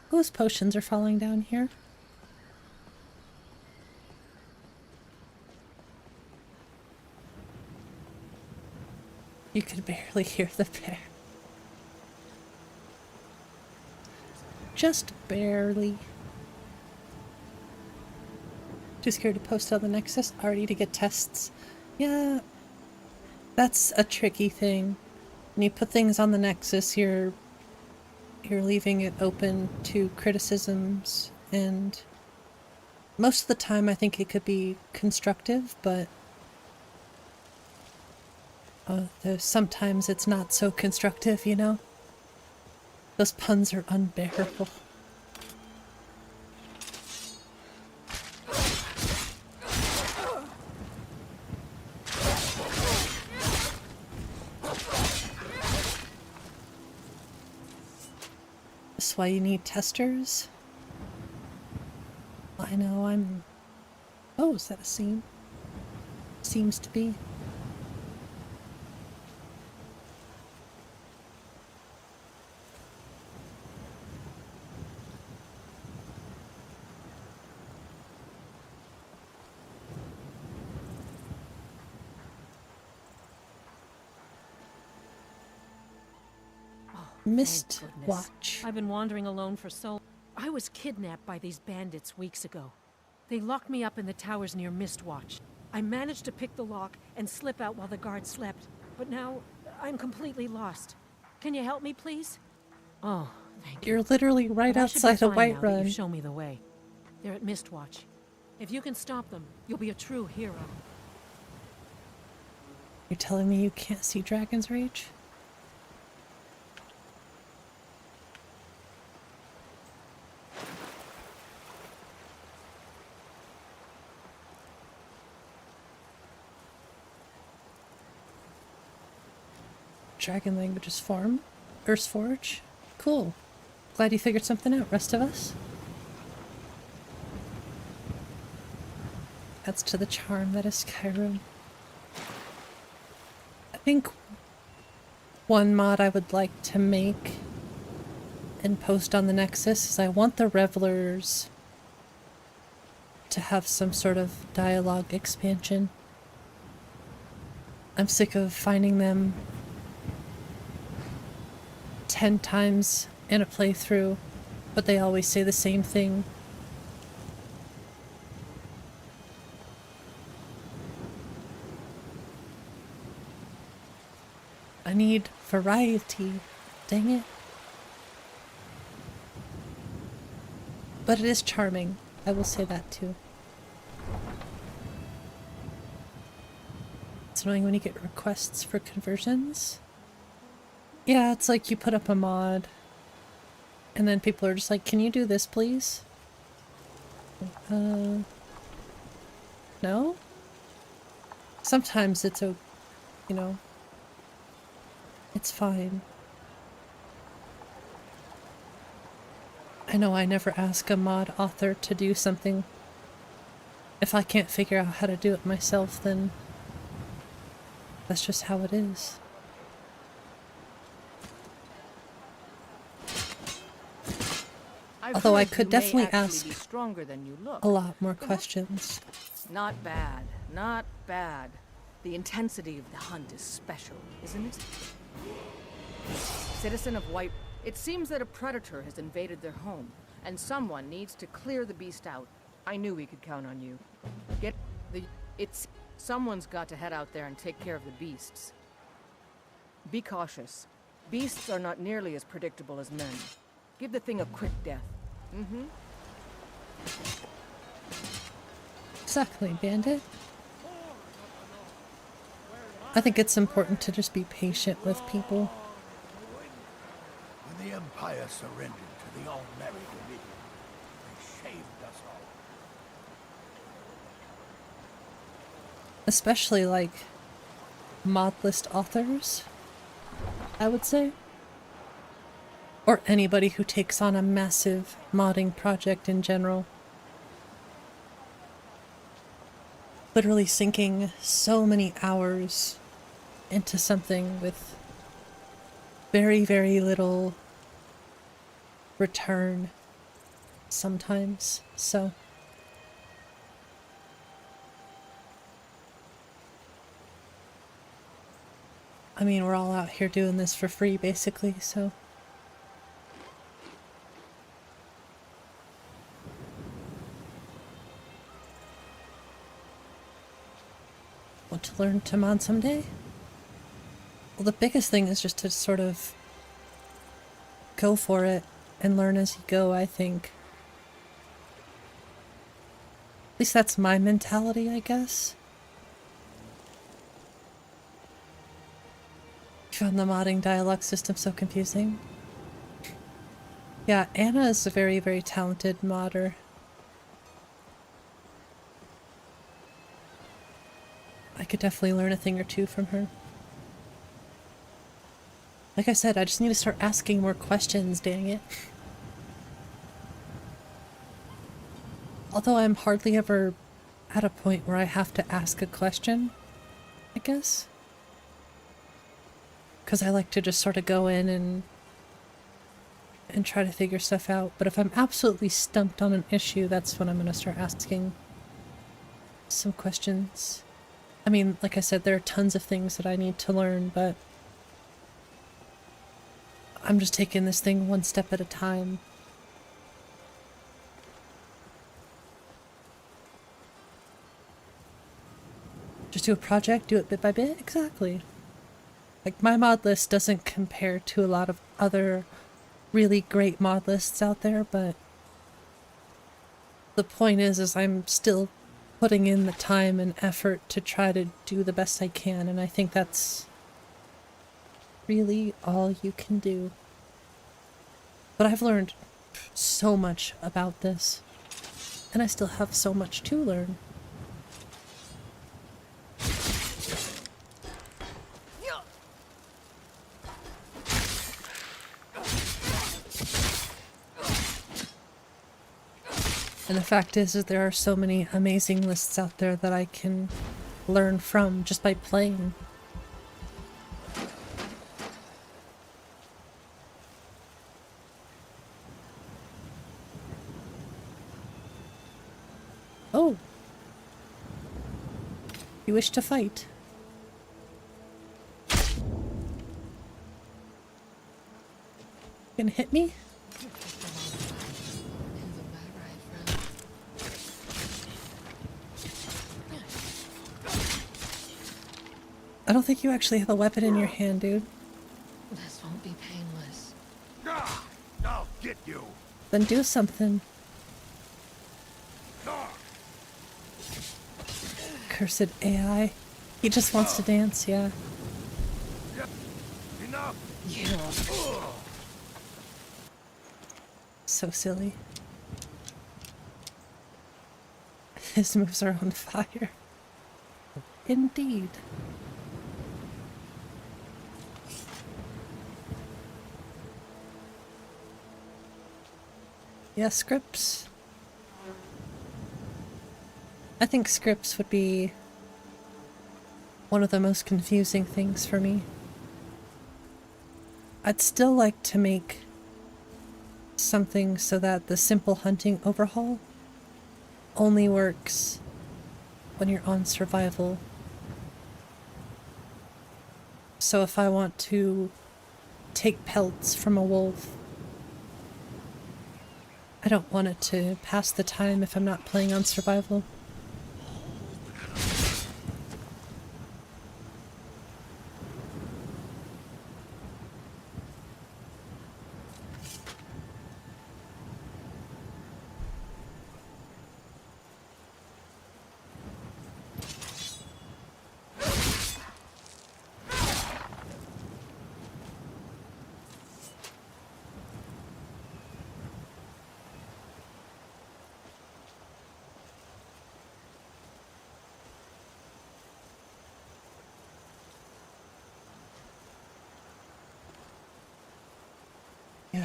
Those potions are falling down here. You could barely hear the bear. Just barely. Too scared to post on the Nexus, already to get tests. Yeah, that's a tricky thing. When you put things on the Nexus, you're leaving it open to criticisms, and most of the time I think it could be constructive, but sometimes it's not so constructive, you know? Those puns are unbearable. That's why you need testers. I know, I'm... Oh, is that a seam? Seems to be. Missed watch. I've been wandering alone for so long. I was kidnapped by these bandits weeks ago. They locked me up in the towers near Mistwatch. I managed to pick the lock and slip out while the guards slept, but now I'm completely lost. Can you help me, please? Oh, thank you. You're literally right outside of Whiterun. You show me the way. They're at Mistwatch. If you can stop them, you'll be a true hero. You're telling me you can't see Dragon's Rage? Dragon languages form. Earth's Forge. Cool. Glad you figured something out, rest of us. Adds to the charm that is Skyrim. I think one mod I would like to make and post on the Nexus is I want the Revelers to have some sort of dialogue expansion. I'm sick of finding them 10 times in a playthrough, but they always say the same thing. I need variety, dang it. But it is charming, I will say that too. It's annoying when you get requests for conversions. Yeah, it's like you put up a mod, and then people are just like, can you do this, please? No? Sometimes it's you know, it's fine. I know I never ask a mod author to do something. If I can't figure out how to do it myself, then that's just how it is. Although I could definitely ask stronger than you look. a lot more questions. Not bad, not bad. The intensity of the hunt is special, isn't it? Citizen of White, it seems that a predator has invaded their home, and someone needs to clear the beast out. I knew we could count on you. Someone's got to head out there and take care of the beasts. Be cautious. Beasts are not nearly as predictable as men. Give the thing a quick death. Exactly, Bandit. I think it's important to just be patient with people. When the Empire surrendered to the 𝕊𝕦𝕓𝕤𝕝, they shaved us all. Especially like mod list authors. I would say. Or anybody who takes on a massive modding project in general. Literally sinking so many hours into something with very, very little return sometimes, so. I mean, we're all out here doing this for free, basically, so. Want to learn to mod someday? Well, the biggest thing is just to sort of go for it and learn as you go, I think. At least that's my mentality, I guess. Found the modding dialogue system so confusing. Yeah, Anna is a very, very talented modder. I could definitely learn a thing or two from her. Like I said, I just need to start asking more questions, dang it. Although I'm hardly ever at a point where I have to ask a question, I guess. Because I like to just sort of go in and try to figure stuff out. But if I'm absolutely stumped on an issue, that's when I'm going to start asking some questions. I mean, like I said, there are tons of things that I need to learn, but I'm just taking this thing one step at a time. Just do a project, do it bit by bit? Exactly. Like, my mod list doesn't compare to a lot of other really great mod lists out there, but the point is I'm still putting in the time and effort to try to do the best I can, and I think that's really all you can do. But I've learned so much about this, and I still have so much to learn. And the fact is that there are so many amazing lists out there that I can learn from just by playing. Oh! You wish to fight? Gonna hit me? I don't think you actually have a weapon in your hand, dude. This won't be painless. I'll get you. Then do something. Cursed AI. He just wants to dance, yeah. Enough. Yeah. So silly. His moves are on fire. Indeed. Yeah, scripts. I think scripts would be one of the most confusing things for me. I'd still like to make something so that the simple hunting overhaul only works when you're on survival. So if I want to take pelts from a wolf, I don't want it to pass the time if I'm not playing on survival.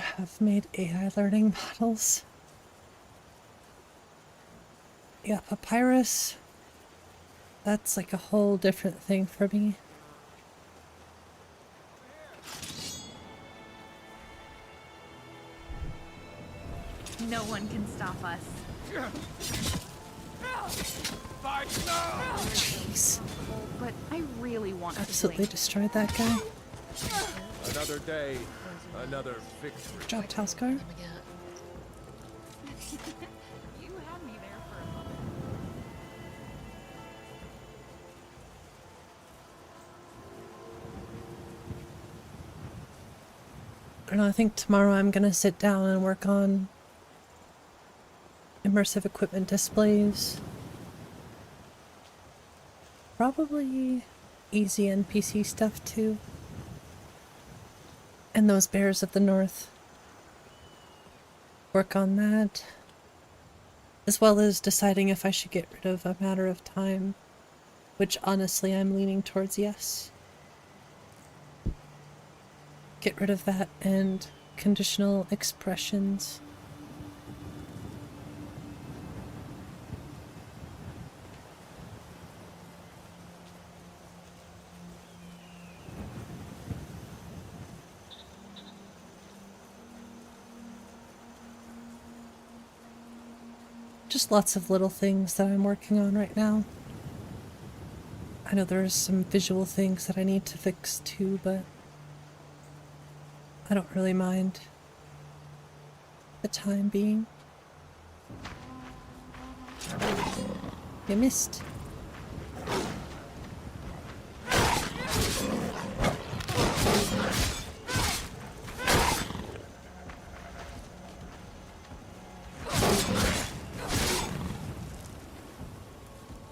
have made AI learning models. Yeah, papyrus. That's like a whole different thing for me. No one can stop us. Jeez. But I really want Absolutely destroyed that guy. Another day, another victory. Good job, Taskar. You had me there for a moment. I don't know, I think tomorrow I'm gonna sit down and work on immersive equipment displays. Probably easy NPC stuff too. And those bears of the north. Work on that. As well as deciding if I should get rid of A Matter of Time. Which honestly I'm leaning towards yes. Get rid of that and conditional expressions. Just lots of little things that I'm working on right now. I know there's some visual things that I need to fix too, but I don't really mind the time being. You missed.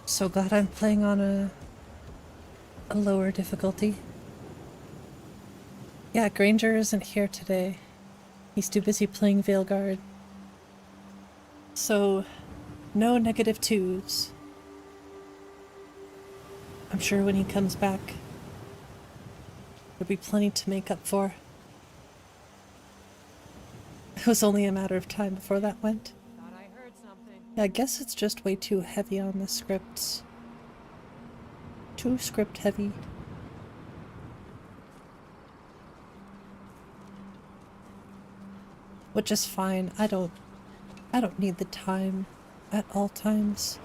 So glad I'm playing on a lower difficulty. Yeah, Granger isn't here today. He's too busy playing Veilguard. So, no -2s. I'm sure when he comes back, there'll be plenty to make up for. It was only a matter of time before that went. Yeah, I guess it's just way too heavy on the scripts. Too script heavy. Which is fine. I don't need the time at all times.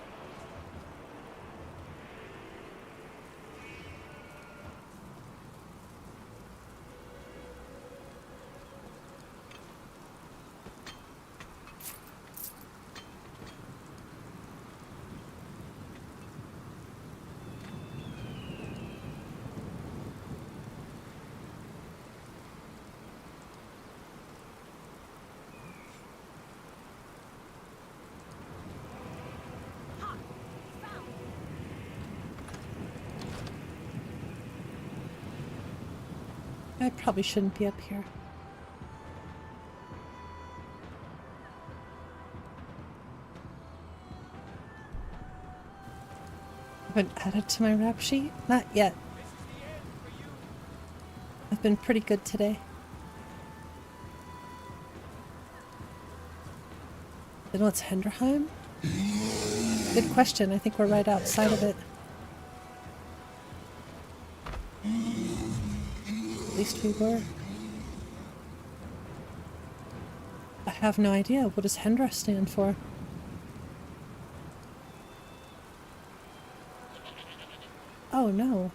I probably shouldn't be up here. Haven't added to my rap sheet? Not yet. I've been pretty good today. Then what's Hendrheim? Good question. I think we're right outside of it. At least we were. I have no idea. What does Hendra stand for? Oh no.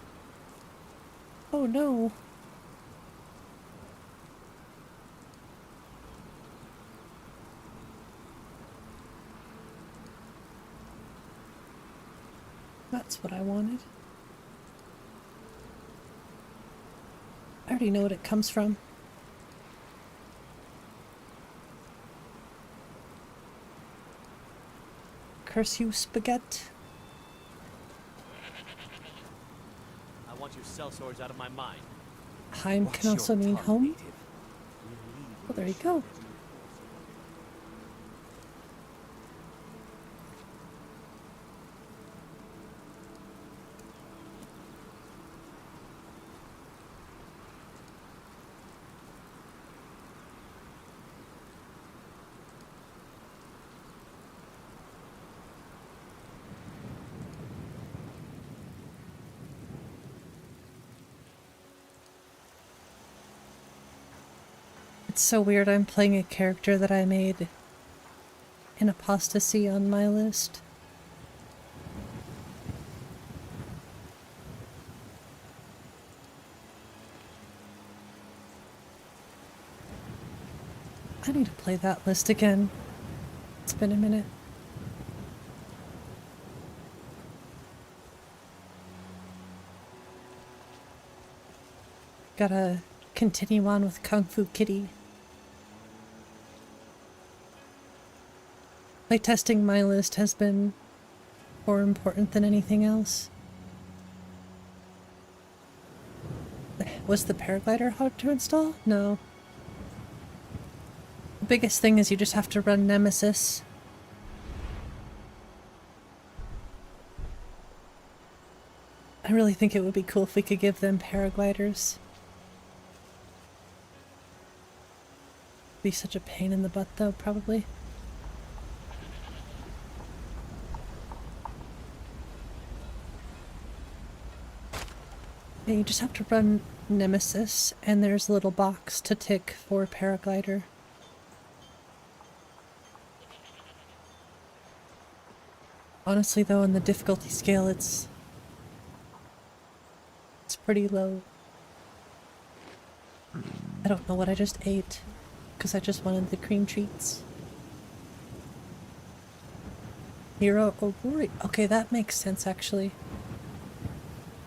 Oh no. That's what I wanted. I already know what it comes from. Curse you, spaghetti. I want your sellswords out of my mind. Heim can also mean home. Well, there you go. It's so weird I'm playing a character that I made in Apostasy on my list. I need to play that list again. It's been a minute. Gotta continue on with Kung Fu Kitty. Playtesting my list has been more important than anything else. Was the paraglider hard to install? No. The biggest thing is you just have to run Nemesis. I really think it would be cool if we could give them paragliders. Be such a pain in the butt though, probably. Yeah, you just have to run Nemesis, and there's a little box to tick for paraglider. Honestly though, on the difficulty scale, it's pretty low. I don't know what I just ate, because I just wanted the cream treats. Hero or warrior? Okay, that makes sense actually.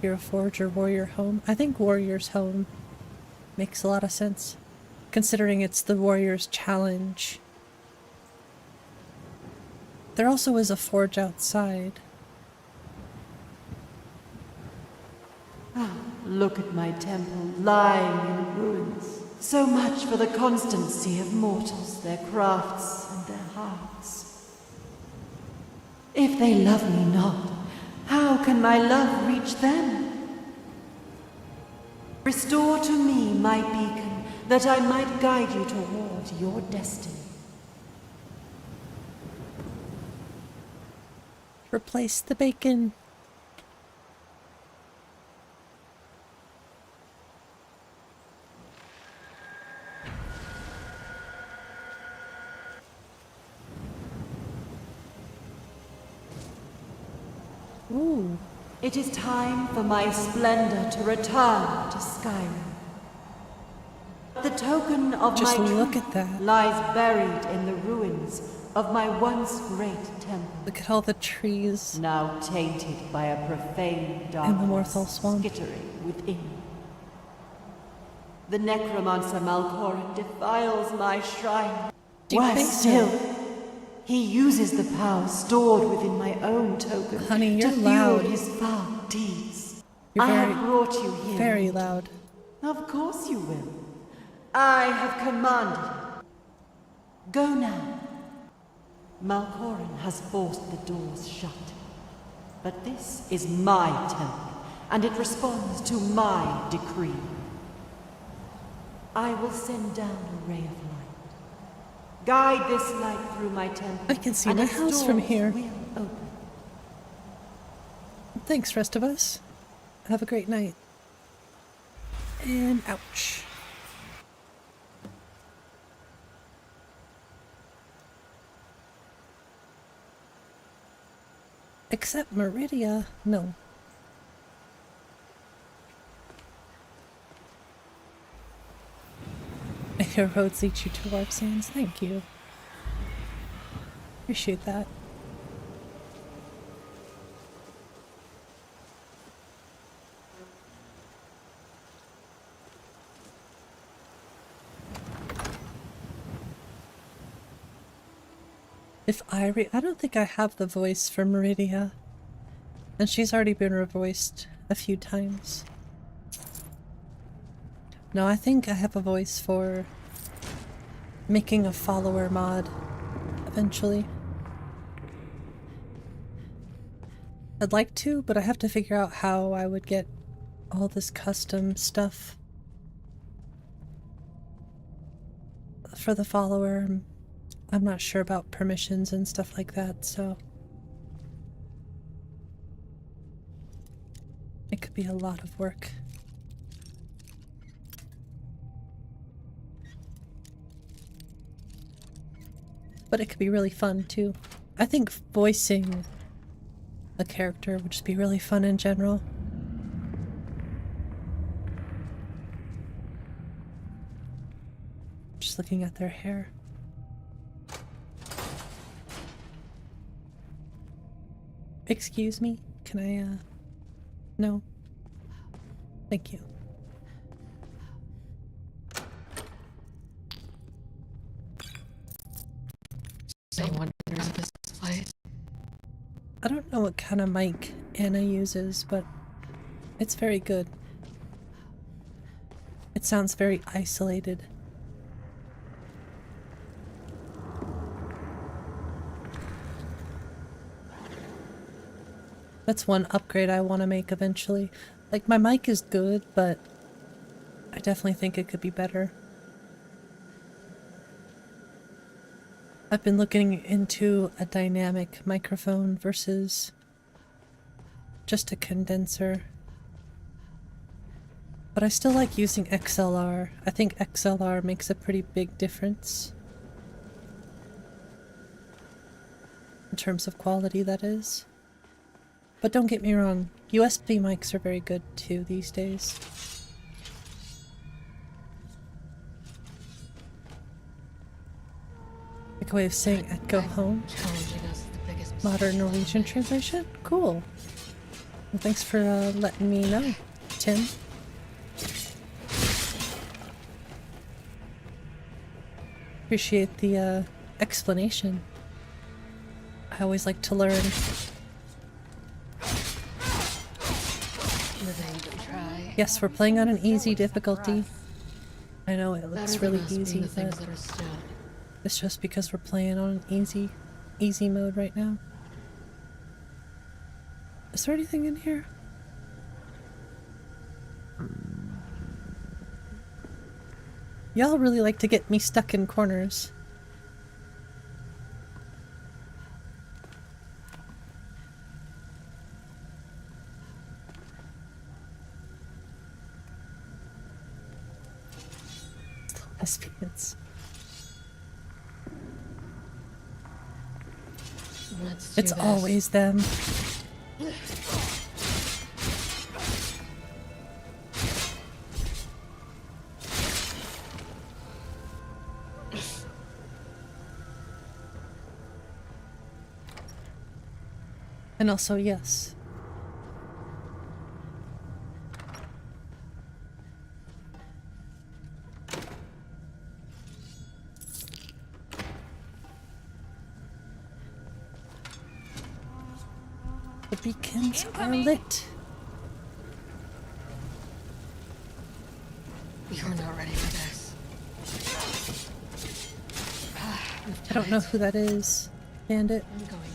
Hero Forge or Warrior Home? I think Warrior's Home makes a lot of sense, considering it's the Warrior's Challenge. There also is a forge outside. Ah, look at my temple lying in ruins. So much for the constancy of mortals, their crafts and their hearts. If they love me not, how can my love reach them? Restore to me my beacon, that I might guide you toward your destiny. Replace the bacon. Ooh. It is time for my splendor to return to Skyrim. The token of Just my look truth at that. lies buried in the ruins of my once great temple. Look at all the trees. Now tainted by a profane And the darkness Morthal Swamp. skittering within. The necromancer Malkoran defiles my shrine. Do you Worse think so? still, he uses the power stored within my own token Honey, you're to loud. fuel his foul deeds. You're I have brought you here. very loud. Of course you will. I have commanded you. Go now. Malkoran has forced the doors shut. But this is my temple, and it responds to my decree. I will send down a ray of light. Guide this light through my temple. I can see and my its house from doors here. will open. Thanks, rest of us. Have a great night. And ouch. Except Meridia, no. Your roads lead you to Warp Sands. Thank you. Appreciate that. If I don't think I have the voice for Meridia. And she's already been revoiced a few times. No, I think I have a voice for making a follower mod eventually. I'd like to, but I have to figure out how I would get all this custom stuff for the follower. I'm not sure about permissions and stuff like that, so it could be a lot of work. but it could be really fun too. I think voicing a character would just be really fun in general. Just looking at their hair. Excuse me? Can I, no? Thank you. I don't know what kind of mic Anna uses, but it's very good. It sounds very isolated. That's one upgrade I want to make eventually. Like, my mic is good, but I definitely think it could be better. I've been looking into a dynamic microphone versus just a condenser. But I still like using XLR. I think XLR makes a pretty big difference. In terms of quality, that is. But don't get me wrong, USB mics are very good too these days. Like a way of saying I'd go home. Modern Norwegian translation? Cool. Well, thanks for letting me know, Tim. Appreciate the explanation. I always like to learn. Yes, we're playing on an easy difficulty. I know it looks really easy, but it's just because we're playing on an easy mode right now. Is there anything in here? Y'all really like to get me stuck in corners. Lesbians. It's always them. And also, yes. The beacons are lit. You're not ready for this. I don't know who that is. Bandit. I'm going in.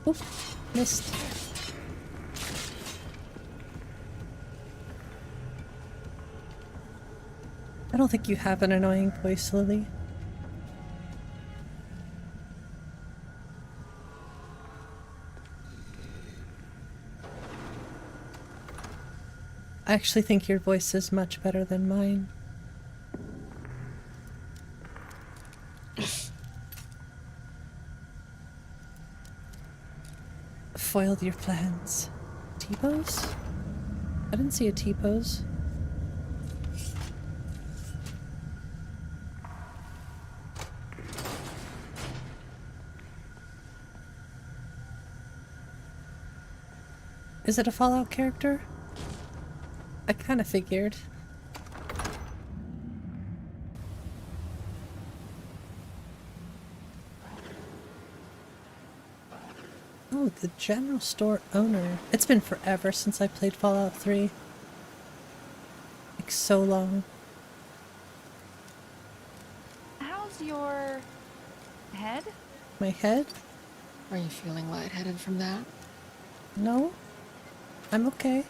Oop, missed. I don't think you have an annoying voice, Lily. I actually think your voice is much better than mine. Foiled your plans. T-pose? I didn't see a T-pose. Is it a Fallout character? I kind of figured. Oh, the general store owner. It's been forever since I played Fallout 3. Like, so long. How's your head? My head? Are you feeling lightheaded from that? No. I'm okay.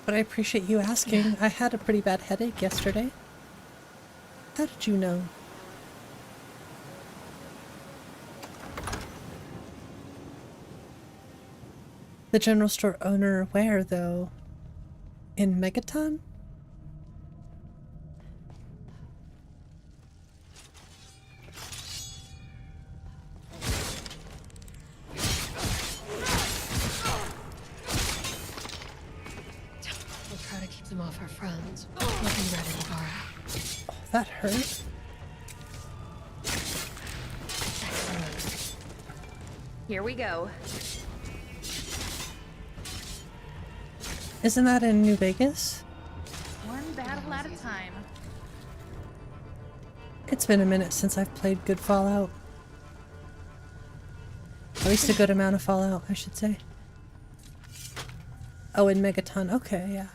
But I appreciate you asking. Yeah. I had a pretty bad headache yesterday. How did you know? The general store owner where, though? In Megaton? that hurt. Here we go. Isn't that in New Vegas? One battle at a time. It's been a minute since I've played good Fallout. At least a good amount of Fallout, I should say. Oh, in Megaton. Okay, yeah.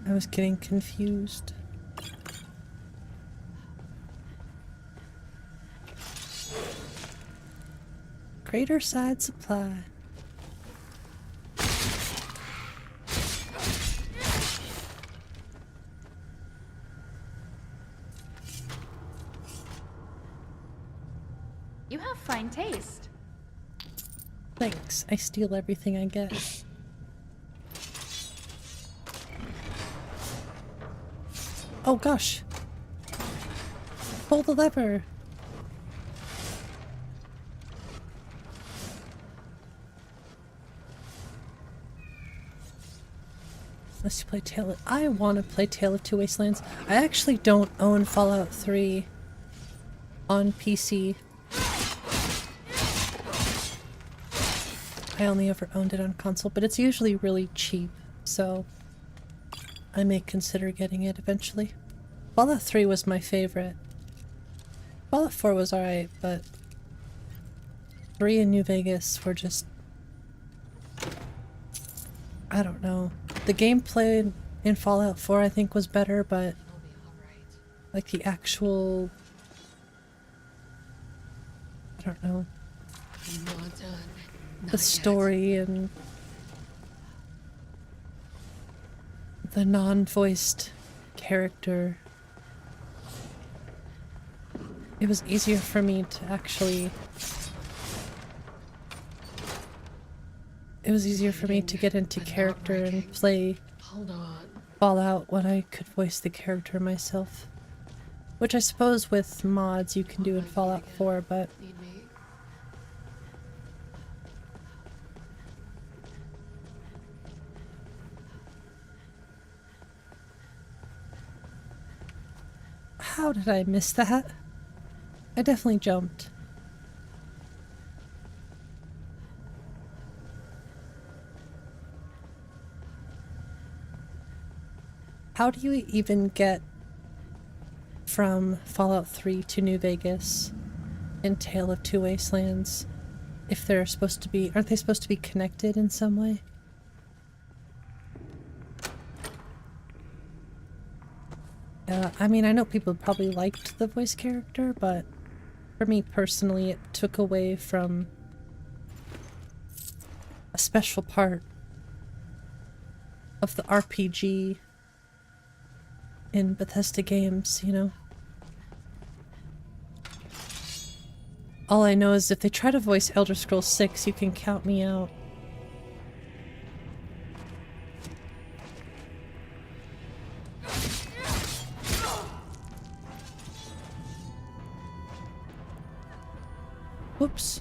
I was getting confused. Greater side supply. You have fine taste. Thanks. I steal everything I get. Oh gosh. Pull the lever. Unless you play Tale of... I want to play Tale of Two Wastelands. I actually don't own Fallout 3 on PC. I only ever owned it on console, but it's usually really cheap, so I may consider getting it eventually. Fallout 3 was my favorite. Fallout 4 was alright, but 3 and New Vegas were just... I don't know. The gameplay in Fallout 4 I think was better, but like the actual... I don't know. The story and the non-voiced character. It was easier for me to actually... It was easier for me to get into character and play Fallout when I could voice the character myself. Which I suppose with mods you can do in Fallout 4, but... How did I miss that? I definitely jumped. How do you even get from Fallout 3 to New Vegas in Tale of Two Wastelands if they're supposed to be... Aren't they supposed to be connected in some way? I mean, I know people probably liked the voice character, but for me personally, it took away from a special part of the RPG in Bethesda games, you know? All I know is if they try to voice Elder Scrolls 6, you can count me out. Whoops.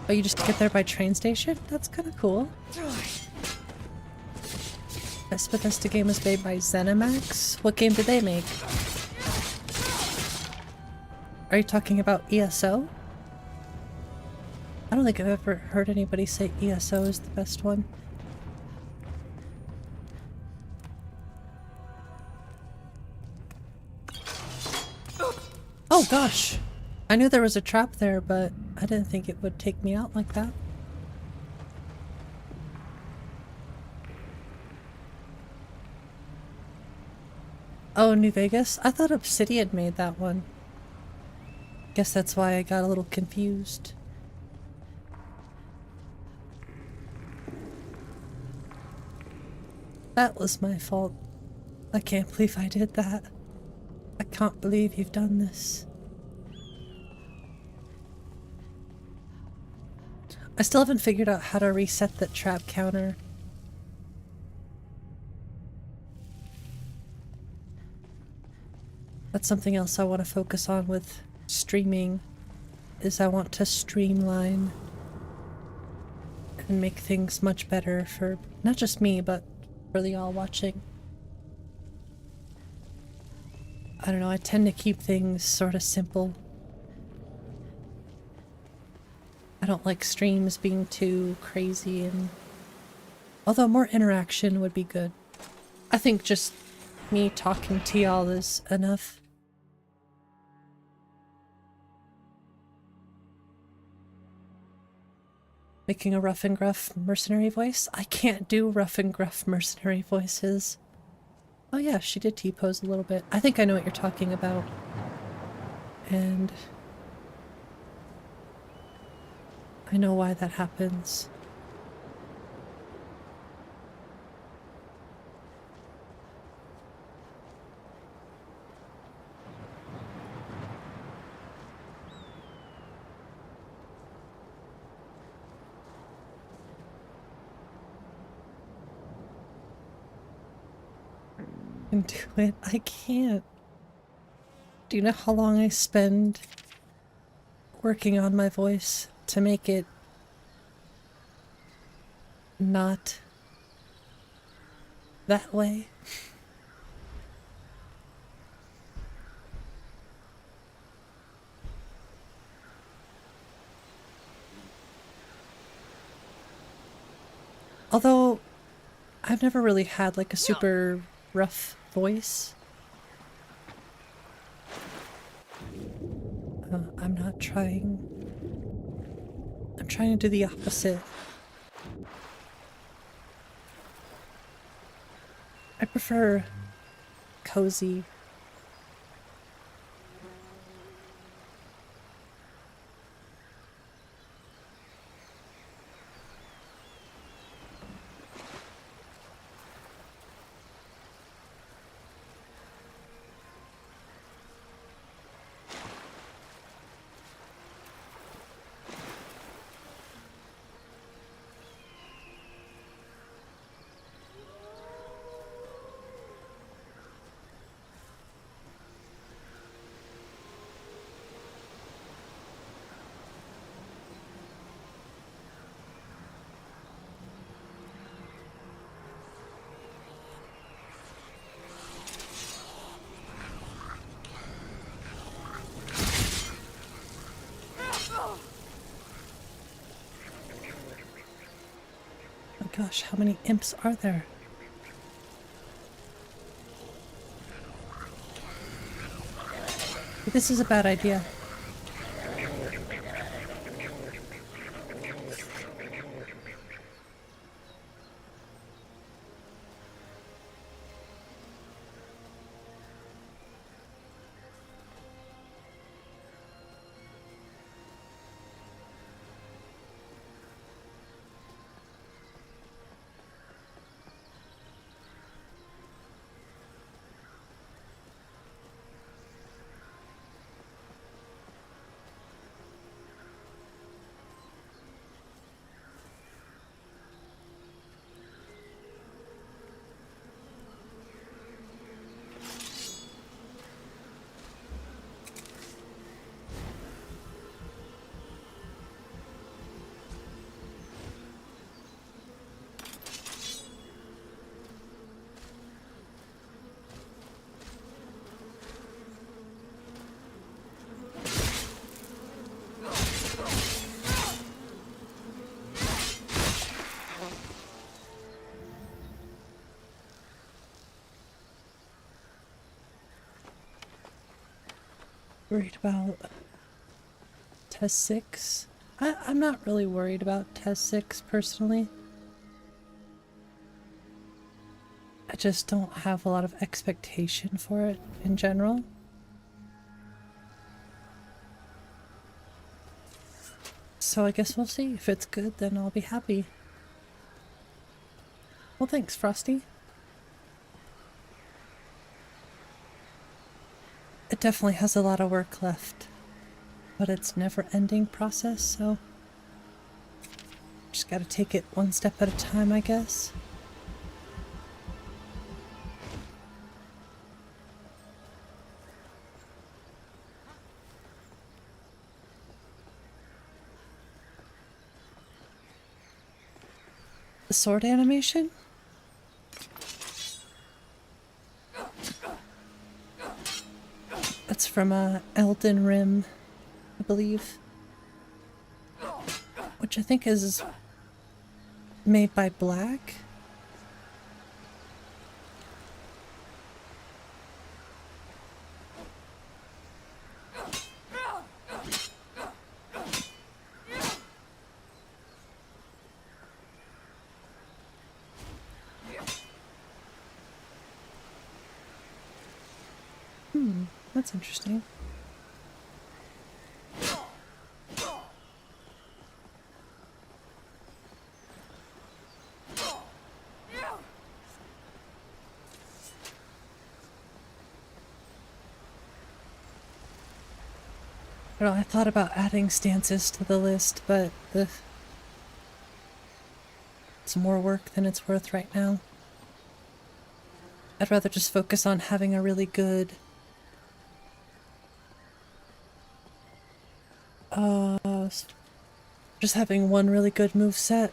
Oh, you just get there by train station? That's kind of cool. This Bethesda game was made by ZeniMax. What game did they make? Are you talking about ESO? I don't think I've ever heard anybody say ESO is the best one. Oh gosh! I knew there was a trap there, but I didn't think it would take me out like that. Oh, New Vegas? I thought Obsidian made that one. Guess that's why I got a little confused. That was my fault. I can't believe I did that. I can't believe you've done this. I still haven't figured out how to reset that trap counter. That's something else I want to focus on with streaming, is I want to streamline and make things much better for not just me, but for the all watching. I don't know, I tend to keep things sort of simple. I don't like streams being too crazy, and although more interaction would be good. I think just me talking to y'all is enough. Making a rough and gruff mercenary voice? I can't do rough and gruff mercenary voices. Oh yeah, she did T-pose a little bit. I think I know what you're talking about. And I know why that happens. Do it. I can't. Do you know how long I spend working on my voice to make it not that way? Although I've never really had like a super rough voice. I'm not trying. I'm trying to do the opposite. I prefer cozy. Gosh, how many imps are there? This is a bad idea. Worried about Test 6? I'm not really worried about Test 6 personally. I just don't have a lot of expectation for it in general. So I guess we'll see. If it's good, then I'll be happy. Well, thanks, Frosty. It definitely has a lot of work left, but it's a never-ending process, so just gotta take it one step at a time, I guess. the sword animation? That's from Elden Ring, I believe. Which I think is made by Black. That's interesting. I thought about adding stances to the list, but it's more work than it's worth right now. I'd rather just focus on having a really good just having one really good move set.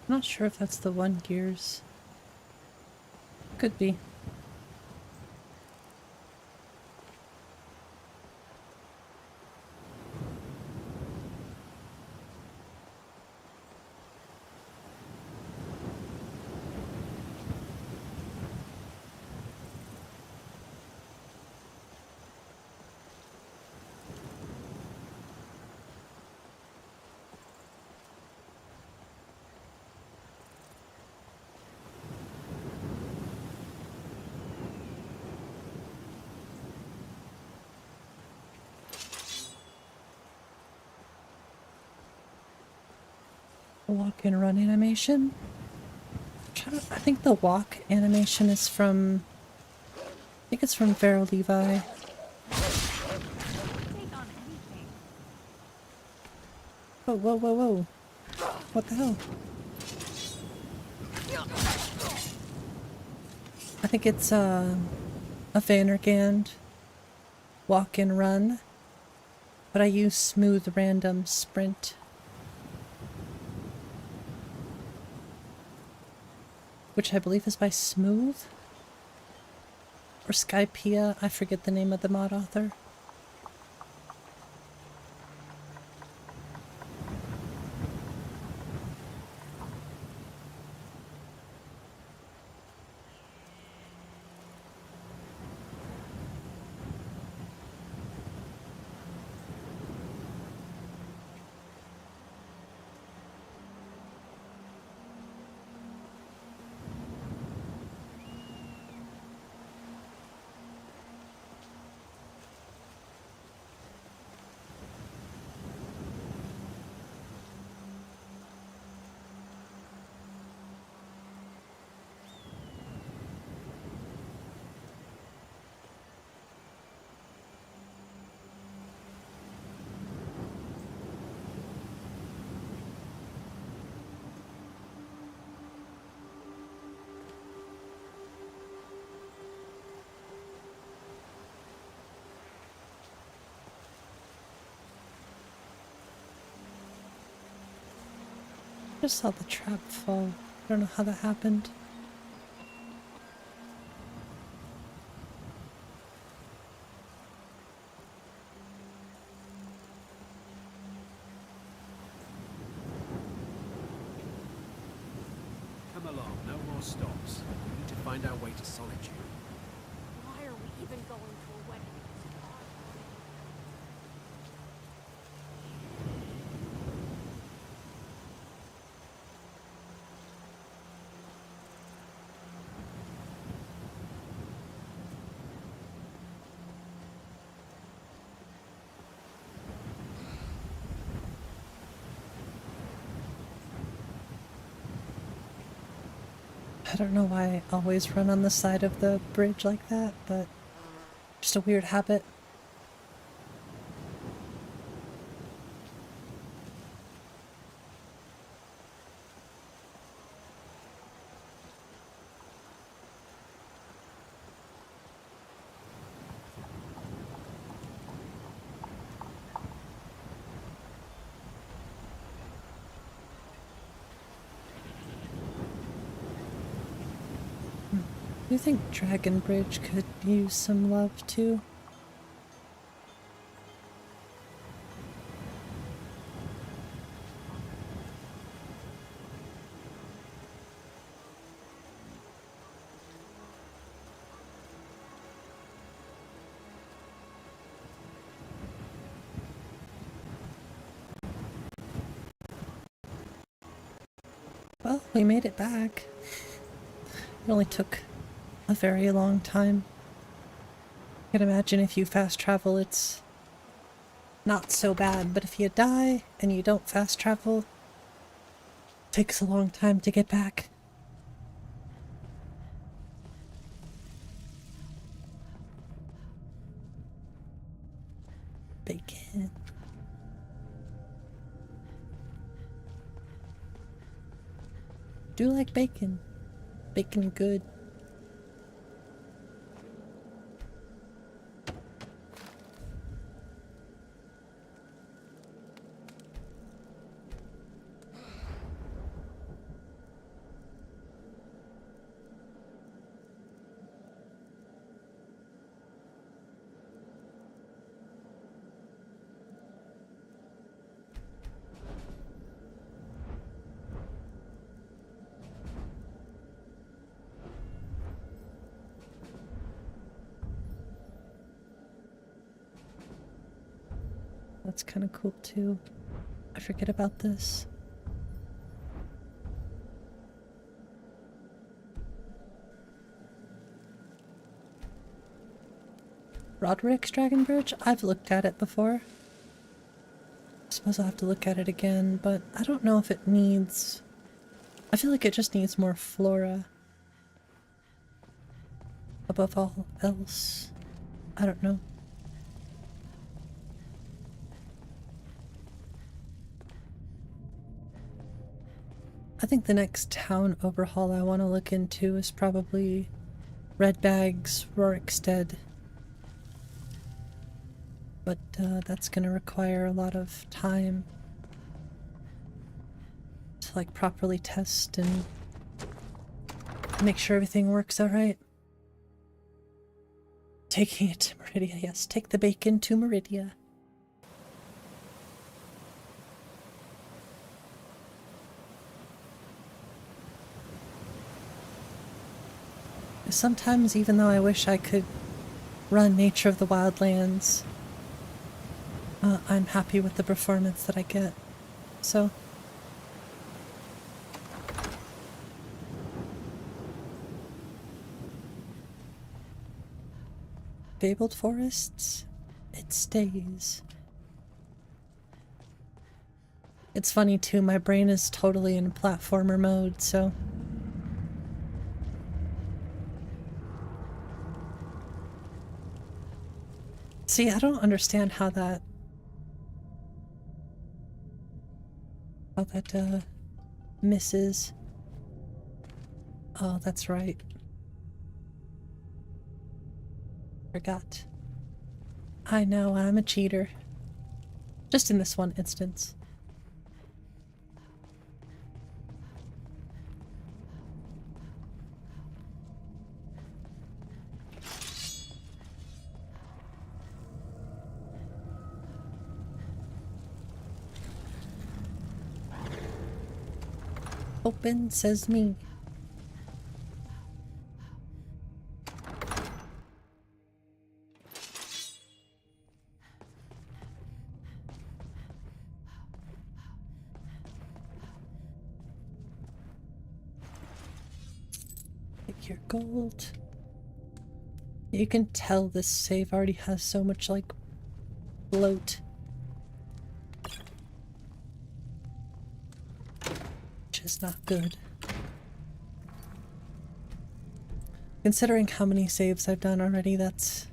I'm not sure if that's the one gears. Could be. Walk and run animation. I think the walk animation is from, I think it's from 𝕊𝕤𝕝𝕝. Whoa, whoa, whoa, whoa. What the hell? I think it's a 𝕊𝕤𝕝𝕝 walk and run, but I use smooth random sprint. Which I believe is by Smooth? Or Skypea, I forget the name of the mod author. just saw the trap fall. I don't know how that happened. Come along, no more stops. We need to find our way to solitude. Why are we even going to a wedding? I don't know why I always run on the side of the bridge like that, but just a weird habit. Do you think Dragon Bridge could use some love too? Well, we made it back. It only took a very long time. I can imagine if you fast travel, it's not so bad, but if you die and you don't fast travel, it takes a long time to get back. Bacon. Do like bacon. Bacon good. That's kind of cool too. I forget about this. Roderick's Dragon Bridge? I've looked at it before. I suppose I'll have to look at it again, but I don't know if it needs... I feel like it just needs more flora. Above all else. I don't know. I think the next town overhaul I want to look into is probably Redbag's Rorikstead. But that's going to require a lot of time to like properly test and make sure everything works alright. Taking it to Meridia, yes, take the bacon to Meridia. Sometimes, even though I wish I could run Nature of the Wildlands, I'm happy with the performance that I get. So, Fabled Forests, it stays. It's funny too, my brain is totally in platformer mode, so... See, I don't understand how that misses. Oh, that's right. Forgot. I know, I'm a cheater. Just in this one instance. Open, says me. Take your gold. You can tell this save already has so much, like, bloat. Which is not good. Considering how many saves I've done already, that's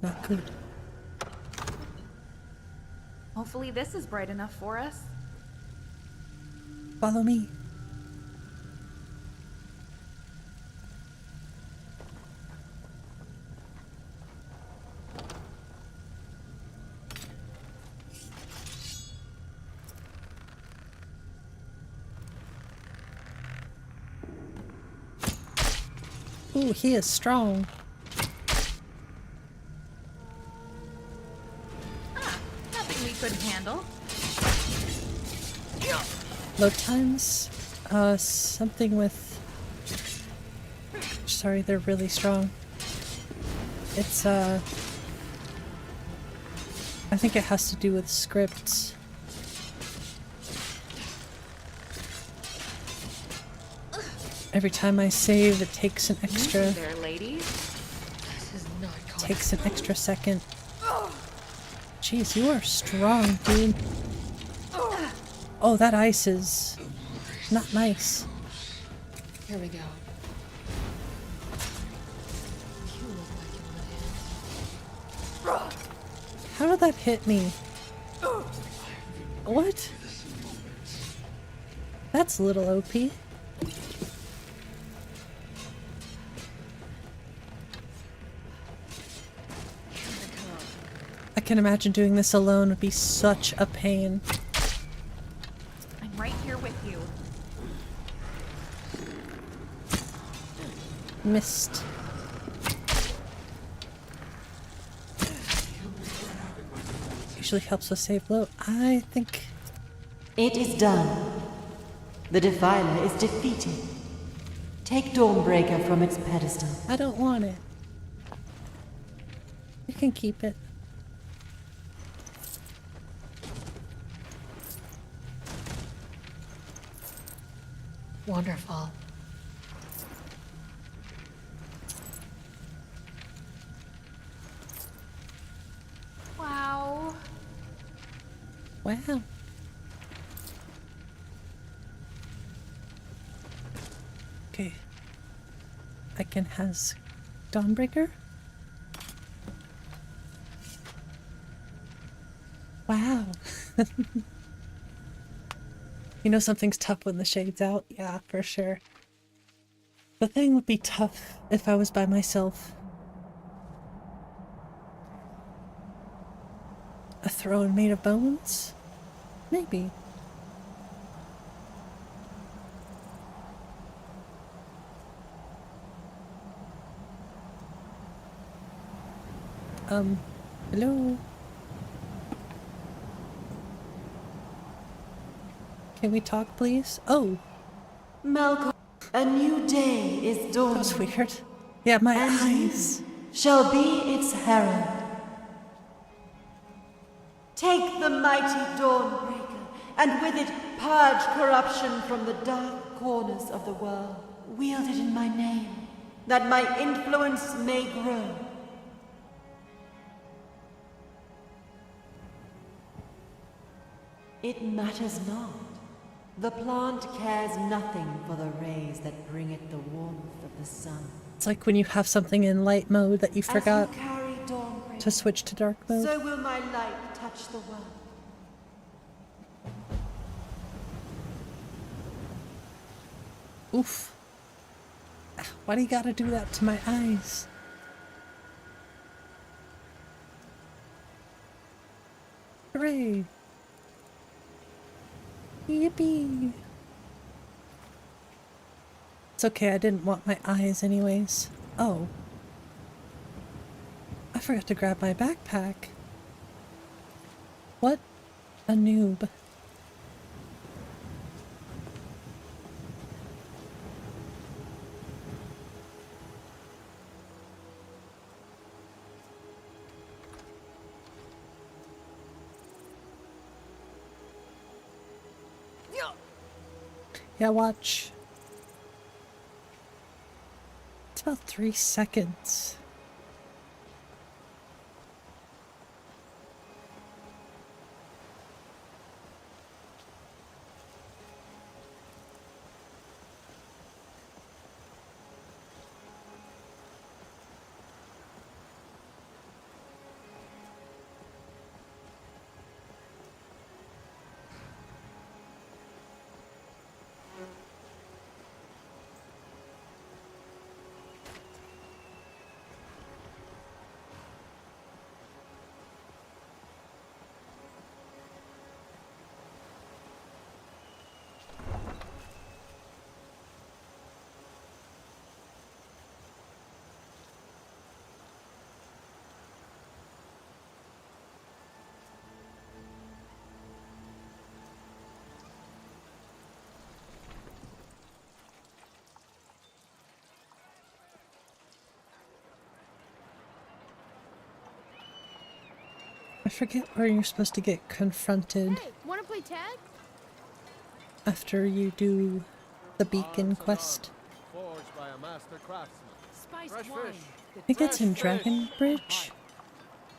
not good. Hopefully this is bright enough for us. Follow me. Ooh, he is strong. Nothing we couldn't handle. Load times? Something with... Sorry, they're really strong. It's, I think it has to do with scripts. Every time I save, it takes an extra... There, ladies. This is not takes an extra second. Jeez, you are strong, dude. Oh, that ice is not nice. Here we go. How did that hit me? What? That's a little OP. I can imagine doing this alone would be such a pain. I'm right here with you. Missed. Usually helps with save blow. I think... It is done. The Defiler is defeated. Take Dawnbreaker from its pedestal. I don't want it. You can keep it. Wonderful. Wow. Wow. Okay. I can has Dawnbreaker. Wow. You know something's tough when the shade's out? Yeah, for sure. The thing would be tough if I was by myself. A throne made of bones? Maybe. Hello? Can we talk, please? Oh! Malcolm, a new day is dawning. That was weird. Yeah, my eyes. Shall be its herald. Take the mighty Dawnbreaker, and with it purge corruption from the dark corners of the world. Wield it in my name, that my influence may grow. It matters not. The plant cares nothing for the rays that bring it the warmth of the sun. It's like when you have something in light mode that you forgot to switch to dark mode. So will my light touch the world. Oof. Why do you gotta do that to my eyes? Hooray! Yippee! It's okay, I didn't want my eyes anyways. Oh. I forgot to grab my backpack. What a noob. Yeah, watch. It's about 3 seconds. I forget where you're supposed to get confronted Wanna play tag? after you do the beacon quest. Forged by a master craftsman. Spiced wine. I think it's in Dragonbridge.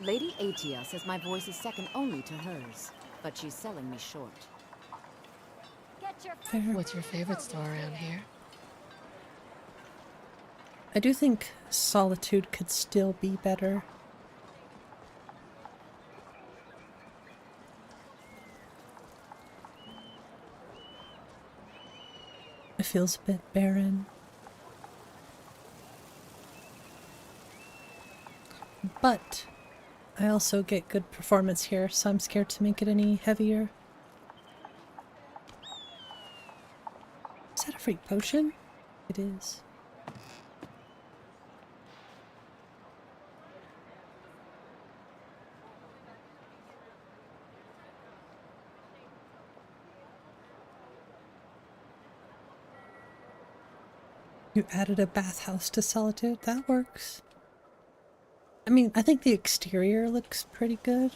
Lady Atia says my voice is second only to hers, but she's selling me short. What's your favorite store around here? I do think Solitude could still be better. It feels a bit barren. But I also get good performance here, so I'm scared to make it any heavier. Is that a freak potion? It is. You added a bathhouse to Solitude. That works. I mean, I think the exterior looks pretty good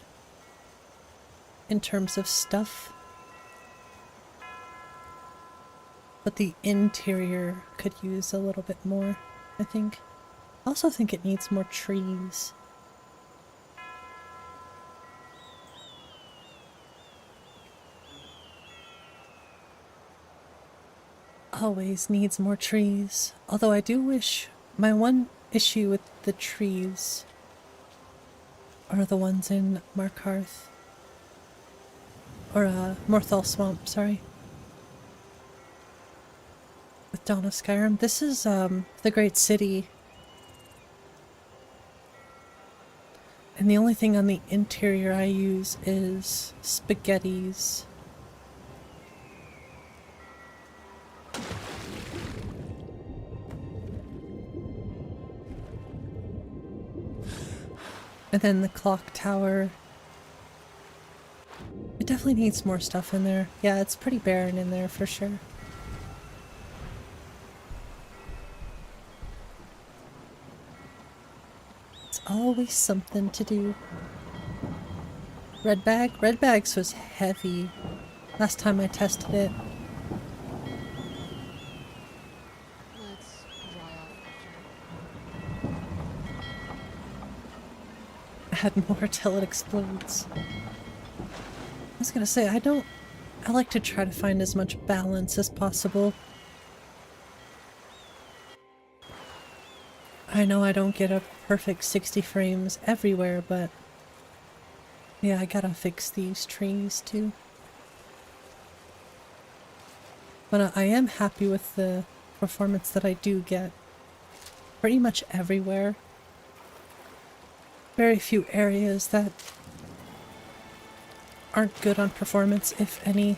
in terms of stuff. But the interior could use a little bit more, I think. I also think it needs more trees. Always needs more trees. Although I do wish my one issue with the trees are the ones in Markarth. Or 𝕊𝕤𝕗𝕗 Swamp, sorry. With Dawn of Skyrim. This is the Great City. And the only thing on the interior I use is spaghettis. And then the clock tower. It definitely needs more stuff in there. Yeah, it's pretty barren in there for sure. It's always something to do. Red bag? Red bags was heavy last time I tested it. Add more till it explodes. I was gonna say, I like to try to find as much balance as possible. I know I don't get a perfect 60 frames everywhere, but yeah, I gotta fix these trees too. But I am happy with the performance that I do get pretty much everywhere. Very few areas that aren't good on performance, if any.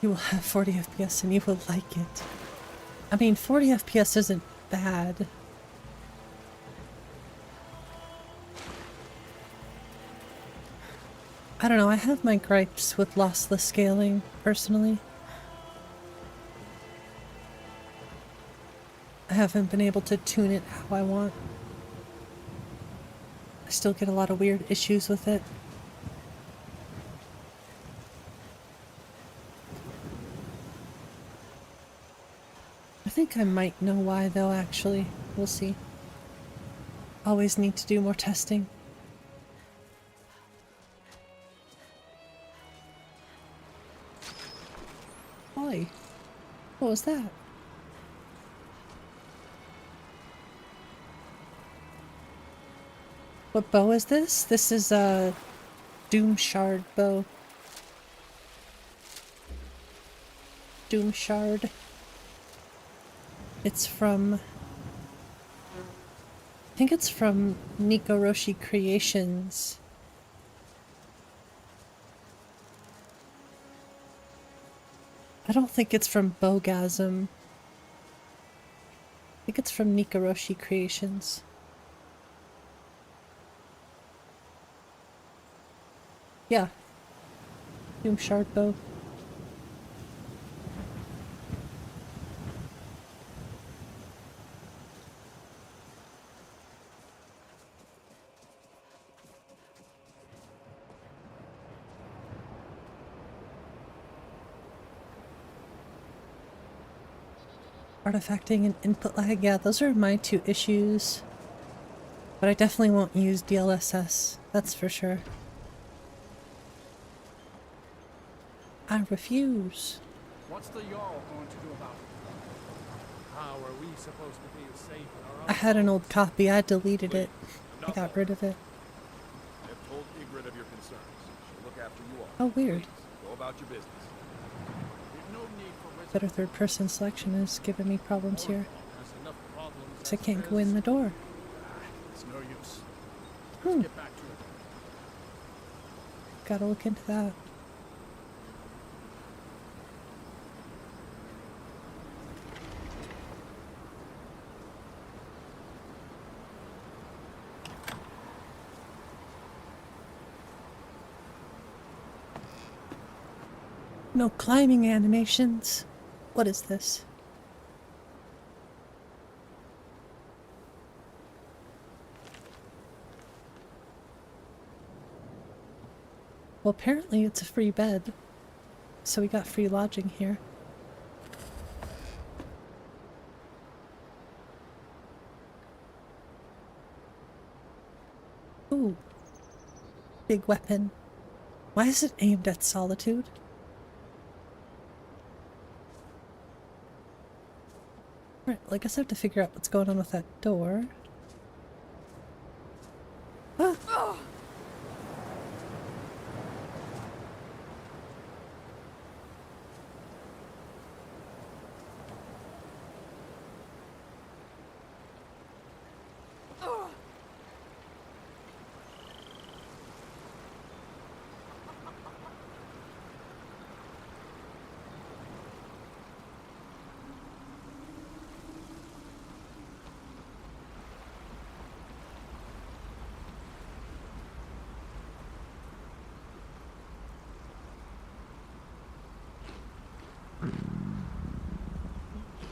You will have 40 FPS and you will like it. I mean, 40 FPS isn't bad. I don't know, I have my gripes with lossless scaling, personally. I haven't been able to tune it how I want. I still get a lot of weird issues with it. think I might know why though, actually. We'll see. Always need to do more testing. Oi. What was that? What bow is this? This is a Doomshard bow. Doomshard. It's from... I think it's from 𝕊𝕦𝕓𝕤𝕗 Creations. I don't think it's from Bowgasm. I think it's from 𝕊𝕦𝕓𝕤𝕗 Creations. Yeah. Doomshard bow. Artifacting and input lag, yeah, those are my two issues. But I definitely won't use DLSS, that's for sure. I refuse. What's the Jarl going to do about it? How are we supposed to feel safe in our own? I had an old copy, I deleted it. I got rid of it. I have told 𝕃𝕚𝕝 of your concerns. She'll look after you all. Oh, weird. Please, go about your business. Better third person selection is giving me problems here. So I can't go in the door. It's no use. Hmm. Get back to it. Gotta look into that. No climbing animations. What is this? Well, apparently it's a free bed. So we got free lodging here. Ooh. Big weapon. Why is it aimed at Solitude? Right, well, I guess I have to figure out what's going on with that door. Ah!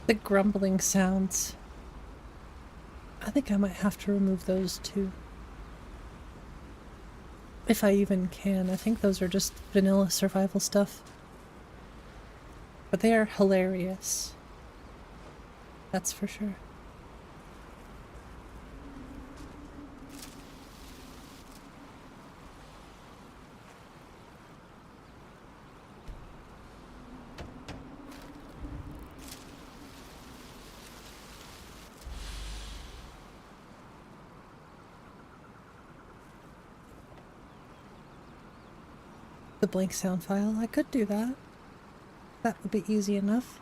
The grumbling sounds. I think I might have to remove those too. If I even can. I think those are just vanilla survival stuff. But they are hilarious. That's for sure. The blank sound file. I could do that. That would be easy enough.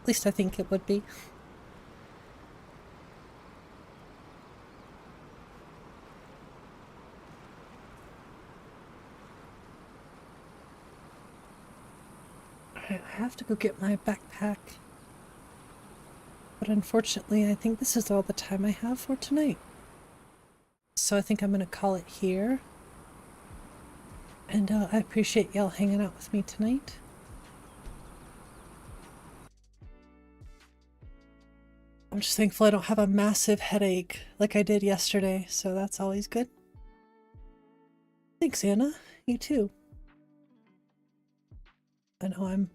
At least I think it would be. Alright, I have to go get my backpack. But unfortunately, I think this is all the time I have for tonight. So I think I'm going to call it here. And I appreciate y'all hanging out with me tonight. I'm just thankful I don't have a massive headache like I did yesterday, so that's always good. Thanks, Anna. You too. I know I'm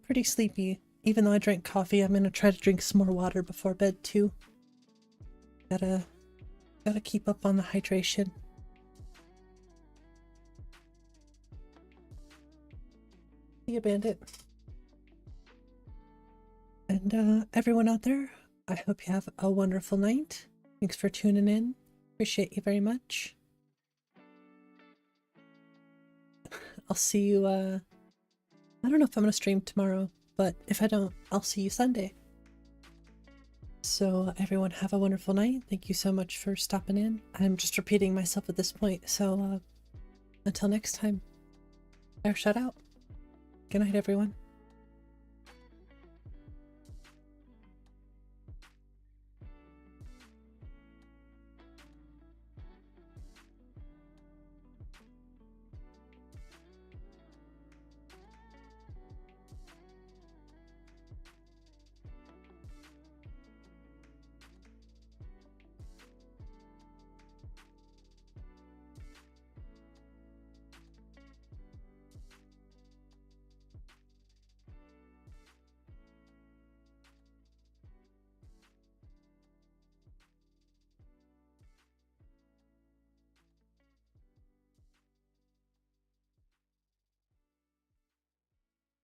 pretty sleepy. Even though I drank coffee, I'm gonna try to drink some more water before bed too. Gotta keep up on the hydration. See you, Bandit. And everyone out there, I hope you have a wonderful night. Thanks for tuning in. Appreciate you very much. I'll see you, I don't know if I'm gonna stream tomorrow, but if I don't, I'll see you Sunday. So everyone have a wonderful night. Thank you so much for stopping in. I'm just repeating myself at this point, so until next time, shut out. Good night, everyone.